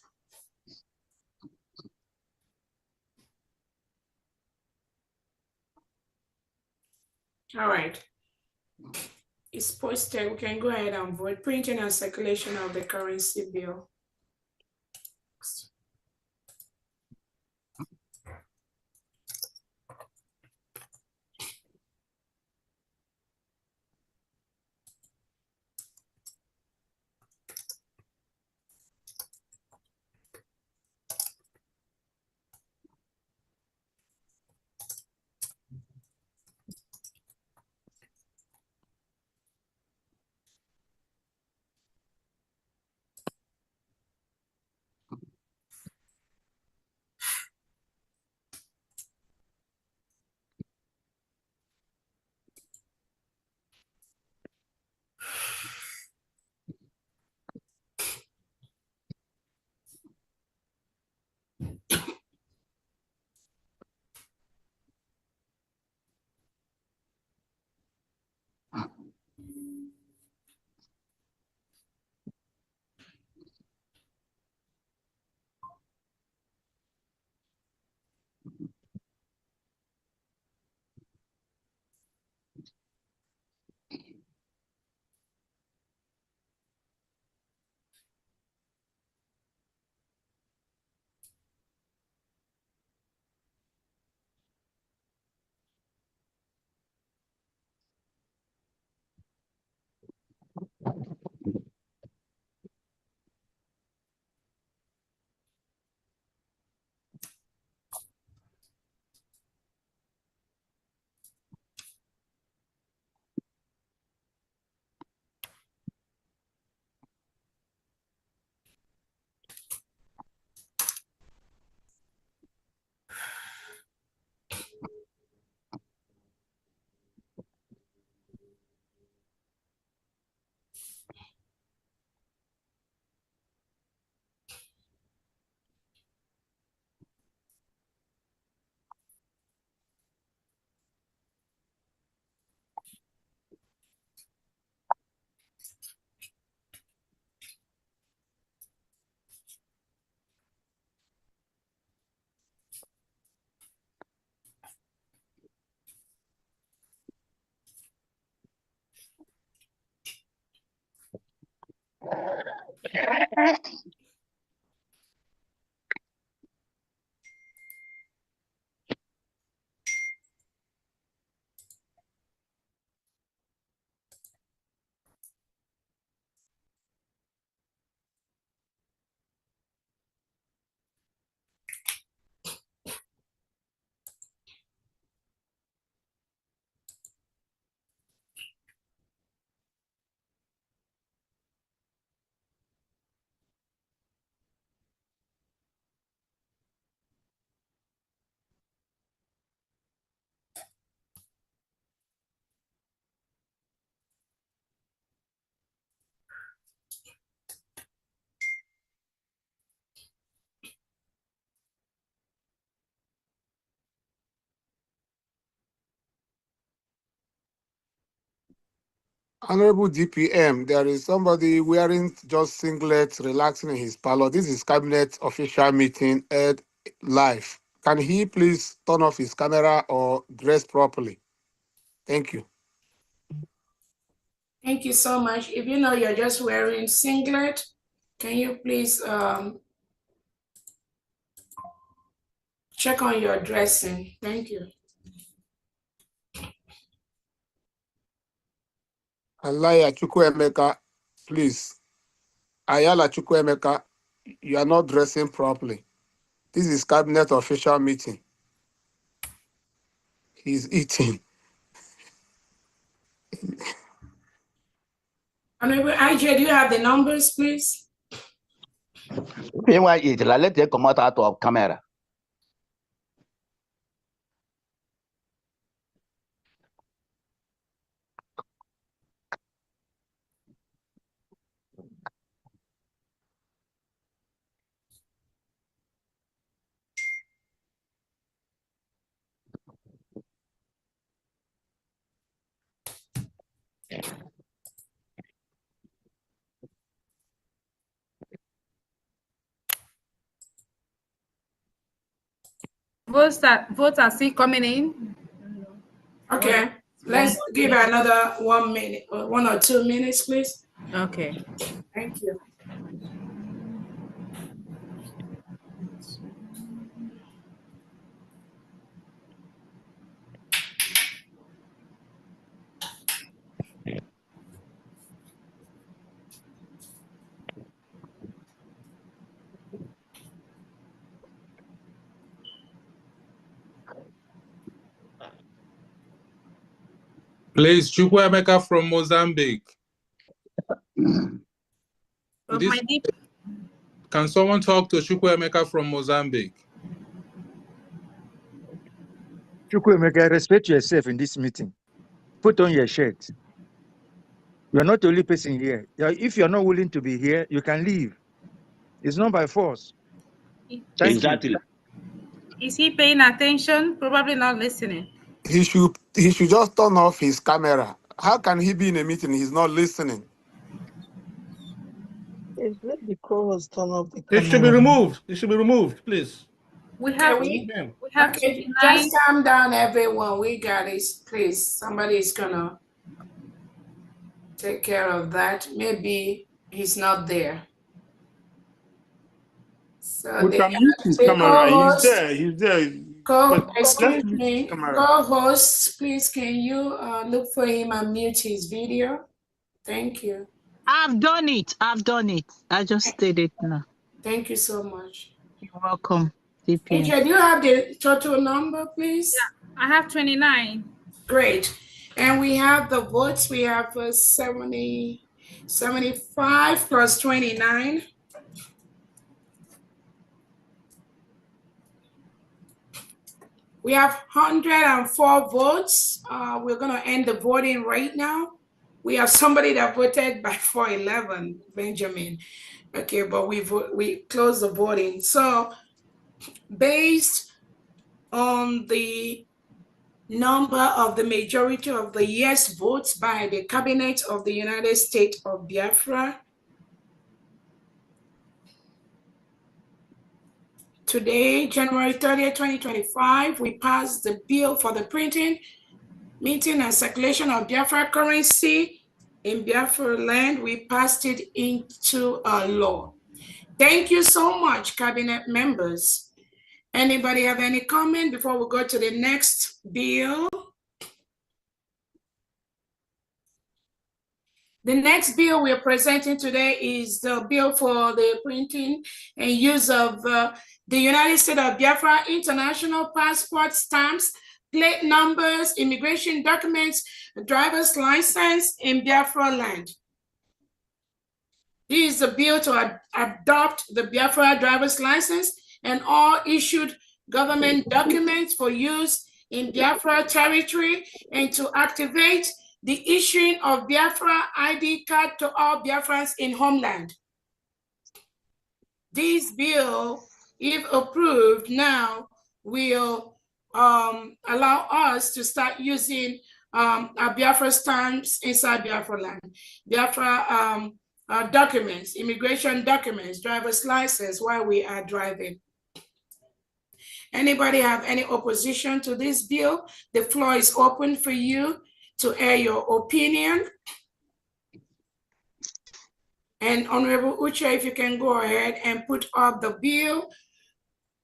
All right. It's posted. We can go ahead and vote. Printing and circulation of the currency bill. Honorable DPM, there is somebody wearing just singlet, relaxing in his parlor. This is cabinet official meeting aired live. Can he please turn off his camera or dress properly? Thank you. Thank you so much. If you know you're just wearing singlet, can you please check on your dressing? Thank you. Alaya Chukwuemeka, please. Ayala Chukwuemeka, you are not dressing properly. This is cabinet official meeting. He's eating. Honorable IJ, do you have the numbers, please? Let them come out of camera. Votes are still coming in. Okay, let's give another 1 minute, 1 or 2 minutes, please. Okay. Thank you. Please, Chukwuemeka from Mozambique. Can someone talk to Chukwuemeka from Mozambique? Chukwuemeka, respect yourself in this meeting. Put on your shirt. You're not the only person here. If you're not willing to be here, you can leave. It's not by force. Thank you. Is he paying attention? Probably not listening. He should just turn off his camera. How can he be in a meeting? He's not listening. Let the co-host turn off the It camera. should be removed. It should be removed, please. We have Okay, just calm down, everyone. We got it. Please, somebody's gonna take care of that. Maybe he's not there. So We can mute his camera. He's there. He's there. Excuse me, co-hosts, please can you look for him and mute his video? Thank you. I've done it. I just did it now. Thank you so much. You're welcome. DPM. Do you have the total number, please? Yeah, I have 29. Great. And we have the votes. We have 75 plus 29. We have 104 votes. We're going to end the voting right now. We have somebody that voted by 411, Benjamin. Okay, but we closed the voting. So based on the number of the majority of the yes votes by the Cabinet of the United States of Biafra, today, January 30th, 2025, we passed the bill for the printing, minting, and circulation of Biafra currency in Biafra land. We passed it into a law. Thank you so much, Cabinet members. Anybody have any comment before we go to the next bill? The next bill we're presenting today is the bill for the printing and use of the United States of Biafra international passport stamps, plate numbers, immigration documents, driver's license in Biafra land. This is a bill to adopt the Biafra driver's license and all issued government documents for use in Biafra territory and to activate the issuing of Biafra ID card to all Biafrans in homeland. This bill, if approved now, will allow us to start using our Biafra stamps inside Biafra land. Biafra documents, immigration documents, driver's license while we are driving. Anybody have any opposition to this bill? The floor is open for you to air your opinion. And Honorable Uche, if you can go ahead and put up the bill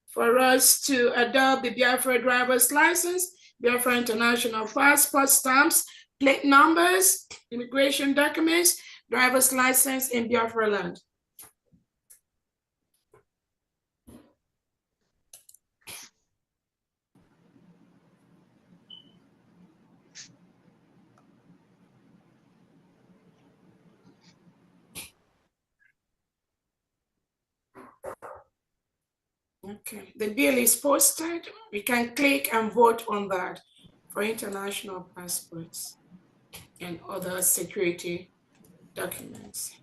for us to adopt the Biafra driver's license, Biafra international passport stamps, plate numbers, immigration documents, driver's license in Biafra land. Okay, the bill is posted. We can click and vote on that for international passports and other security documents.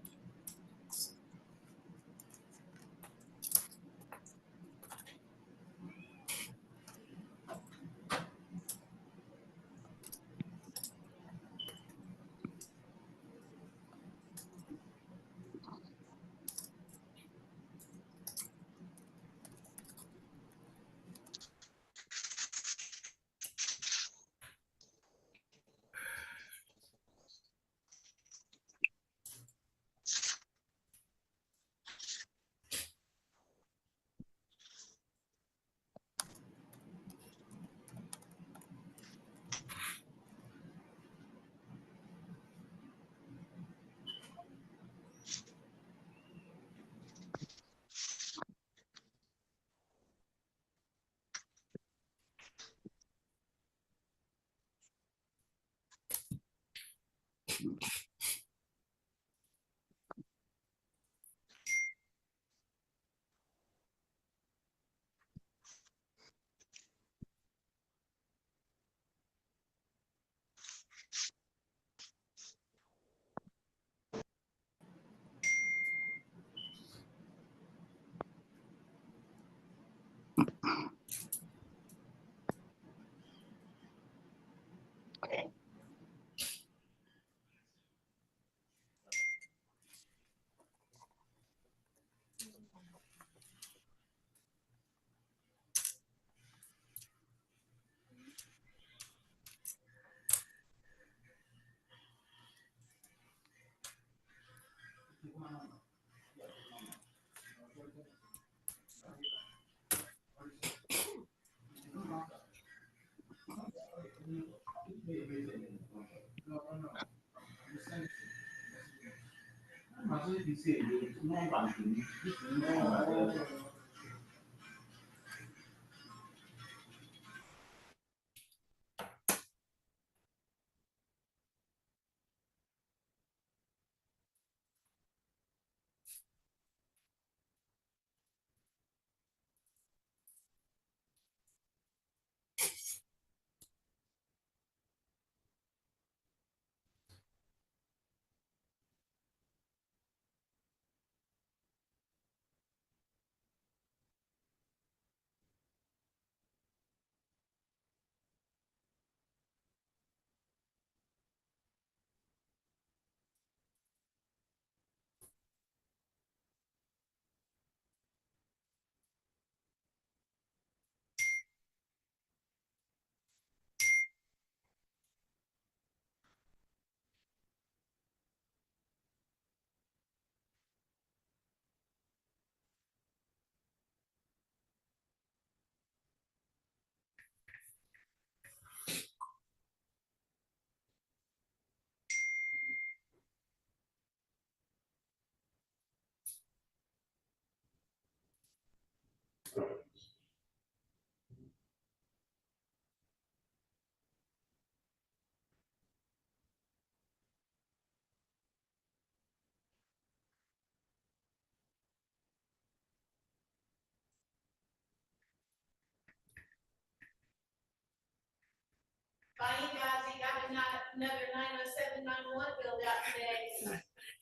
Another 90791 filled out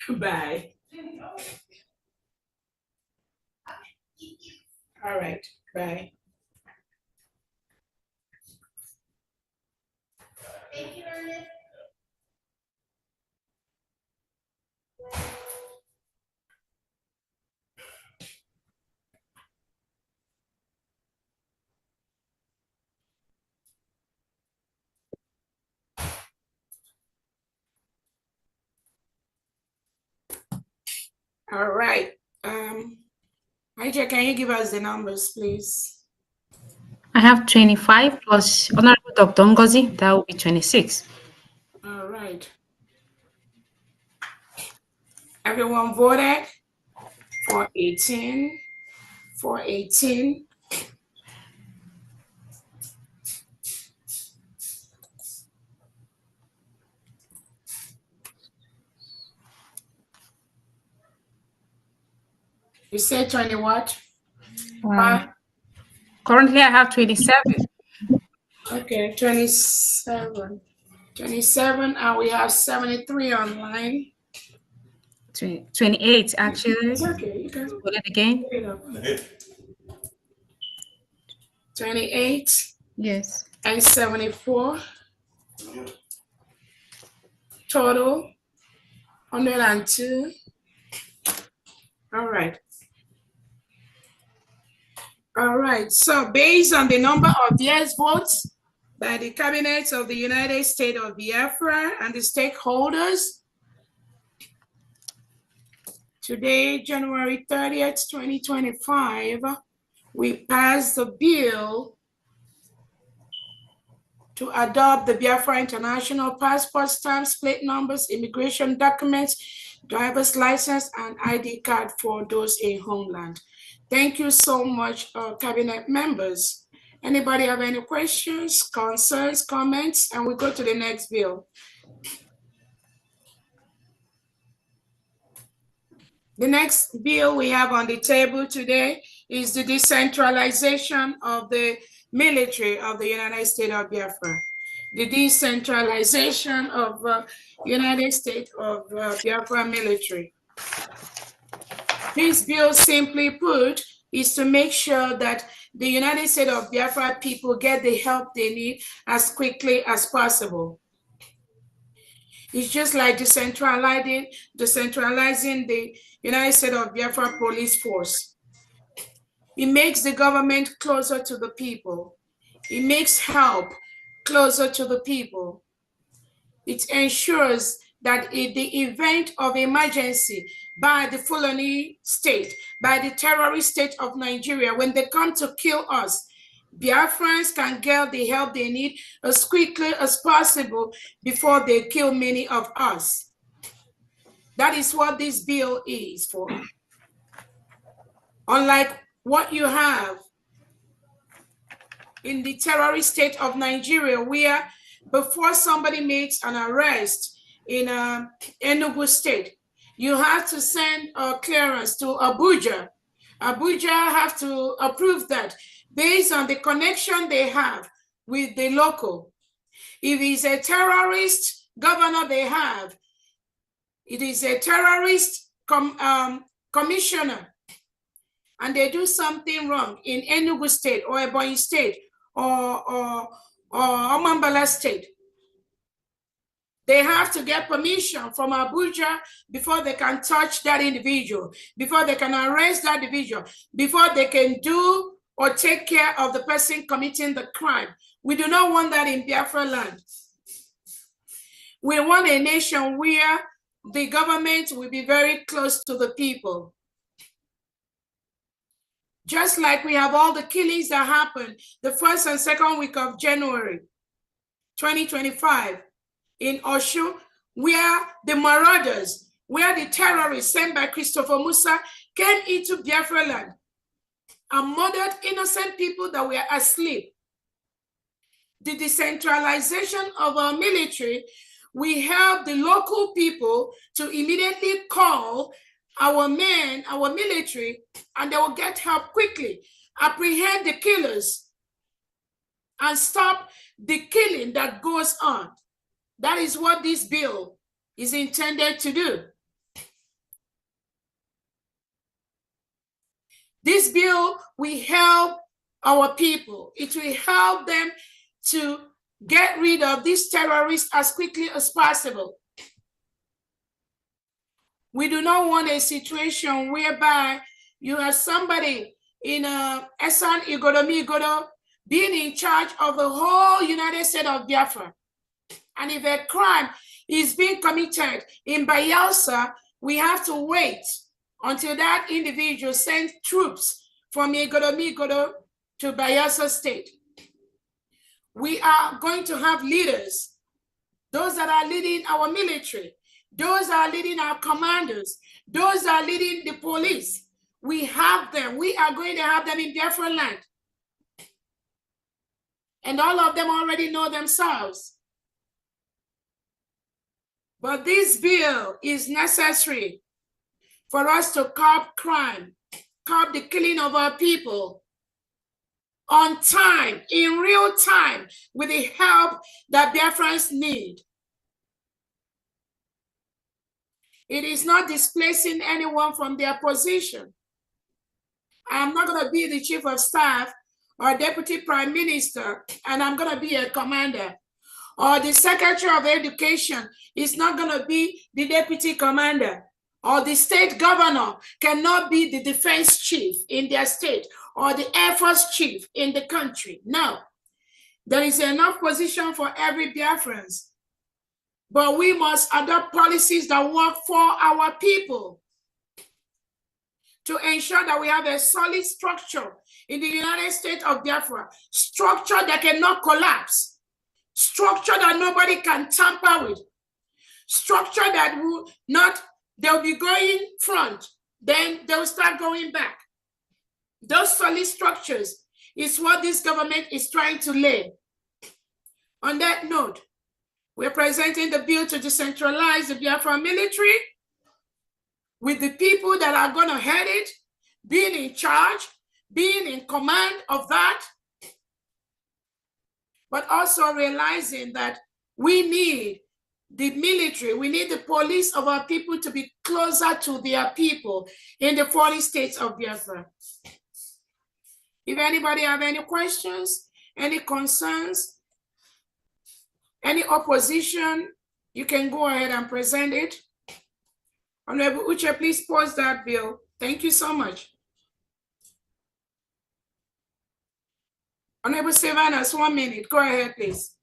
today. Bye. All right, bye. Thank you, Ernest. All right. Aisha, can you give us the numbers, please? I have 25 plus Honorable Dr. Ngozi, that will be 26. All right. Everyone voted for 18. For 18. You said 20 what? Currently, I have 27. Okay, 27. 27, and we have 73 online. 28, actually. It's okay, you can put it again. 28. Yes. And 74. Total 102. All right. All right. So based on the number of yes votes by the cabinets of the United States of Biafra and the stakeholders, today, January 30th, 2025, we passed the bill to adopt the Biafra International Passport Stamp, Plate Numbers, Immigration Documents, Driver's License, and ID card for those in homeland. Thank you so much, Cabinet members. Anybody have any questions, concerns, comments? And we go to the next bill. The next bill we have on the table today is the decentralization of the military of the United States of Biafra. The decentralization of United States of Biafra military. This bill, simply put, is to make sure that the United States of Biafra people get the help they need as quickly as possible. It's just like decentralizing the United States of Biafra police force. It makes the government closer to the people. It makes help closer to the people. It ensures that in the event of emergency by the Fulani state, by the terrorist state of Nigeria, when they come to kill us, Biafrans can get the help they need as quickly as possible before they kill many of us. That is what this bill is for. Unlike what you have in the terrorist state of Nigeria, where before somebody makes an arrest in Enugu state, you have to send a clearance to Abuja. Abuja have to approve that based on the connection they have with the local. If it's a terrorist governor they have, it is a terrorist commissioner, and they do something wrong in Enugu state or Ebonyi state or Omambala state, they have to get permission from Abuja before they can touch that individual, before they can arrest that individual, before they can do or take care of the person committing the crime. We do not want that in Biafra land. We want a nation where the government will be very close to the people. Just like we have all the killings that happened the first and second week of January 2025 in Oshu, where the marauders, where the terrorists sent by Christopher Musa came into Biafra land and murdered innocent people that were asleep. The decentralization of our military, we help the local people to immediately call our men, our military, and they will get help quickly, apprehend the killers, and stop the killing that goes on. That is what this bill is intended to do. This bill will help our people. It will help them to get rid of these terrorists as quickly as possible. We do not want a situation whereby you have somebody in Esan Igodo being in charge of the whole United States of Biafra. And if a crime is being committed in Bayelsa, we have to wait until that individual sends troops from Igodo to Bayelsa State. We are going to have leaders, those that are leading our military, those that are leading our commanders, those that are leading the police. We have them. We are going to have them in Biafra land. And all of them already know themselves. But this bill is necessary for us to curb crime, curb the killing of our people on time, in real time, with the help that Biafrans need. It is not displacing anyone from their position. I'm not going to be the chief of staff or deputy prime minister, and I'm going to be a commander. Or the secretary of education is not going to be the deputy commander. Or the state governor cannot be the defense chief in their state or the Air Force chief in the country. No, there is enough position for every Biafrans. But we must adopt policies that work for our people to ensure that we have a solid structure in the United States of Biafra, structure that cannot collapse, structure that nobody can tamper with, structure that will not, they'll be going front, then they'll start going back. Those solid structures is what this government is trying to lay. On that note, we're presenting the bill to decentralize the Biafra military. with the people that are going to head it, being in charge, being in command of that, but also realizing that we need the military, we need the police of our people to be closer to their people in the 40 states of Biafra. If anybody have any questions, any concerns, any opposition, you can go ahead and present it. Honorable Uche, please pause that bill. Thank you so much. Honorable Sylvanus, 1 minute. Go ahead, please.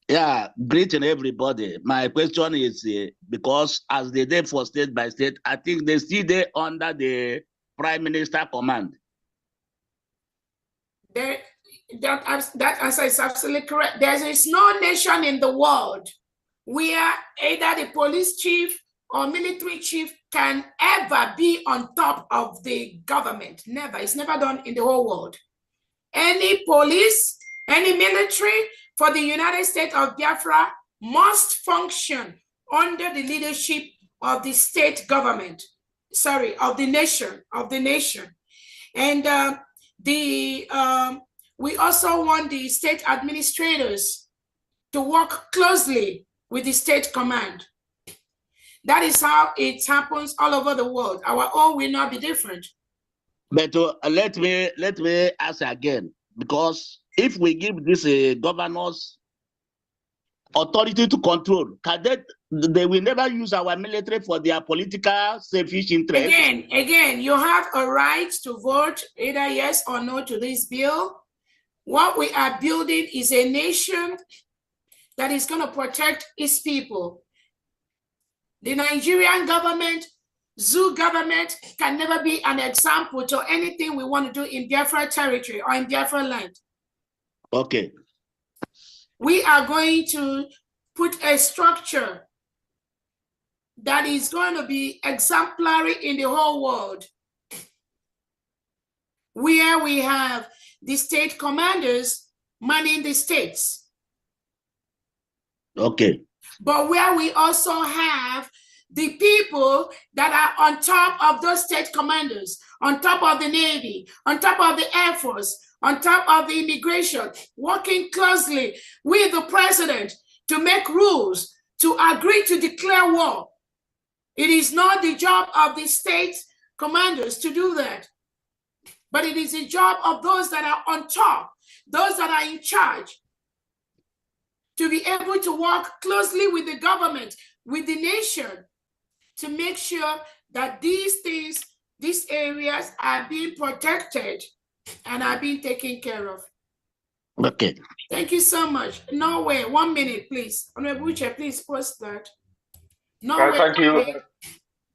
Yeah, greeting everybody. My question is because as they did for state by state, I think they still there under the Prime Minister command. That answer is absolutely correct. There is no nation in the world where either the police chief or military chief can ever be on top of the government. Never. It's never done in the whole world. Any police, any military for the United States of Biafra must function under the leadership of the state government. Sorry, of the nation, And we also want the state administrators to work closely with the state command. That is how it happens all over the world. Our own will not be different. But let me ask again, because if we give this governors authority to control, they will never use our military for their political selfish interest. Again, you have a right to vote either yes or no to this bill. What we are building is a nation that is going to protect its people. The Nigerian government, Zoo government can never be an example to anything we want to do in Biafra territory or in Biafra land. Okay. We are going to put a structure that is going to be exemplary in the whole world, where we have the state commanders manning the states. Okay. But where we also have the people that are on top of those state commanders, on top of the Navy, on top of the Air Force, on top of the immigration, working closely with the president to make rules, to agree to declare war. It is not the job of the state commanders to do that, but it is the job of those that are on top, those that are in charge, to be able to work closely with the government, with the nation, to make sure that these things, these areas are being protected and are being taken care of. Okay. Thank you so much. Norway, 1 minute, please. Honorable Uche, please post that. Norway, thank you.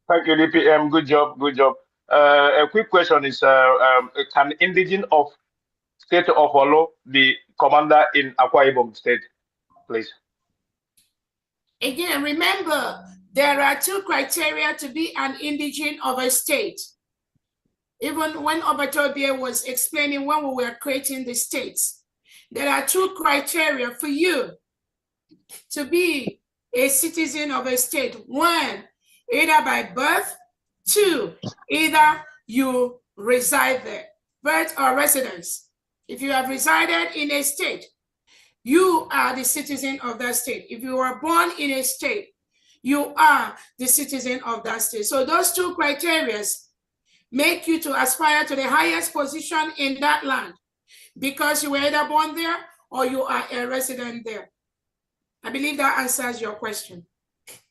Thank you, DPM. Good job. Good job. A quick question is, can indigene of state of Olo be commander in Akwa Ibom state, please? Again, remember, there are two criteria to be an indigene of a state. Even when Obatobia was explaining when we were creating the states, there are two criteria for you to be a citizen of a state. One, either by birth. Two, either you reside there, birth or residence. If you have resided in a state, you are the citizen of that state. If you were born in a state, you are the citizen of that state. So those two criteria make you to aspire to the highest position in that land because you were either born there or you are a resident there. I believe that answers your question.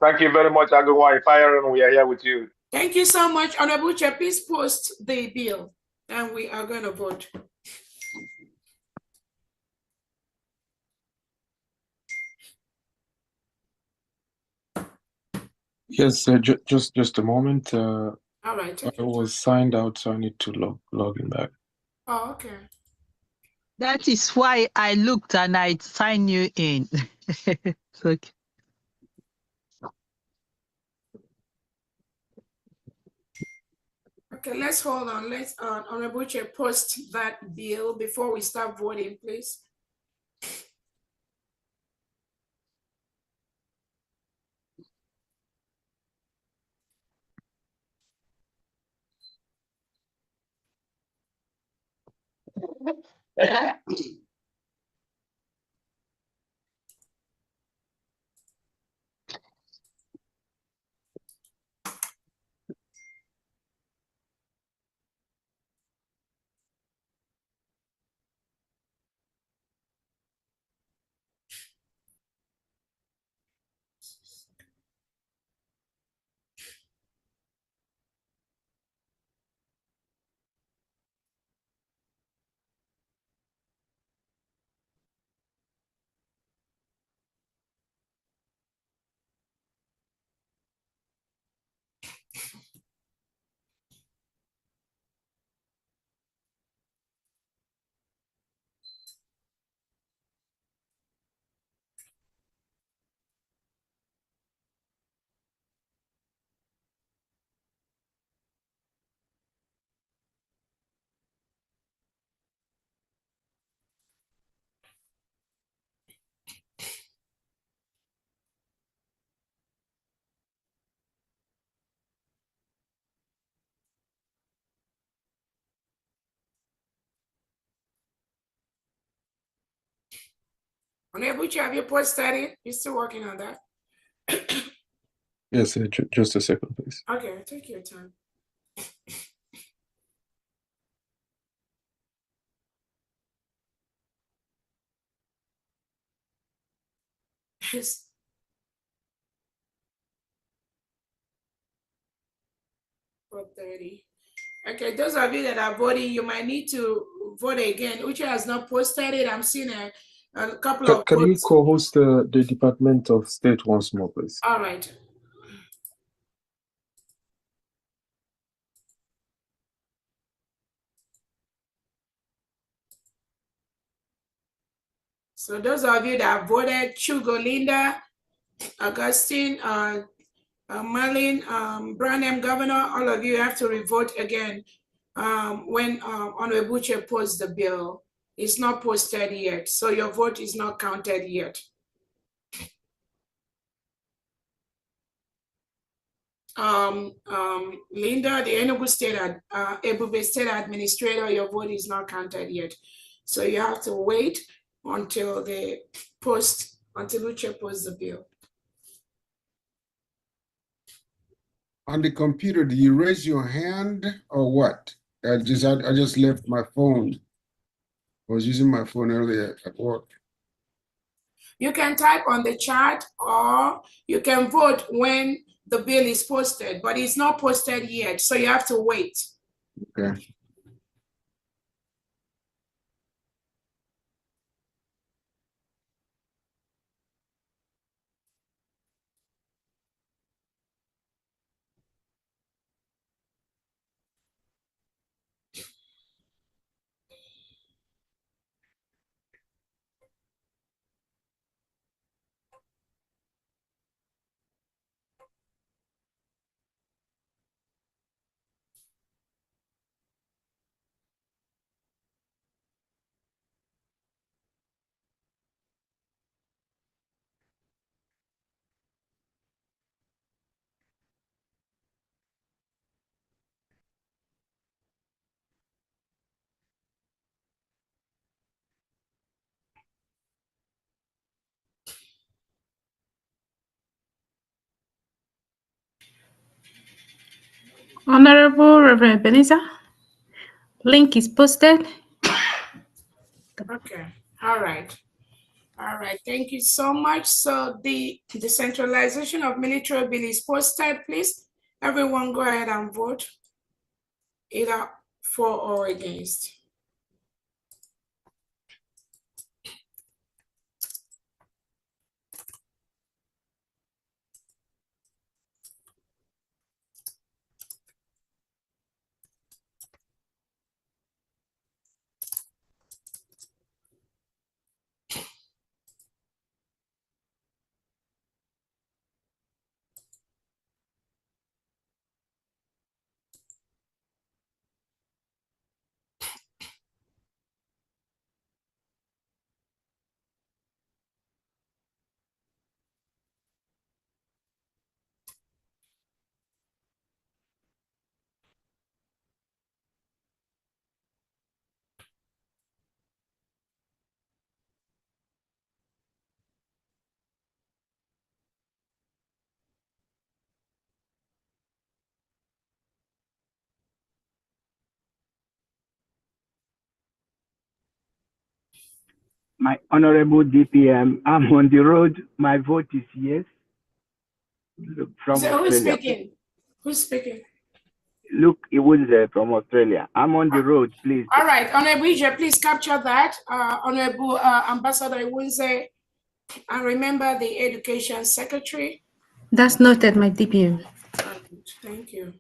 Thank you very much, Agumwa. Fire, and we are here with you. Thank you so much. Honorable Chair, please post the bill and we are going to vote. Yes, just a moment. All right. I was signed out, so I need to log in back. Oh, okay. That is why I looked and I signed you in. It's okay. Okay, let's hold on. Let's Honorable Chair post that bill before we start voting, please. Onebuchi, have you posted it? You're still working on that? Yes, just a second, please. Okay, take your time. Yes. Okay, those of you that are voting, you might need to vote again. Uche has not posted it. I'm seeing a couple of Can we votes. co-host the Department of State once more, please? All right. So those of you that voted, Chugo, Linda, Augustine, Marlene, Branham, Governor, all of you have to revote again when Onebuchi posts the bill. It's not posted yet, so your vote is not counted yet. Linda, the Enugu State, Ebube State Administrator, your vote is not counted yet. So you have to wait until they post, until Uche posts the bill. On the computer, do you raise your hand or what? I just left my phone. I was using my phone earlier at work. You can type on the chat or you can vote when the bill is posted, but it's not posted yet, so you have to wait. Okay. Honorable Reverend Beneza, link is posted. Okay, all right. All right, thank you so much. So the decentralization of military bill is posted, please. Everyone go ahead and vote, either for or against. My honorable DPM, I'm on the road. My vote is yes. Look, from So who's Australia. speaking? Who's speaking? Look, it was from Australia. I'm on the road, please. All right, Honorable BRGIE, please capture that. Honorable Ambassador Iwunze, and remember the Education Secretary. That's noted, my DPM. Thank you.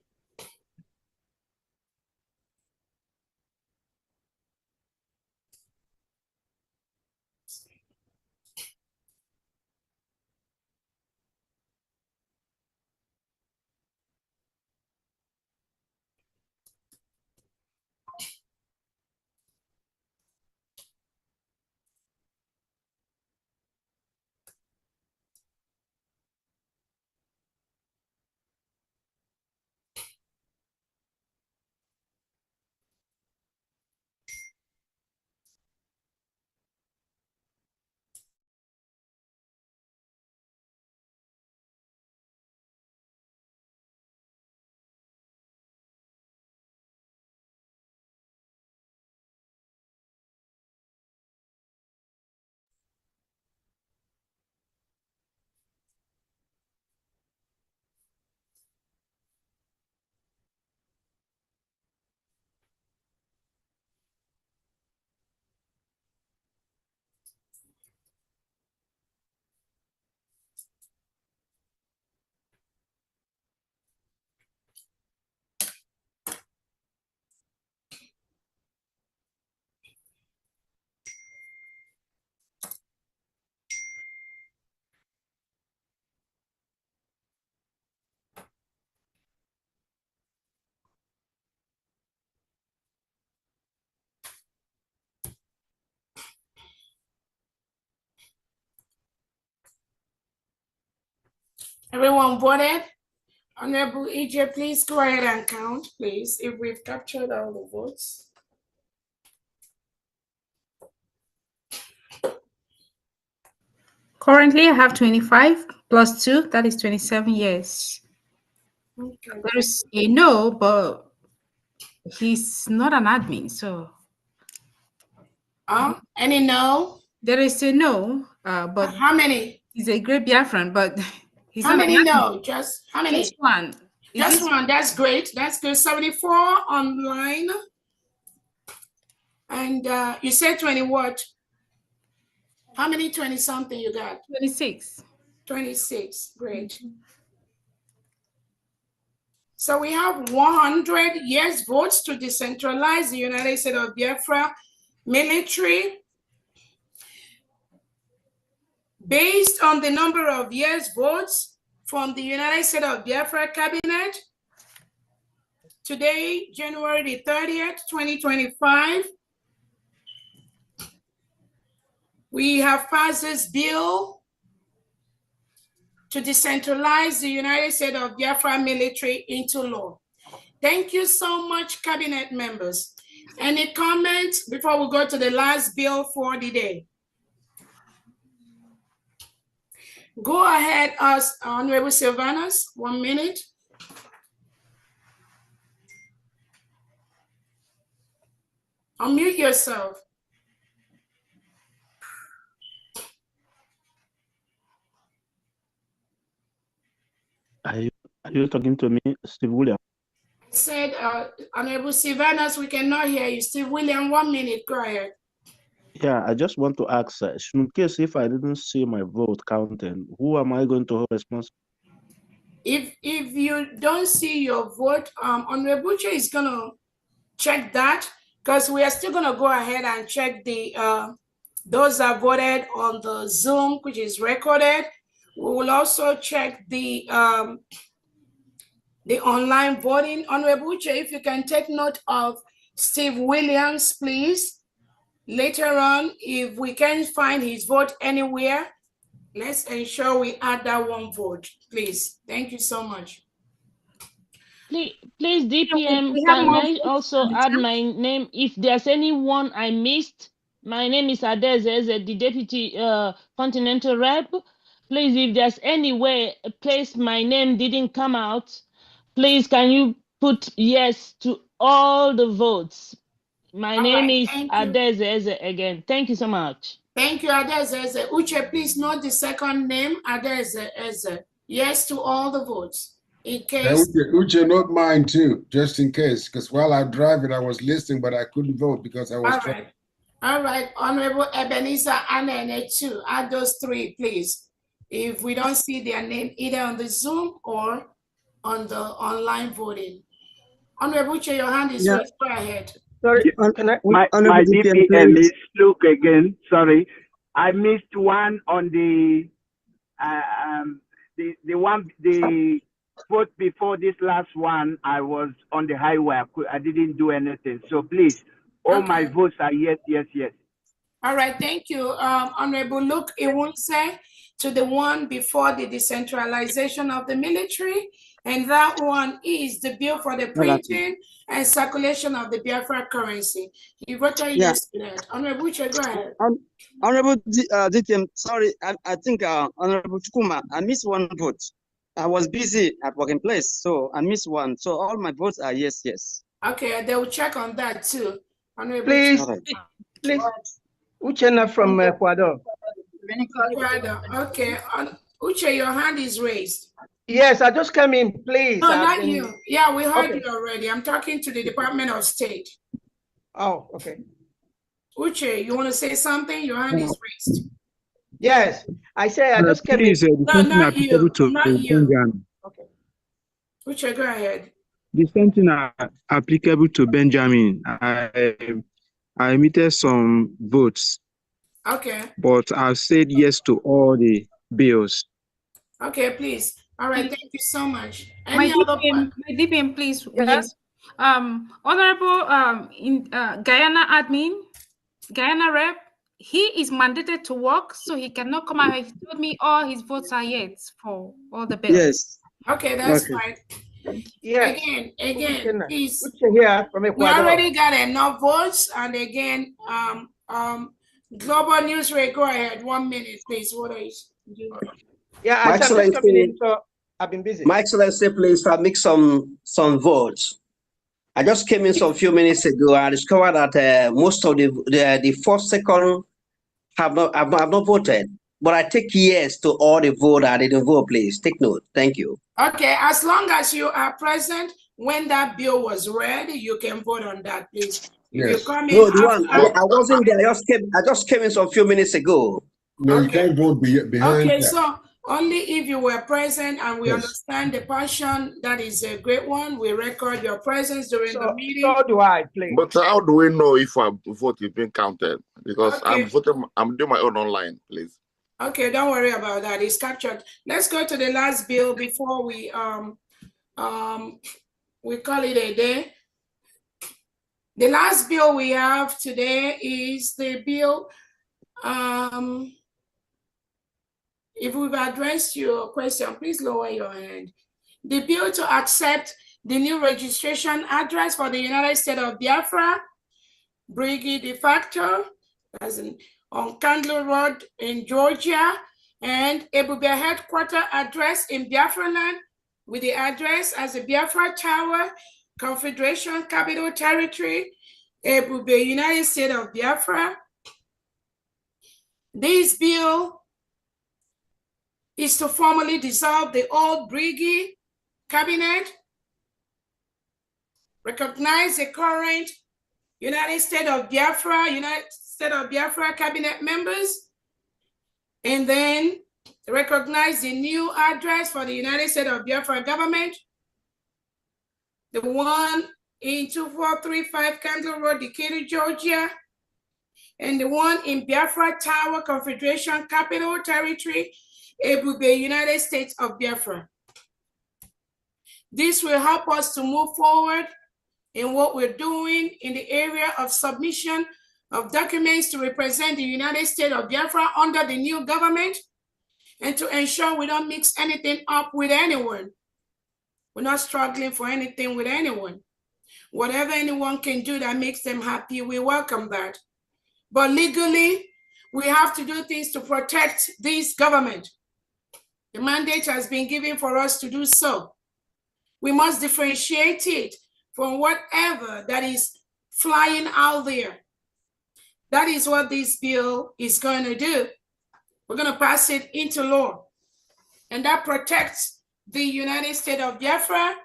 Everyone voted? Honorable BRGIE, please go ahead and count, please, if we've captured all the votes. Currently, I have 25 plus 2, that is 27 yes. Okay. There is a no, but he's not an admin, so. Any no? There is a no, but how many? He's a great Biafran, but he's How not many an admin. no? Just how many? Just one. Just one. That's great. That's good. 74 online. And you said 20 what? How many 20 something you got? 26. 26. Great. So we have 100 yes votes to decentralize the United States of Biafra military. Based on the number of yes votes from the United States of Biafra cabinet, today, January the 30th, 2025, we have passed this bill to decentralize the United States of Biafra military into law. Thank you so much, cabinet members. Any comments before we go to the last bill for the day? Go ahead, Honorable Sylvanus, 1 minute. Unmute yourself. Are you talking to me, Steve William? Said Honorable Sylvanus, we cannot hear you. Steve William, 1 minute, go ahead. Yeah, I just want to ask, in case if I didn't see my vote counted, who am I going to hold responsible? If you don't see your vote, Honorable BRGIE is gonna check that, because we are still gonna go ahead and check the those that voted on the Zoom, which is recorded. We will also check the online voting. Honorable BRGIE, if you can take note of Steve Williams, please. Later on, if we can find his vote anywhere, let's ensure we add that one vote, please. Thank you so much. Please, DPM, can I also add my name? If there's anyone I missed, my name is Adeze, the Deputy Continental Rep. Please, if there's any way a place my name didn't come out, please, can you put yes to all the votes? My name is Adeze again. Thank you so much. Thank you, Adeze. Uche, please note the second name, Adeze Eze. Yes to all the votes. In case. Uche, not mine too, just in case, because while I drive it, I was listening, but I couldn't vote because I was trying. All right, Honorable Ebenezer Anene too. Add those three, please. If we don't see their name either on the Zoom or on the online voting. Honorable Uche, your hand is raised. Go ahead. Sorry, my DPM is Luke again. Sorry, I missed one on the vote before this last one. I was on the highway. I didn't do anything. So please, all my votes are yes, yes, yes. All right, thank you, Honorable Luke Iwunse, to the one before the decentralization of the military. And that one is the bill for the printing and circulation of the Biafra currency. You voted yes to that. Honorable Uche, go ahead. Honorable DTM, sorry, I think Honorable Chukuma, I missed one vote. I was busy at working place, so I missed one. So all my votes are yes, yes. Okay, they will check on that too. Honorable Please, please. Uchena from Ecuador. Ecuador. Okay, Uche, your hand is raised. Yes, I just came in, please. No, not you. Yeah, we heard you already. I'm talking to the Department of State. Oh, okay. Uche, you want to say something? Your hand is raised. Yes, I say I just came in. No, not you. Not you. Okay. Uche, go ahead. The same thing applicable to Benjamin. I emitted some votes. Okay. But I've said yes to all the bills. Okay, please. All right, thank you so much. My DPM, please. Yes. Honorable Guyana admin, Guyana rep, he is mandated to work, so he cannot come out. He told me all his votes are yes for all the bills. Yes. Okay, that's fine. Yes. Again, please. Here from Ecuador. We already got enough votes, and again, Global News Ray, go ahead. 1 minute, please. What are you doing? Yeah, My Excellency, so I've been busy. My Excellency, please make some votes. I just came in some few minutes ago. I discovered that most of the first, second have not voted. But I take yes to all the vote that didn't vote. Please take note. Thank you. Okay, as long as you are present when that bill was read, you can vote on that, please. Yes. You come in No, the one I wasn't there. I just came in some few minutes ago. No, you can't vote behind Okay, that. so only if you were present and we understand the passion, that is a great one. We record your presence during the meeting. So do I, please. But how do we know if our vote is being counted? Because I'm doing my own online, please. Okay, don't worry about that. It's captured. Let's go to the last bill before we call it a day. The last bill we have today is the bill. If we've addressed your question, please lower your hand. The bill to accept the new registration address for the United States of Biafra, BRGIE Defacto, as in on Candler Road in Georgia, and Ebube headquarter address in Biafra land with the address as the Biafra Tower, Confederation Capital Territory, Ebube, United States of Biafra. This bill is to formally dissolve the old BRGIE cabinet, recognize the current United States of Biafra cabinet members, and then recognize the new address for the United States of Biafra government, the one in 2435 Candle Road, Decatur, Georgia, and the one in Biafra Tower, Confederation Capital Territory, Ebube, United States of Biafra. This will help us to move forward in what we're doing in the area of submission of documents to represent the United States of Biafra under the new government, and to ensure we don't mix anything up with anyone. We're not struggling for anything with anyone. Whatever anyone can do that makes them happy, we welcome that. But legally, we have to do things to protect this government. The mandate has been given for us to do so. We must differentiate it from whatever that is flying out there that is what this bill is going to do. We're going to pass it into law. And that protects the United States of Biafra,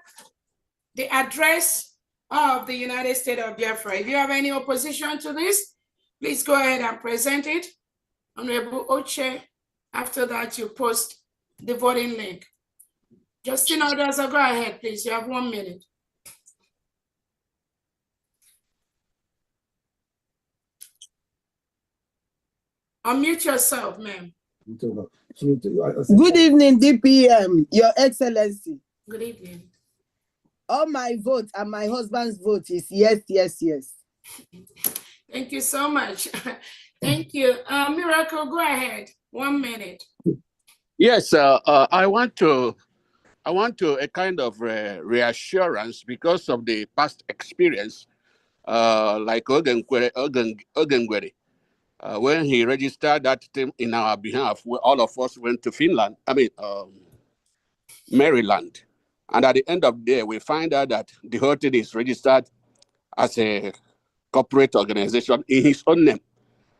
the address of the United States of Biafra. If you have any opposition to this, please go ahead and present it. Honorable Oche, after that, you post the voting link. Justin Odoza, go ahead, please. You have 1 minute. Unmute yourself, ma'am. Good evening, DPM, Your Excellency. Good evening. All my vote and my husband's vote is yes, yes, yes. Thank you so much. Thank you. Miracle, go ahead. 1 minute. Yes, I want to a kind of reassurance because of the past experience, like Ogengwere. When he registered that thing in our behalf, all of us went to Finland, Maryland. And at the end of the day, we find out that the whole thing is registered as a corporate organization in his own name.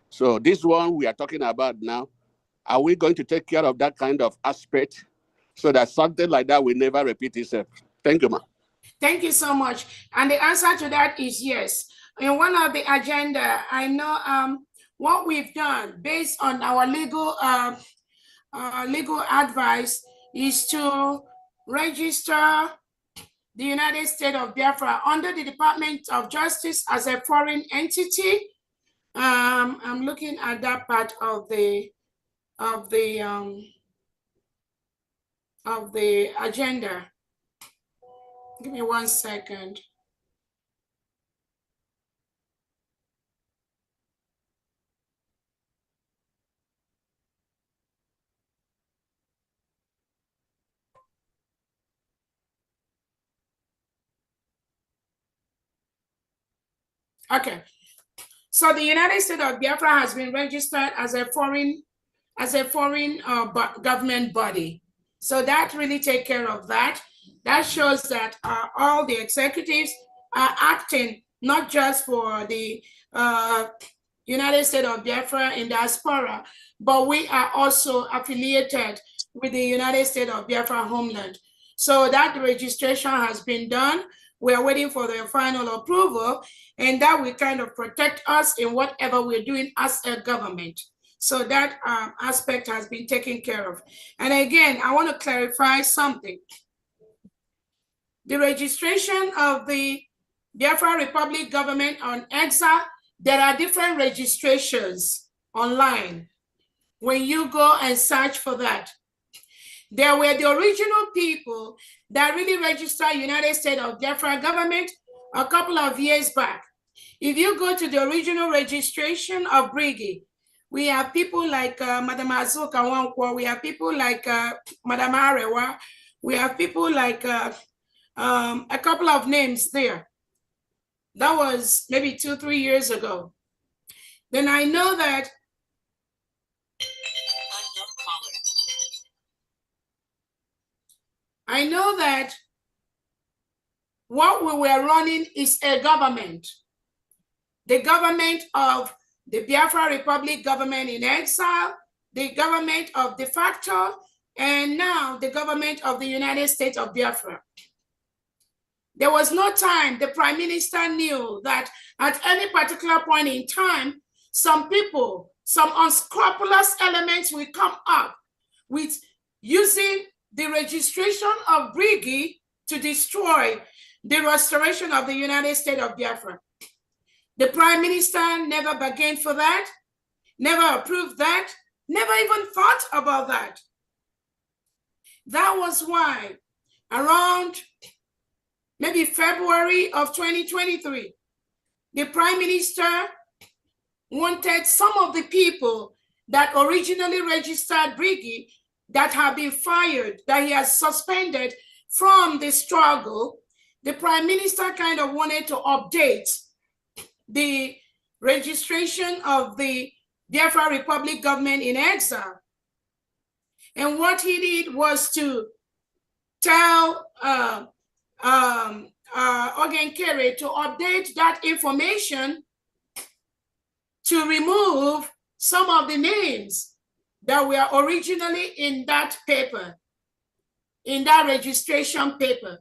So this one we are talking about now, are we going to take care of that kind of aspect so that something like that will never repeat itself? Thank you, ma'am. Thank you so much. And the answer to that is yes. In one of the agenda, I know what we've done based on our legal advice is to register the United States of Biafra under the Department of Justice as a foreign entity. I'm looking at that part of the agenda. Give me 1 second. Okay, so the United States of Biafra has been registered as a foreign government body. So that really take care of that. That shows that all the executives are acting not just for the United States of Biafra in diaspora, but we are also affiliated with the United States of Biafra homeland. So that registration has been done. We are waiting for the final approval, and that will kind of protect us in whatever we're doing as a government. So that aspect has been taken care of. And again, I want to clarify something. The registration of the Biafra Republic government on EXA, there are different registrations online. When you go and search for that, there were the original people that really registered United States of Biafra government a couple of years back. If you go to the original registration of BRGIE, we have people like Madam Azuka Wankwo, we have people like Madam Arewa, we have people like a couple of names there. That was maybe 2-3 years ago. Then I know that what we were running is a government. The government of the Biafra Republic government in exile, the government of Defacto, and now the government of the United States of Biafra. There was no time the Prime Minister knew that at any particular point in time, some people, some unscrupulous elements will come up with using the registration of BRGIE to destroy the restoration of the United States of Biafra. The Prime Minister never bargained for that, never approved that, never even thought about that. That was why around maybe February of 2023, the Prime Minister wanted some of the people that originally registered BRGIE that have been fired, that he has suspended from the struggle. The Prime Minister kind of wanted to update the registration of the Biafra Republic government in exile. And what he did was to tell Ogenkere to update that information to remove some of the names that were originally in that paper, in that registration paper.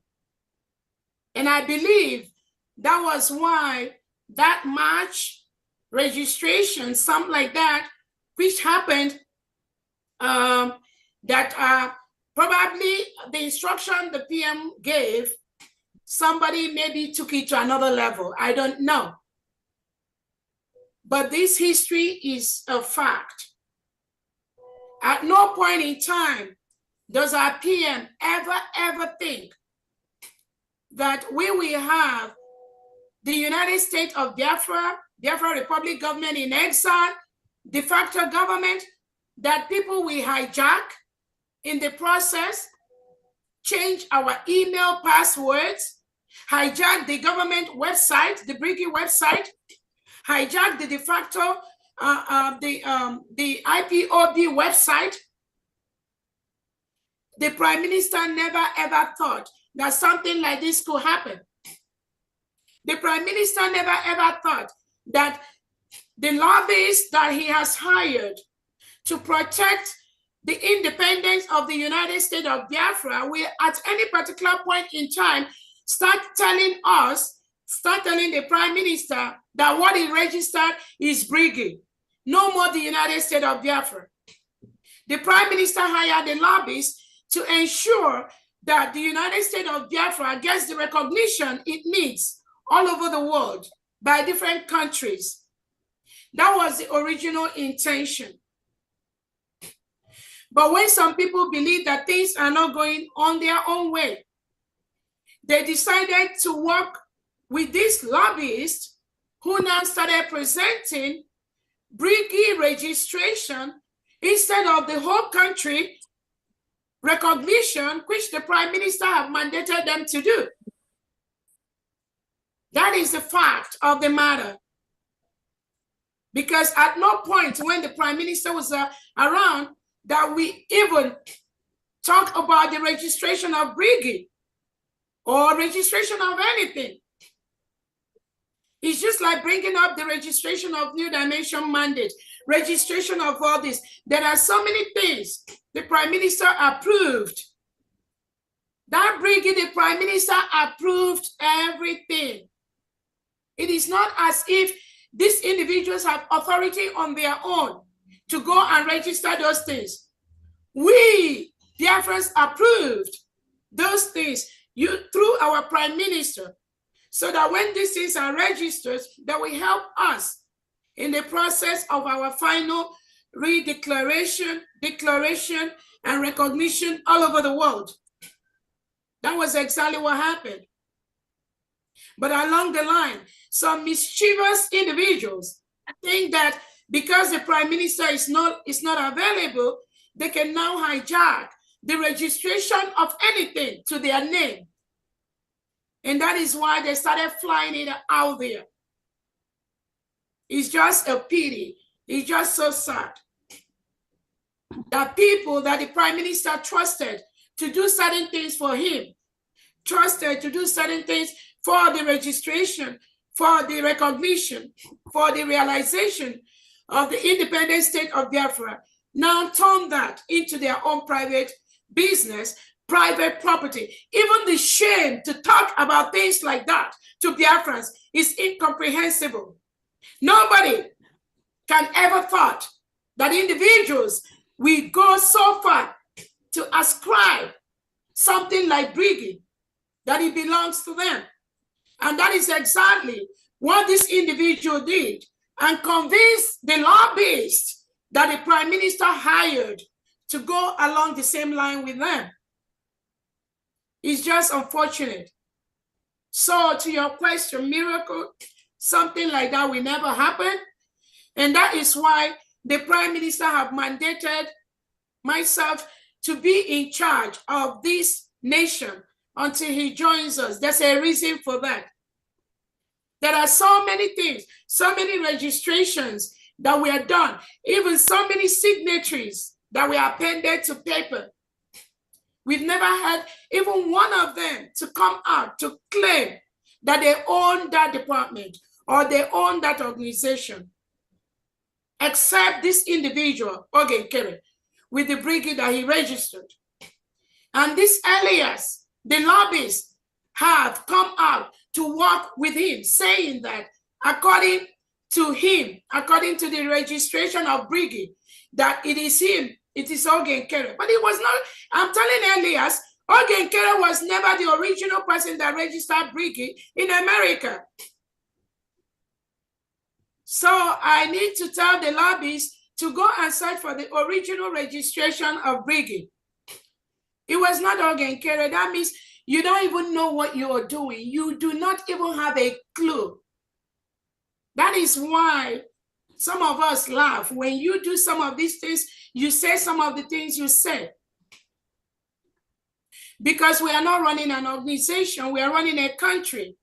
And I believe that was why that March registration, something like that, which happened, that probably the instruction the PM gave, somebody maybe took it to another level. I don't know. But this history is a fact. At no point in time does our PM ever think that we will have the United States of Biafra, Biafra Republic government in exile, de facto government, that people will hijack in the process, change our email passwords, hijack the government website, the BRGIE website, hijack the de facto, the IPOB website. The Prime Minister never ever thought that something like this could happen. The Prime Minister never ever thought that the lobbyists that he has hired to protect the independence of the United States of Biafra will at any particular point in time start telling the Prime Minister that what he registered is BRGIE. No more the United States of Biafra. The Prime Minister hired the lobbyists to ensure that the United States of Biafra gets the recognition it needs all over the world by different countries. That was the original intention. But when some people believe that things are not going on their own way, they decided to work with these lobbyists who now started presenting BRGIE registration instead of the whole country recognition, which the Prime Minister have mandated them to do. That is the fact of the matter. Because at no point when the Prime Minister was around that we even talk about the registration of BRGIE or registration of anything. It's just like bringing up the registration of New Dimension mandate, registration of all this. There are so many things the Prime Minister approved. That BRGIE, the Prime Minister approved everything. It is not as if these individuals have authority on their own to go and register those things. We, Biafrans, approved those things through our Prime Minister, so that when these things are registered, that will help us in the process of our final redeclaration, declaration, and recognition all over the world. That was exactly what happened. But along the line, some mischievous individuals think that because the Prime Minister is not available, they can now hijack the registration of anything to their name. And that is why they started flying it out there. It's just a pity. It's just so sad that people that the Prime Minister trusted to do certain things for him, trusted to do certain things for the registration, for the recognition, for the realization of the independent state of Biafra, now turn that into their own private business, private property. Even the shame to talk about things like that to Biafrans is incomprehensible. Nobody can ever thought that individuals will go so far to ascribe something like BRGIE, that it belongs to them. And that is exactly what this individual did, and convinced the lobbyists that the Prime Minister hired to go along the same line with them. It's just unfortunate. So to your question, miracle, something like that will never happen. And that is why the Prime Minister have mandated myself to be in charge of this nation until he joins us. There's a reason for that. There are so many things, so many registrations that were done, even so many signatories that were appended to paper. We've never had even one of them to come out to claim that they own that department or they own that organization. except this individual, Ogen Kere, with the BRGIE that he registered. And this alias, the lobbyists have come out to work with him, saying that according to him, according to the registration of BRGIE, that it is him, it is Ogen Kere. But it was not, I'm telling Elias, Ogen Kere was never the original person that registered BRGIE in America. So I need to tell the lobbyists to go and search for the original registration of BRGIE. It was not Ogen Kere. That means you don't even know what you are doing. You do not even have a clue. That is why some of us laugh. When you do some of these things, you say some of the things you say. Because we are not running an organization, we are running a country.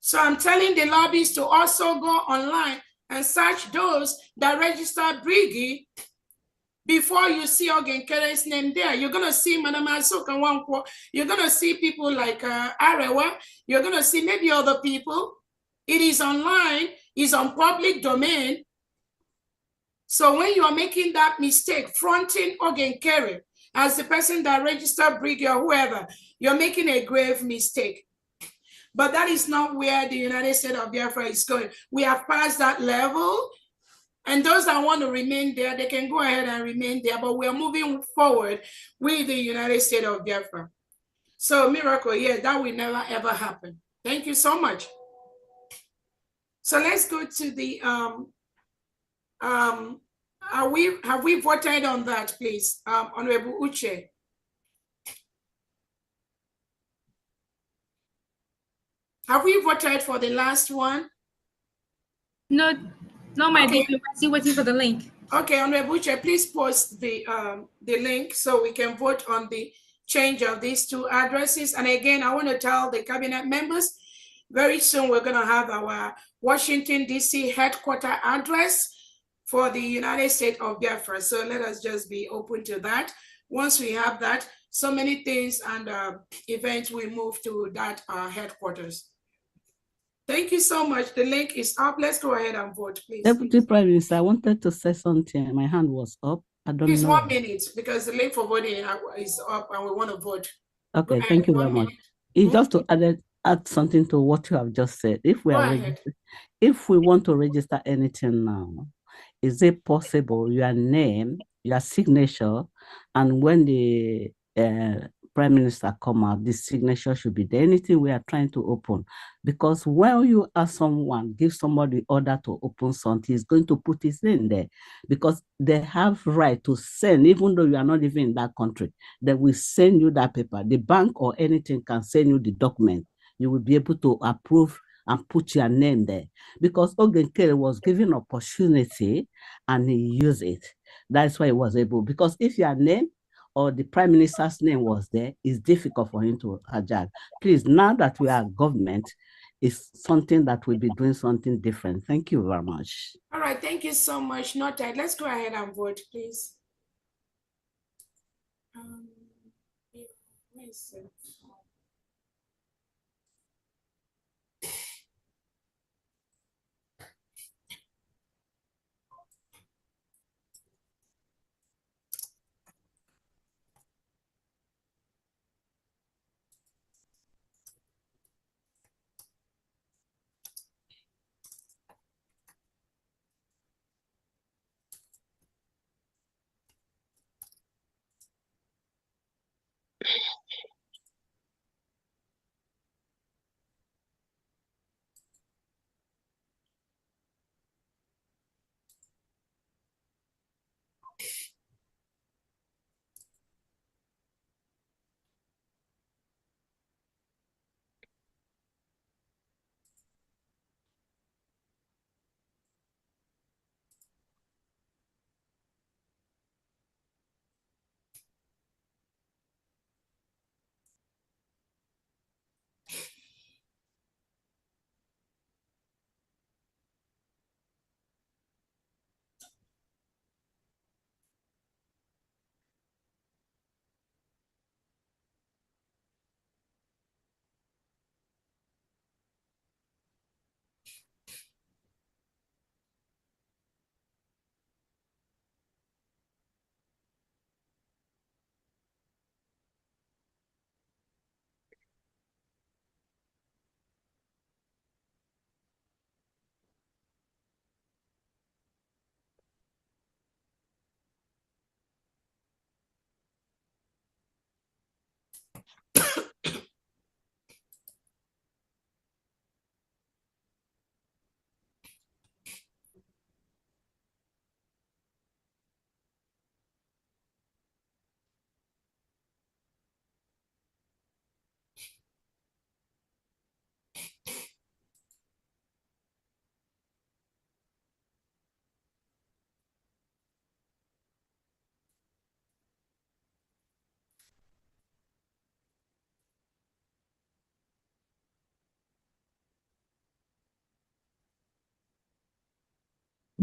So I'm telling the lobbyists to also go online and search those that registered BRGIE before you see Ogen Kere's name there. You're going to see Madam Asuka Wankwo. You're going to see people like Arewa. You're going to see maybe other people. It is online. It's on public domain. So when you are making that mistake, fronting Ogen Kere as the person that registered BRGIE or whoever, you're making a grave mistake. But that is not where the United States of Biafra is going. We have passed that level. And those that want to remain there, they can go ahead and remain there. But we're moving forward with the United States of Biafra. So miracle, yeah, that will never ever happen. Thank you so much. So let's go to the have we voted on that, please? Honorable Uche. Have we voted for the last one? No, my Okay. dear, I'm still waiting for the link. Okay, Honorable Uche, please post the link so we can vote on the change of these two addresses. And again, I want to tell the cabinet members, very soon we're going to have our Washington, D.C. headquarter address for the United States of Biafra. So let us just be open to that. Once we have that, so many things and events will move to that headquarters. Thank you so much. The link is up. Let's go ahead and vote, please. Deputy Prime Minister, I wanted to say something. My hand was up. I don't Please, know. 1 minute, because the link for voting is up and we want to vote. Okay, thank you very much. It's just to add something to what you have just said. If we want to register anything now, is it possible your name, your signature, and when the Prime Minister come out, this signature should be there. Anything we are trying to open, because when you ask someone, give somebody order to open something, he's going to put his name there, because they have right to send, even though you are not even in that country, they will send you that paper. The bank or anything can send you the document. You will be able to approve and put your name there, because Ogen Kere was given opportunity and he used it. That's why he was able, because if your name or the Prime Minister's name was there, it's difficult for him to hijack. Please, now that we are government, it's something that will be doing something different. Thank you very much. All right, thank you so much. Noted. Let's go ahead and vote, please. Where is it?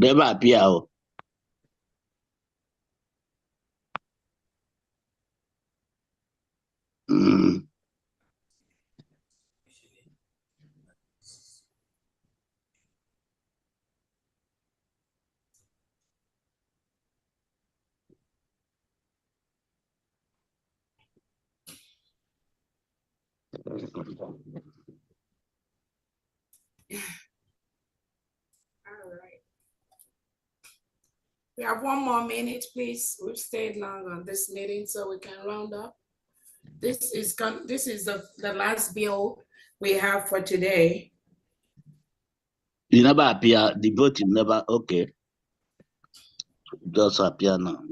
Never appear. Oh. All right. We have 1 more minute, please. We've stayed long on this meeting, so we can round up. This is the last bill we have for today. You never appear. The vote is never okay. Just appear now.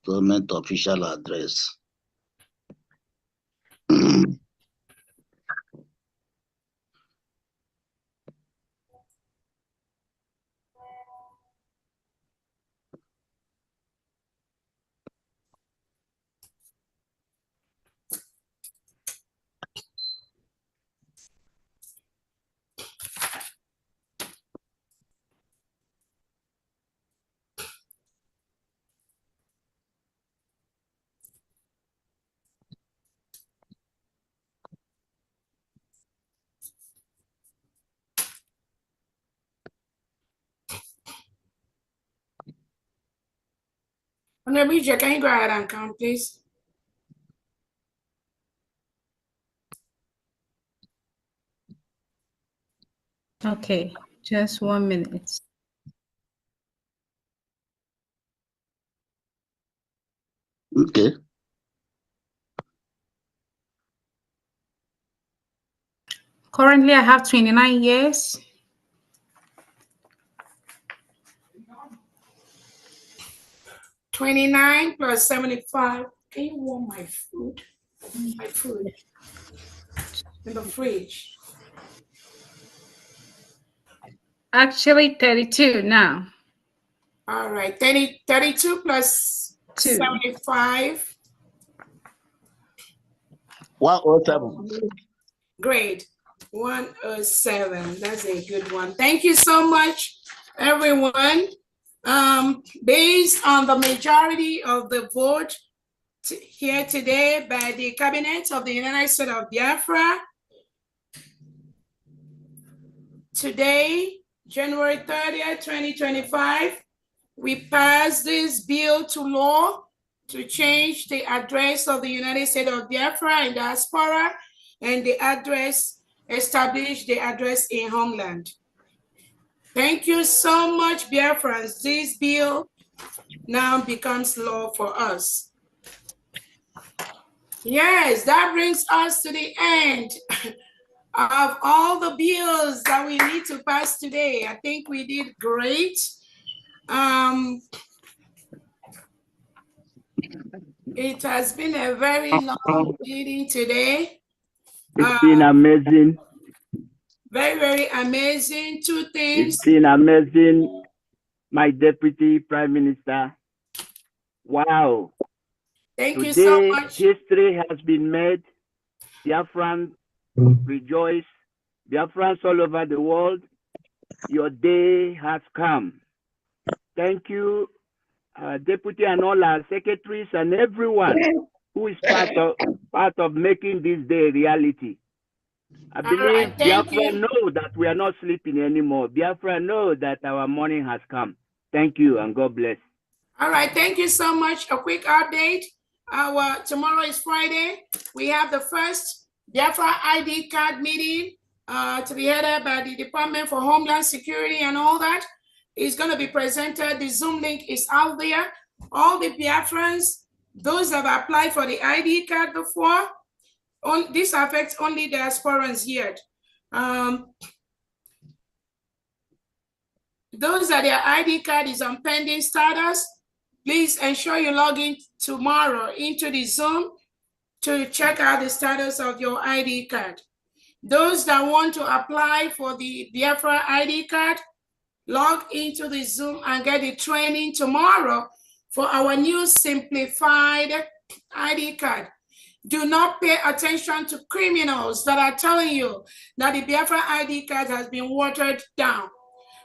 Government official address. Honorable BJ, can you go ahead and count, please? Okay, just 1 minute. Okay. Currently, I have 29 years. $29 plus 75. Can you warm my food? My food in the fridge. Actually, 32 now. All right, 32 plus 75. 107. Great. 107. That's a good one. Thank you so much, everyone. Based on the majority of the vote here today by the Cabinet of the United States of Biafra, today, January 30th, 2025, we passed this bill to law to change the address of the United States of Biafra in diaspora and the address, establish the address in homeland. Thank you so much, Biafrans. This bill now becomes law for us. Yes, that brings us to the end of all the bills that we need to pass today. I think we did great. It has been a very long meeting today. It's been amazing. Very, very amazing. 2 things. It's been amazing, my Deputy Prime Minister. Wow. Thank Today, you so much. History has been made. Biafrans rejoice. Biafrans all over the world, your day has come. Thank you, Deputy and all our secretaries and everyone who is part of making this day a reality. I believe Biafra know that we are not sleeping anymore. Biafra know that our morning has come. Thank you and God bless. All right, thank you so much. A quick update. Tomorrow is Friday. We have the first Biafra ID card meeting to be headed by the Department for Homeland Security and all that. It's going to be presented. The Zoom link is out there. All the Biafrans, those that have applied for the ID card before, this affects only diasporans yet. Those that their ID card is on pending status, please ensure you log in tomorrow into the Zoom to check out the status of your ID card. Those that want to apply for the Biafra ID card, log into the Zoom and get the training tomorrow for our new simplified ID card. Do not pay attention to criminals that are telling you that the Biafra ID card has been watered down.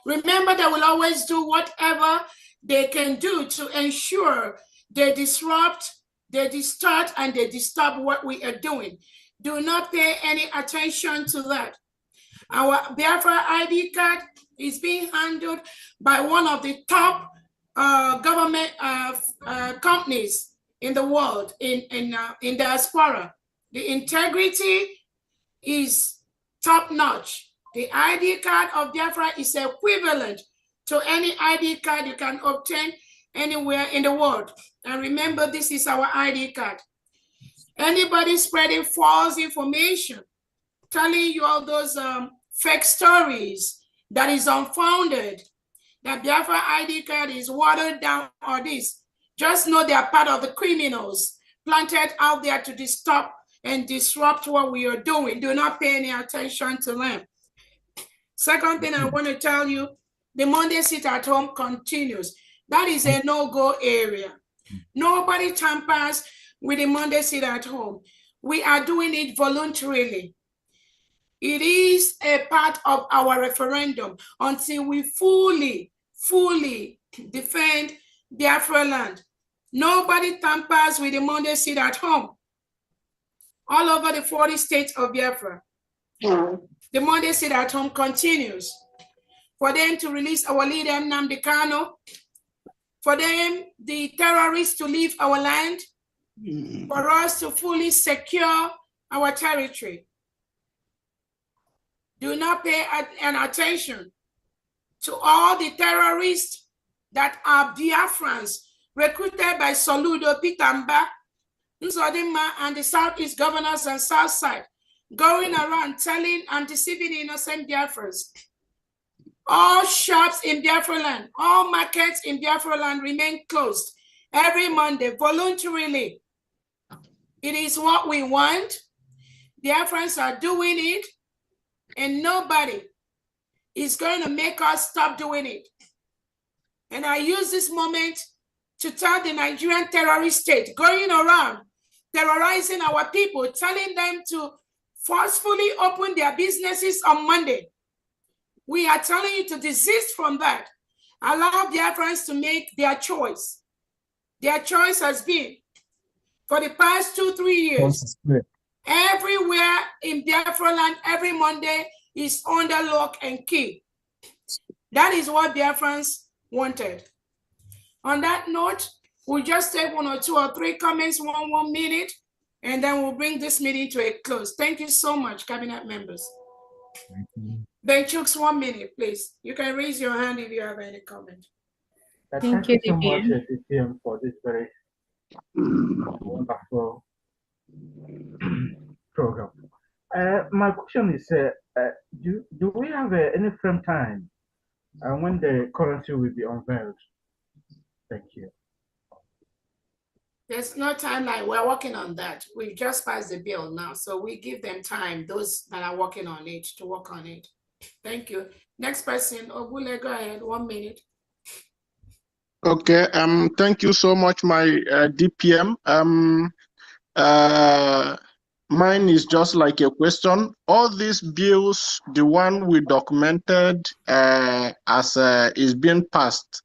Remember, they will always do whatever they can do to ensure they disrupt, they distort, and they disturb what we are doing. Do not pay any attention to that. Our Biafra ID card is being handled by one of the top government companies in the world, in diaspora. The integrity is top notch. The ID card of Biafra is equivalent to any ID card you can obtain anywhere in the world. And remember, this is our ID card. Anybody spreading false information, telling you all those fake stories that is unfounded, that Biafra ID card is watered down or this, just know they are part of the criminals planted out there to disturb and disrupt what we are doing. Do not pay any attention to them. Second thing I want to tell you, the Monday sit at home continues. That is a no-go area. Nobody tampers with the Monday sit at home. We are doing it voluntarily. It is a part of our referendum until we fully defend Biafra land. Nobody tampers with the Monday sit at home. All over the 40 states of Biafra, the Monday sit at home continues. For them to release our leader, Nnamdi Kanu, for them, the terrorists to leave our land, for us to fully secure our territory. Do not pay an attention to all the terrorists that are Biafrans recruited by Soludo, Pitamba, Nzodima, and the Southeast governors and Southside, going around telling and deceiving innocent Biafrans. All shops in Biafra land, all markets in Biafra land remain closed every Monday voluntarily. It is what we want. Biafrans are doing it, and nobody is going to make us stop doing it. And I use this moment to tell the Nigerian terrorist state going around terrorizing our people, telling them to forcefully open their businesses on Monday. We are telling you to desist from that. Allow Biafrans to make their choice. Their choice has been, for the past 2-3 years, everywhere in Biafra land, every Monday is under lock and key. That is what Biafrans wanted. On that note, we'll just take 1 or 2 or 3 comments, one minute, and then we'll bring this meeting to a close. Thank you so much, cabinet members. Ben Chooks, 1 minute, please. You can raise your hand if you have any comment. Thank you so much, DPM, for this very wonderful program. My question is, do we have any firm time when the currency will be unveiled? Thank you. There's no timeline. We're working on that. We've just passed the bill now, so we give them time, those that are working on it, to work on it. Thank you. Next person, Obule, go ahead, 1 minute. Okay, thank you so much, my DPM. Mine is just like a question. All these bills, the one we documented as is being passed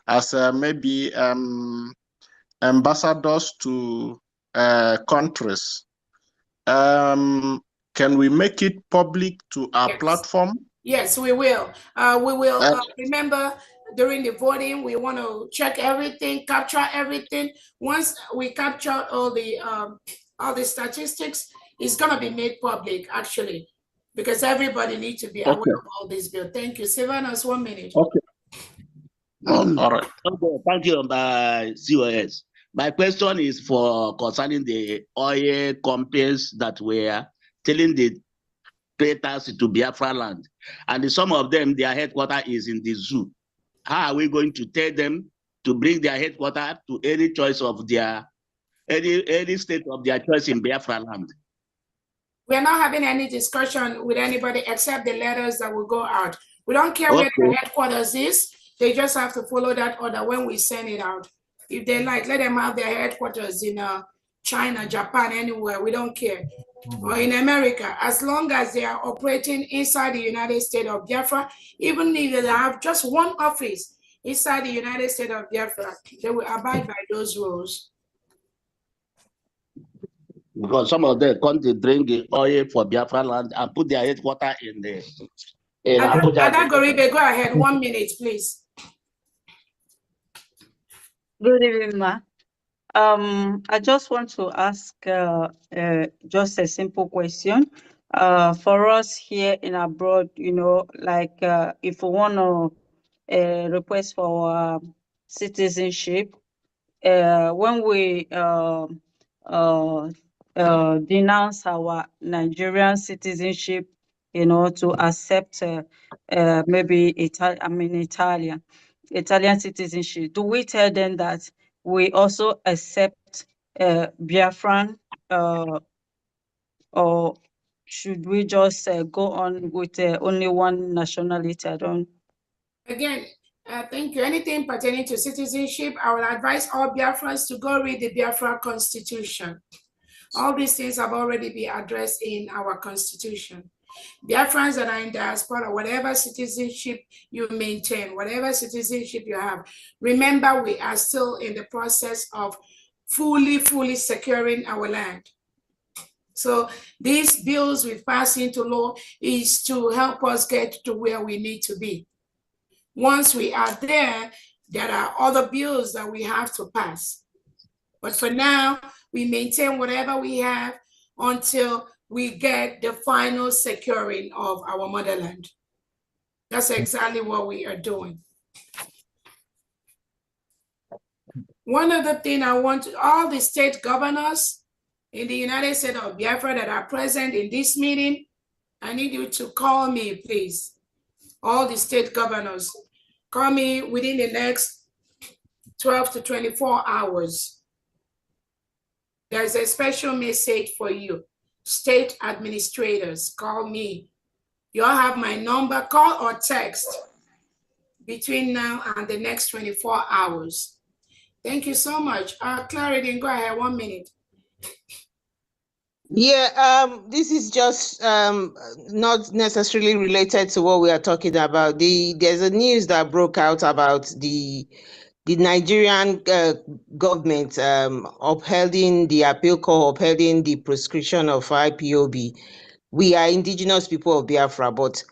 as maybe ambassadors to countries. Can we make it public to our platform? Yes, we will. Remember, during the voting, we want to check everything, capture everything. Once we capture all the statistics, it's going to be made public, actually, because everybody needs to be aware of all this bill. Thank you. Sylvanus, 1 minute. Okay. All right. Okay, thank you, COS. My question is for concerning the oil companies that were telling the traitors to Biafra land. And some of them, their headquarters is in the zoo. How are we going to tell them to bring their headquarters to any choice of their, any state of their choice in Biafra land? We're not having any discussion with anybody except the letters that will go out. We don't care where the headquarters is. They just have to follow that order when we send it out. If they like, let them have their headquarters in China, Japan, anywhere. We don't care. or in America, as long as they are operating inside the United States of Biafra, even if they have just one office inside the United States of Biafra, they will abide by those rules. Because some of them come to drink the oil for Biafra land and put their headquarters in the Abuja. Adagoribe, go ahead. 1 minute, please. Good evening, ma. I just want to ask just a simple question. For us here in abroad, you know, like if we want to request for citizenship, when we denounce our Nigerian citizenship, you know, to accept maybe Italian citizenship, do we tell them that we also accept Biafran, or should we just go on with only one nationality? I don't. Again, thank you. Anything pertaining to citizenship, I will advise all Biafrans to go read the Biafra Constitution. All these things have already been addressed in our Constitution. Biafrans that are in diaspora, whatever citizenship you maintain, whatever citizenship you have, remember we are still in the process of fully securing our land. So these bills we pass into law is to help us get to where we need to be. Once we are there, there are other bills that we have to pass. But for now, we maintain whatever we have until we get the final securing of our motherland. That's exactly what we are doing. One other thing I want all the state governors in the United States of Biafra that are present in this meeting, I need you to call me, please. All the state governors, call me within the next 12 to 24 hours. There's a special message for you. State administrators, call me. You all have my number, call or text between now and the next 24 hours. Thank you so much. Clarity, go ahead, 1 minute. Yeah, this is just not necessarily related to what we are talking about. There's a news that broke out about the Nigerian government upholding the appeal court, upholding the prescription of IPOB. We are indigenous people of Biafra, but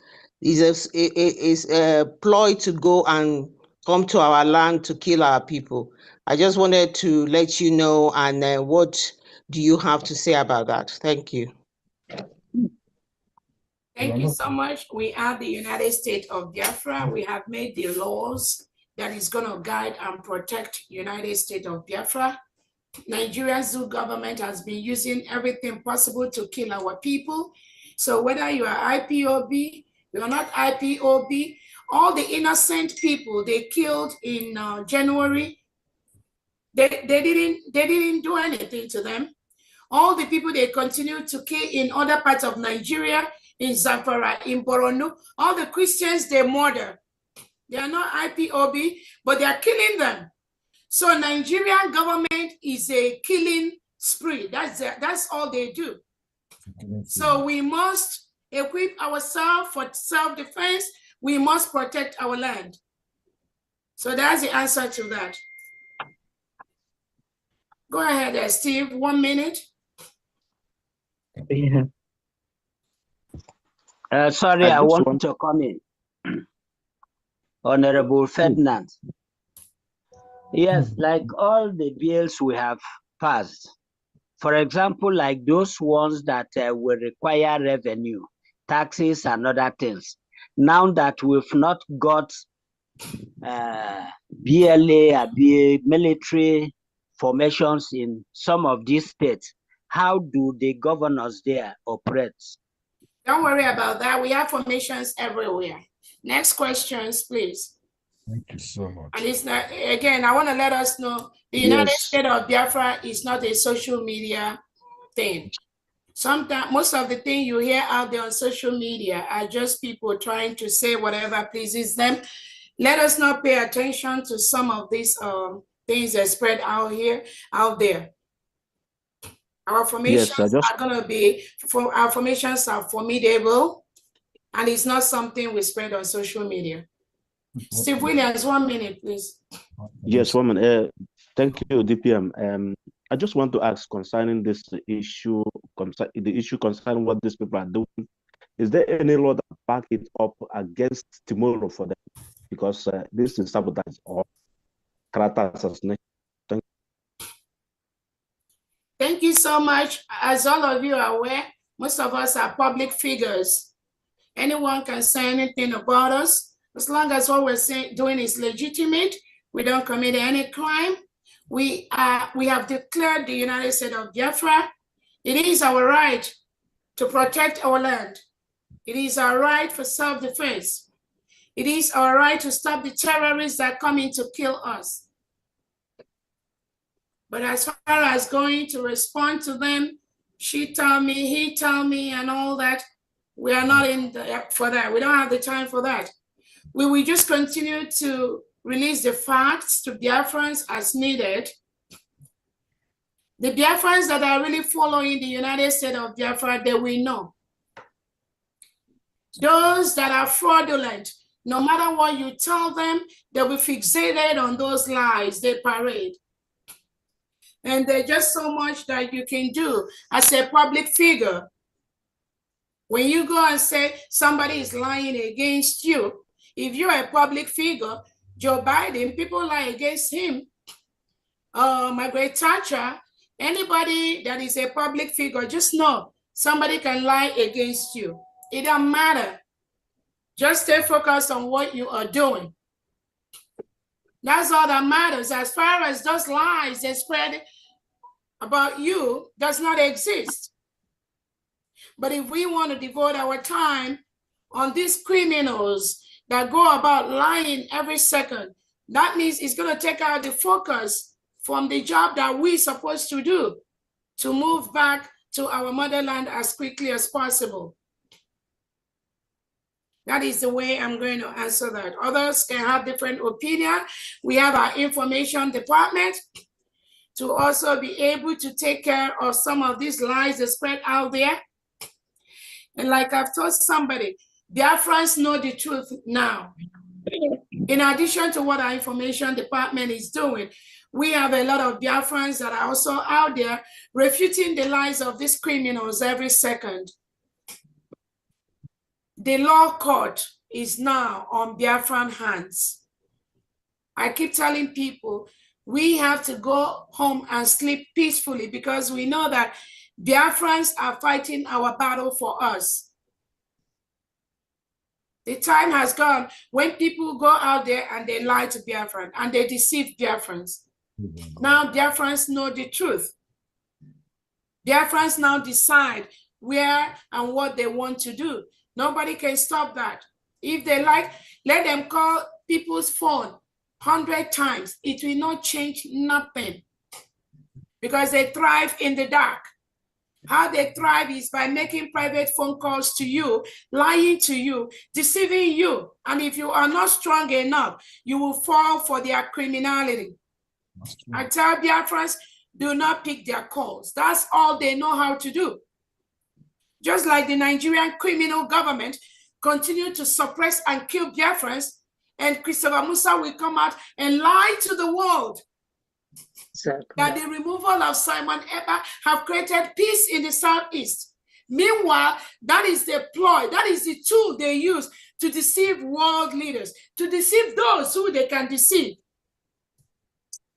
it's a ploy to go and come to our land to kill our people. I just wanted to let you know, and what do you have to say about that? Thank you. Thank you so much. We are the United States of Biafra. We have made the laws that is going to guide and protect United States of Biafra. Nigeria's zoo government has been using everything possible to kill our people. So whether you are IPOB, you are not IPOB, all the innocent people they killed in January, they didn't do anything to them. All the people they continue to kill in other parts of Nigeria, in Zamfara, in Borno, all the Christians they murder. They are not IPOB, but they are killing them. So Nigerian government is a killing spree. That's all they do. So we must equip ourselves for self-defense. We must protect our land. So that's the answer to that. Go ahead, Steve, 1 minute. Yeah. Sorry, I want to come in. Honorable Ferdinand. Yes, like all the bills we have passed, for example, like those ones that will require revenue, taxes and other things. Now that we've not got BLA, military formations in some of these states, how do the governors there operate? Don't worry about that. We have formations everywhere. Next questions, please. Thank you so much. And it's not, again, I want to let us know the United States of Biafra is not a social media thing. Sometimes, most of the things you hear out there on social media are just people trying to say whatever pleases them. Let us not pay attention to some of these things that spread out there. Our formations Yes, are going to be, our formations are formidable, and it's not something we spread on social media. Steve Williams, 1 minute, please. Yes, woman. Thank you, DPM. I just want to ask concerning this issue, the issue concerning what these people are doing. Is there any law that back it up against tomorrow for them? Because this is sabotage or character assassination. Thank you so much. As all of you are aware, most of us are public figures. Anyone can say anything about us. As long as what we're doing is legitimate, we don't commit any crime. We have declared the United States of Biafra. It is our right to protect our land. It is our right for self-defense. It is our right to stop the terrorists that come in to kill us. But as far as going to respond to them, she tell me, he tell me, and all that, we are not in for that. We don't have the time for that. We will just continue to release the facts to Biafrans as needed. The Biafrans that are really following the United States of Biafra, they will know. Those that are fraudulent, no matter what you tell them, they'll be fixated on those lies they parade. And there's just so much that you can do as a public figure. When you go and say somebody is lying against you, if you're a public figure, Joe Biden, people lie against him. Margaret Thatcher, anybody that is a public figure, just know somebody can lie against you. It doesn't matter. Just stay focused on what you are doing. That's all that matters. As far as those lies they spread about you does not exist. But if we want to devote our time on these criminals that go about lying every second, that means it's going to take out the focus from the job that we're supposed to do to move back to our motherland as quickly as possible. That is the way I'm going to answer that. Others can have different opinion. We have our information department to also be able to take care of some of these lies that spread out there. And like I've told somebody, Biafrans know the truth now. In addition to what our information department is doing, we have a lot of Biafrans that are also out there refuting the lies of these criminals every second. The law court is now on Biafran hands. I keep telling people, we have to go home and sleep peacefully because we know that Biafrans are fighting our battle for us. The time has gone when people go out there and they lie to Biafran and they deceive Biafrans. Now Biafrans know the truth. Biafrans now decide where and what they want to do. Nobody can stop that. If they like, let them call people's phone 100 times. It will not change nothing because they thrive in the dark. How they thrive is by making private phone calls to you, lying to you, deceiving you. And if you are not strong enough, you will fall for their criminality. I tell Biafrans, do not pick their calls. That's all they know how to do. Just like the Nigerian criminal government continue to suppress and kill Biafrans, and Christopher Musa will come out and lie to the world that the removal of Simon Eber have created peace in the Southeast. Meanwhile, that is the ploy, that is the tool they use to deceive world leaders, to deceive those who they can deceive.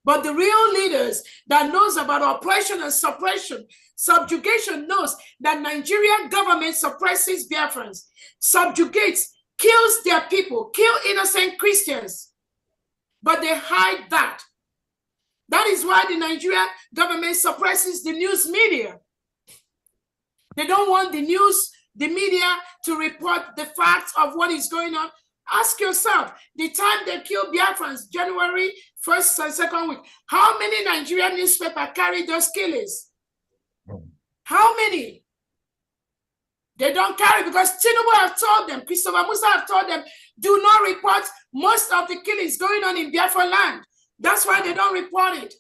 But the real leaders that knows about oppression and suppression, subjugation knows that Nigerian government suppresses Biafrans, subjugates, kills their people, kill innocent Christians. But they hide that. That is why the Nigerian government suppresses the news media. They don't want the media to report the facts of what is going on. Ask yourself, the time they killed Biafrans, January 1st and 2nd week, how many Nigerian newspapers carried those killings? How many? They don't carry because Tinubu have told them, Christopher Musa have told them, do not report most of the killings going on in Biafra land. That's why they don't report it.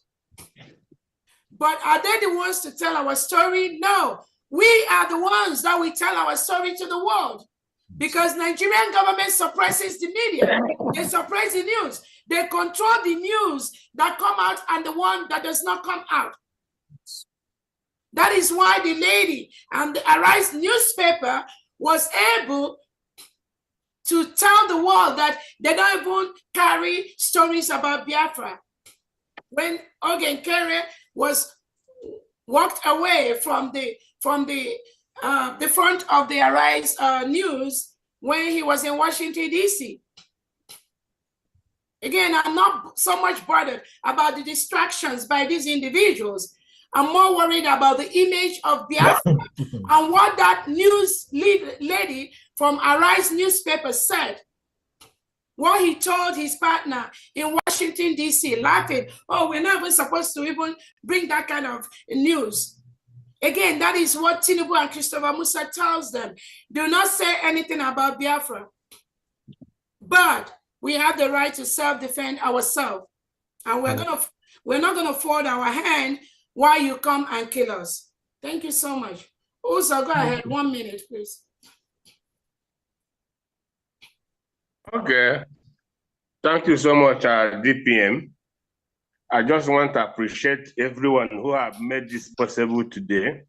But are they the ones to tell our story? No. We are the ones that we tell our story to the world. Because Nigerian government suppresses the media. They suppress the news. They control the news that come out and the one that does not come out. That is why the lady and the Arise newspaper was able to tell the world that they don't even carry stories about Biafra. When Ogen Kere was walked away from the front of the Arise news when he was in Washington, D.C. Again, I'm not so much bothered about the distractions by these individuals. I'm more worried about the image of Biafra and what that news lady from Arise newspaper said. What he told his partner in Washington, D.C., laughing, oh, we're not even supposed to even bring that kind of news. Again, that is what Tinubu and Christopher Musa tells them. Do not say anything about Biafra. But we have the right to self-defend ourselves. And we're not gonna fold our hand while you come and kill us. Thank you so much. Also, go ahead, 1 minute, please. Okay. Thank you so much, DPM. I just want to appreciate everyone who have made this possible today.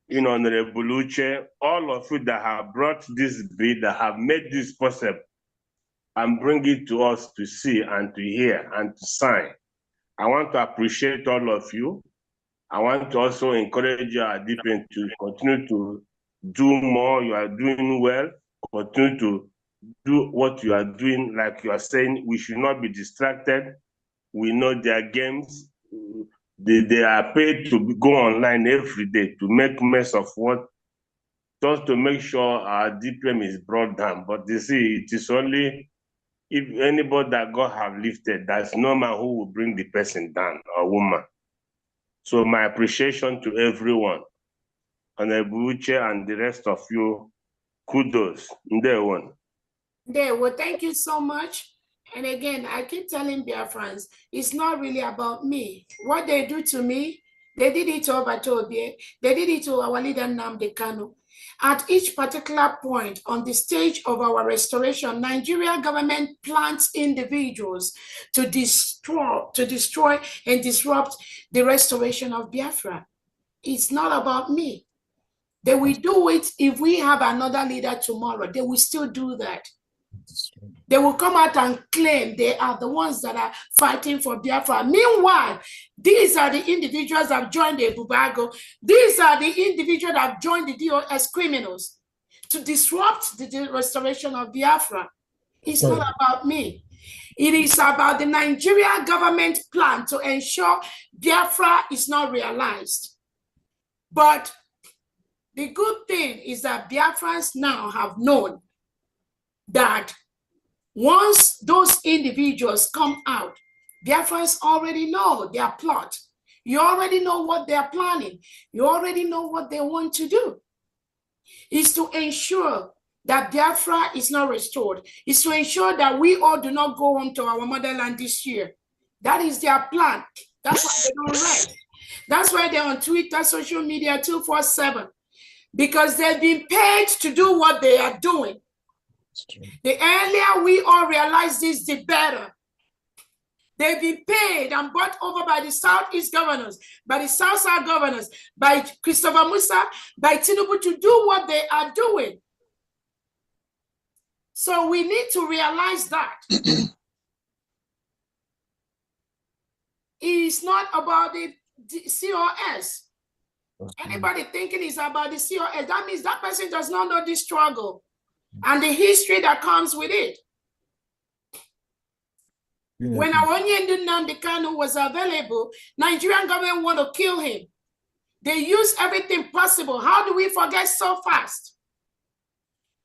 You know, Honorable Luce, all of you that have brought this bill, that have made this possible and bring it to us to see and to hear and to sign. I want to appreciate all of you. I want to also encourage you, DPM, to continue to do more. You are doing well. Continue to do what you are doing. Like you are saying, we should not be distracted. We know their games. They are paid to go online every day to make mess of what, just to make sure our DPM is brought down. But you see, it is only if anybody that God have lifted, there's no man who will bring the person down, or woman. So my appreciation to everyone, Honorable Uche and the rest of you, kudos. Well, thank you so much. And again, I keep telling Biafrans, it's not really about me. What they do to me, they did it to Obatobie, they did it to our leader Nnamdi Kanu. At each particular point on the stage of our restoration, Nigeria government plants individuals to destroy and disrupt the restoration of Biafra. It's not about me. They will do it if we have another leader tomorrow. They will still do that. They will come out and claim they are the ones that are fighting for Biafra. Meanwhile, these are the individuals that have joined the Bubago. These are the individuals that have joined the DOS criminals to disrupt the restoration of Biafra. It's not about me. It is about the Nigerian government plan to ensure Biafra is not realized. But the good thing is that Biafrans now have known that once those individuals come out, Biafrans already know their plot. You already know what they're planning. You already know what they want to do. It's to ensure that Biafra is not restored. It's to ensure that we all do not go home to our motherland this year. That is their plan. That's why they don't rest. That's why they're on Twitter, social media 24/7. Because they've been paid to do what they are doing. The earlier we all realize this, the better. They've been paid and bought over by the Southeast governors, by the South governors, by Christopher Musa, by Tinubu to do what they are doing. So we need to realize that. It's not about the COS. Anybody thinking it's about the COS, that means that person does not know the struggle and the history that comes with it. When Awonyendu Nnamdi Kanu was available, Nigerian government want to kill him. They use everything possible. How do we forget so fast?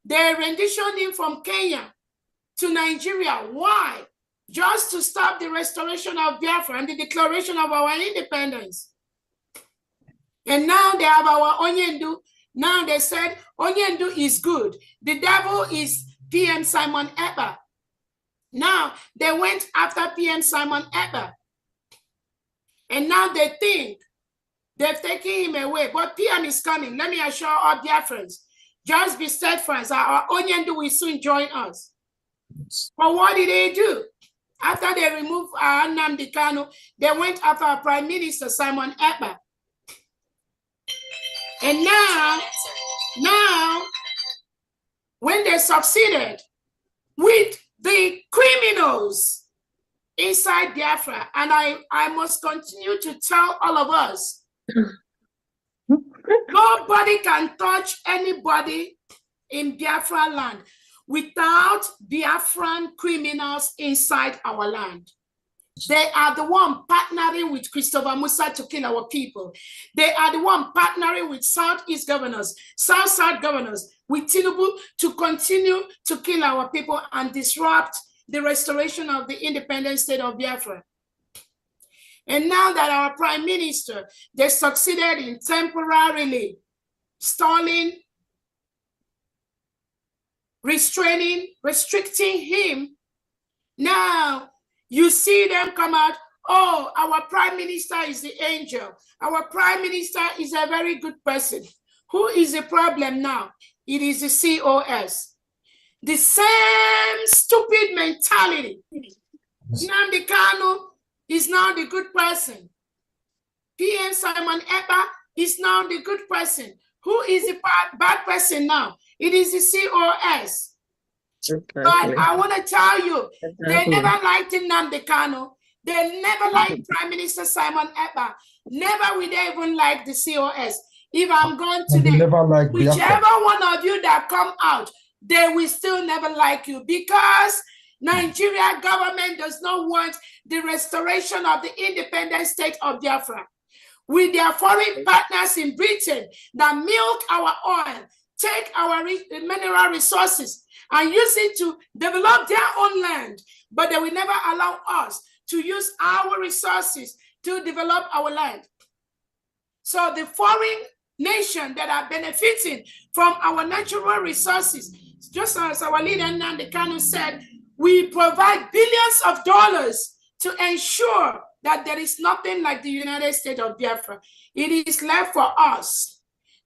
They renditioned him from Kenya to Nigeria. Why? Just to stop the restoration of Biafra and the declaration of our independence. And now they have our Onyendu. Now they said Onyendu is good. The devil is PM Simon Ekpa. Now they went after PM Simon Ekpa. And now they think they've taken him away. But PM is coming. Let me assure our dear friends, just be steadfast. Our Onyendu will soon join us. But what did they do? After they removed Nnamdi Kanu, they went after our Prime Minister, Simon Ekpa. And now, when they succeeded with the criminals inside Biafra, and I must continue to tell all of us, nobody can touch anybody in Biafra land without Biafran criminals inside our land. They are the one partnering with Christopher Musa to kill our people. They are the one partnering with Southeast governors, South governors, with Tinubu to continue to kill our people and disrupt the restoration of the independent state of Biafra. And now that our Prime Minister, they succeeded in temporarily stalling, restricting him. Now you see them come out, oh, our Prime Minister is the angel. Our Prime Minister is a very good person. Who is the problem now? It is the COS. The same stupid mentality. Nnamdi Kanu is now the good person. PM Simon Ekpa is now the good person. Who is the bad person now? It is the COS. Exactly. But I want to tell you, they never liked Nnamdi Kanu. They never liked Prime Minister Simon Ekpa. Never will they even like the COS. If I'm going today, whichever one of you that come out, they will still never like you because Nigeria government does not want the restoration of the independent state of Biafra. With their foreign partners in Britain that milk our oil, take our mineral resources and use it to develop their own land, but they will never allow us to use our resources to develop our land. So the foreign nation that are benefiting from our natural resources, just as our leader Nnamdi Kanu said, we provide billions of dollars to ensure that there is nothing like the United States of Biafra. It is left for us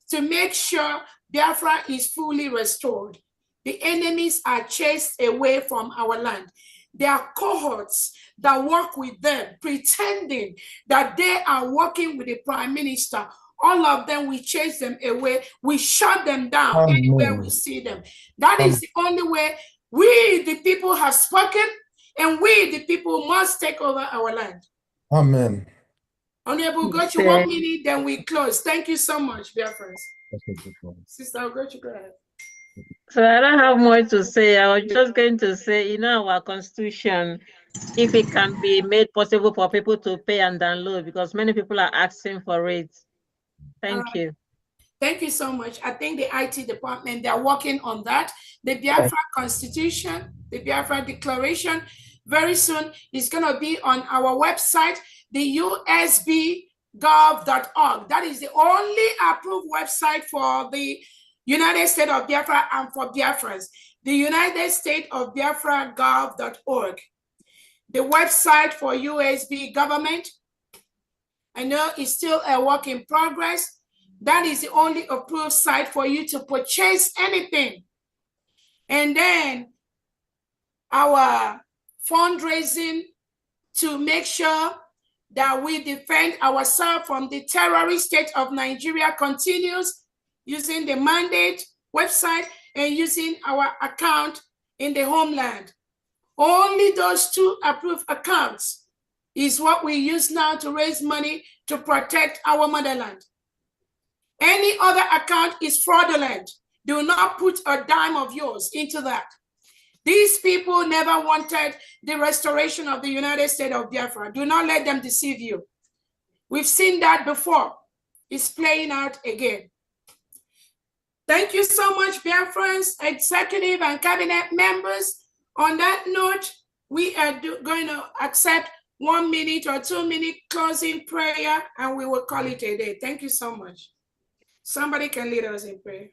to make sure Biafra is fully restored. The enemies are chased away from our land. There are cohorts that work with them, pretending that they are working with the Prime Minister. All of them, we chase them away. We shut them down anywhere we see them. That is the only way we, the people, have spoken, and we, the people, must take over our land. Amen. Honorable Gochi, 1 minute, then we close. Thank you so much, dear friends. Sister Gochi, go ahead. So I don't have more to say. I was just going to say, our constitution, if it can be made possible for people to pay and download, because many people are asking for it. Thank you. Thank you so much. I think the IT department, they're working on that. The Biafra Constitution, the Biafra Declaration, very soon is going to be on our website, the usbgov.org. That is the only approved website for the United States of Biafra and for Biafrans. The United States of Biafra gov.org. The website for USB government, I know it's still a work in progress. That is the only approved site for you to purchase anything. And then our fundraising to make sure that we defend ourselves from the terrorist state of Nigeria continues using the mandate website and using our account in the homeland. Only those two approved accounts is what we use now to raise money to protect our motherland. Any other account is fraudulent. Do not put a dime of yours into that. These people never wanted the restoration of the United States of Biafra. Do not let them deceive you. We've seen that before. It's playing out again. Thank you so much, Biafrans, executive and cabinet members. On that note, we are going to accept 1 minute or 2 minute closing prayer, and we will call it a day. Thank you so much. Somebody can lead us in prayer.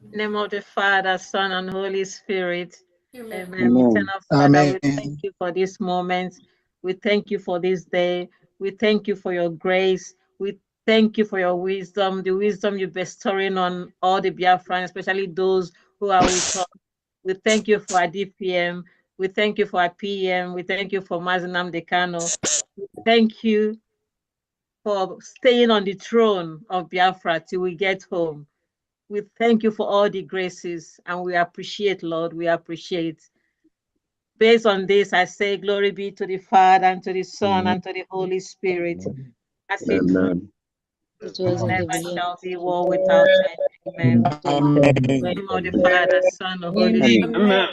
In the name of the Father, Son, and Holy Spirit. Amen. Amen. Eternal Father, Amen. we thank you for this moment. We thank you for this day. We thank you for your grace. We thank you for your wisdom, the wisdom you're bestowing on all the Biafrans, especially those who are with us. We thank you for our DPM. We thank you for our PM. We thank you for Mazinam Dekano. We thank you for staying on the throne of Biafra till we get home. We thank you for all the graces, and we appreciate, Lord, we appreciate. Based on this, I say, glory be to the Father, and to the Son, and to the Holy Spirit. As it never shall be, war without end. Amen. Amen. In the name of the Father, Son, and Holy Spirit. Amen.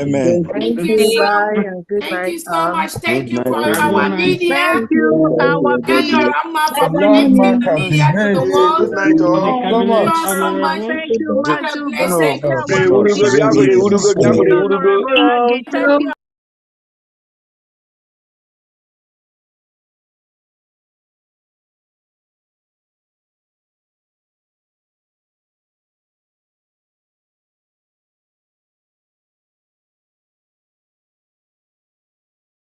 Amen. Thank Thank you. you so Bye much. and good Thank night. you so much. Thank Good you for night, our everyone. media. Thank you, our Thank you, business. Rama, for Allah connecting the Mark has media been to the made. world. Good night, all. Thank Come on. you so much. Thank you, Children Madu. blessed. Thank you, our Hey, Urugo, media Biafra, team. Urugo, Thank Biafra, you, Urugo. Honorable Agi. Thank you.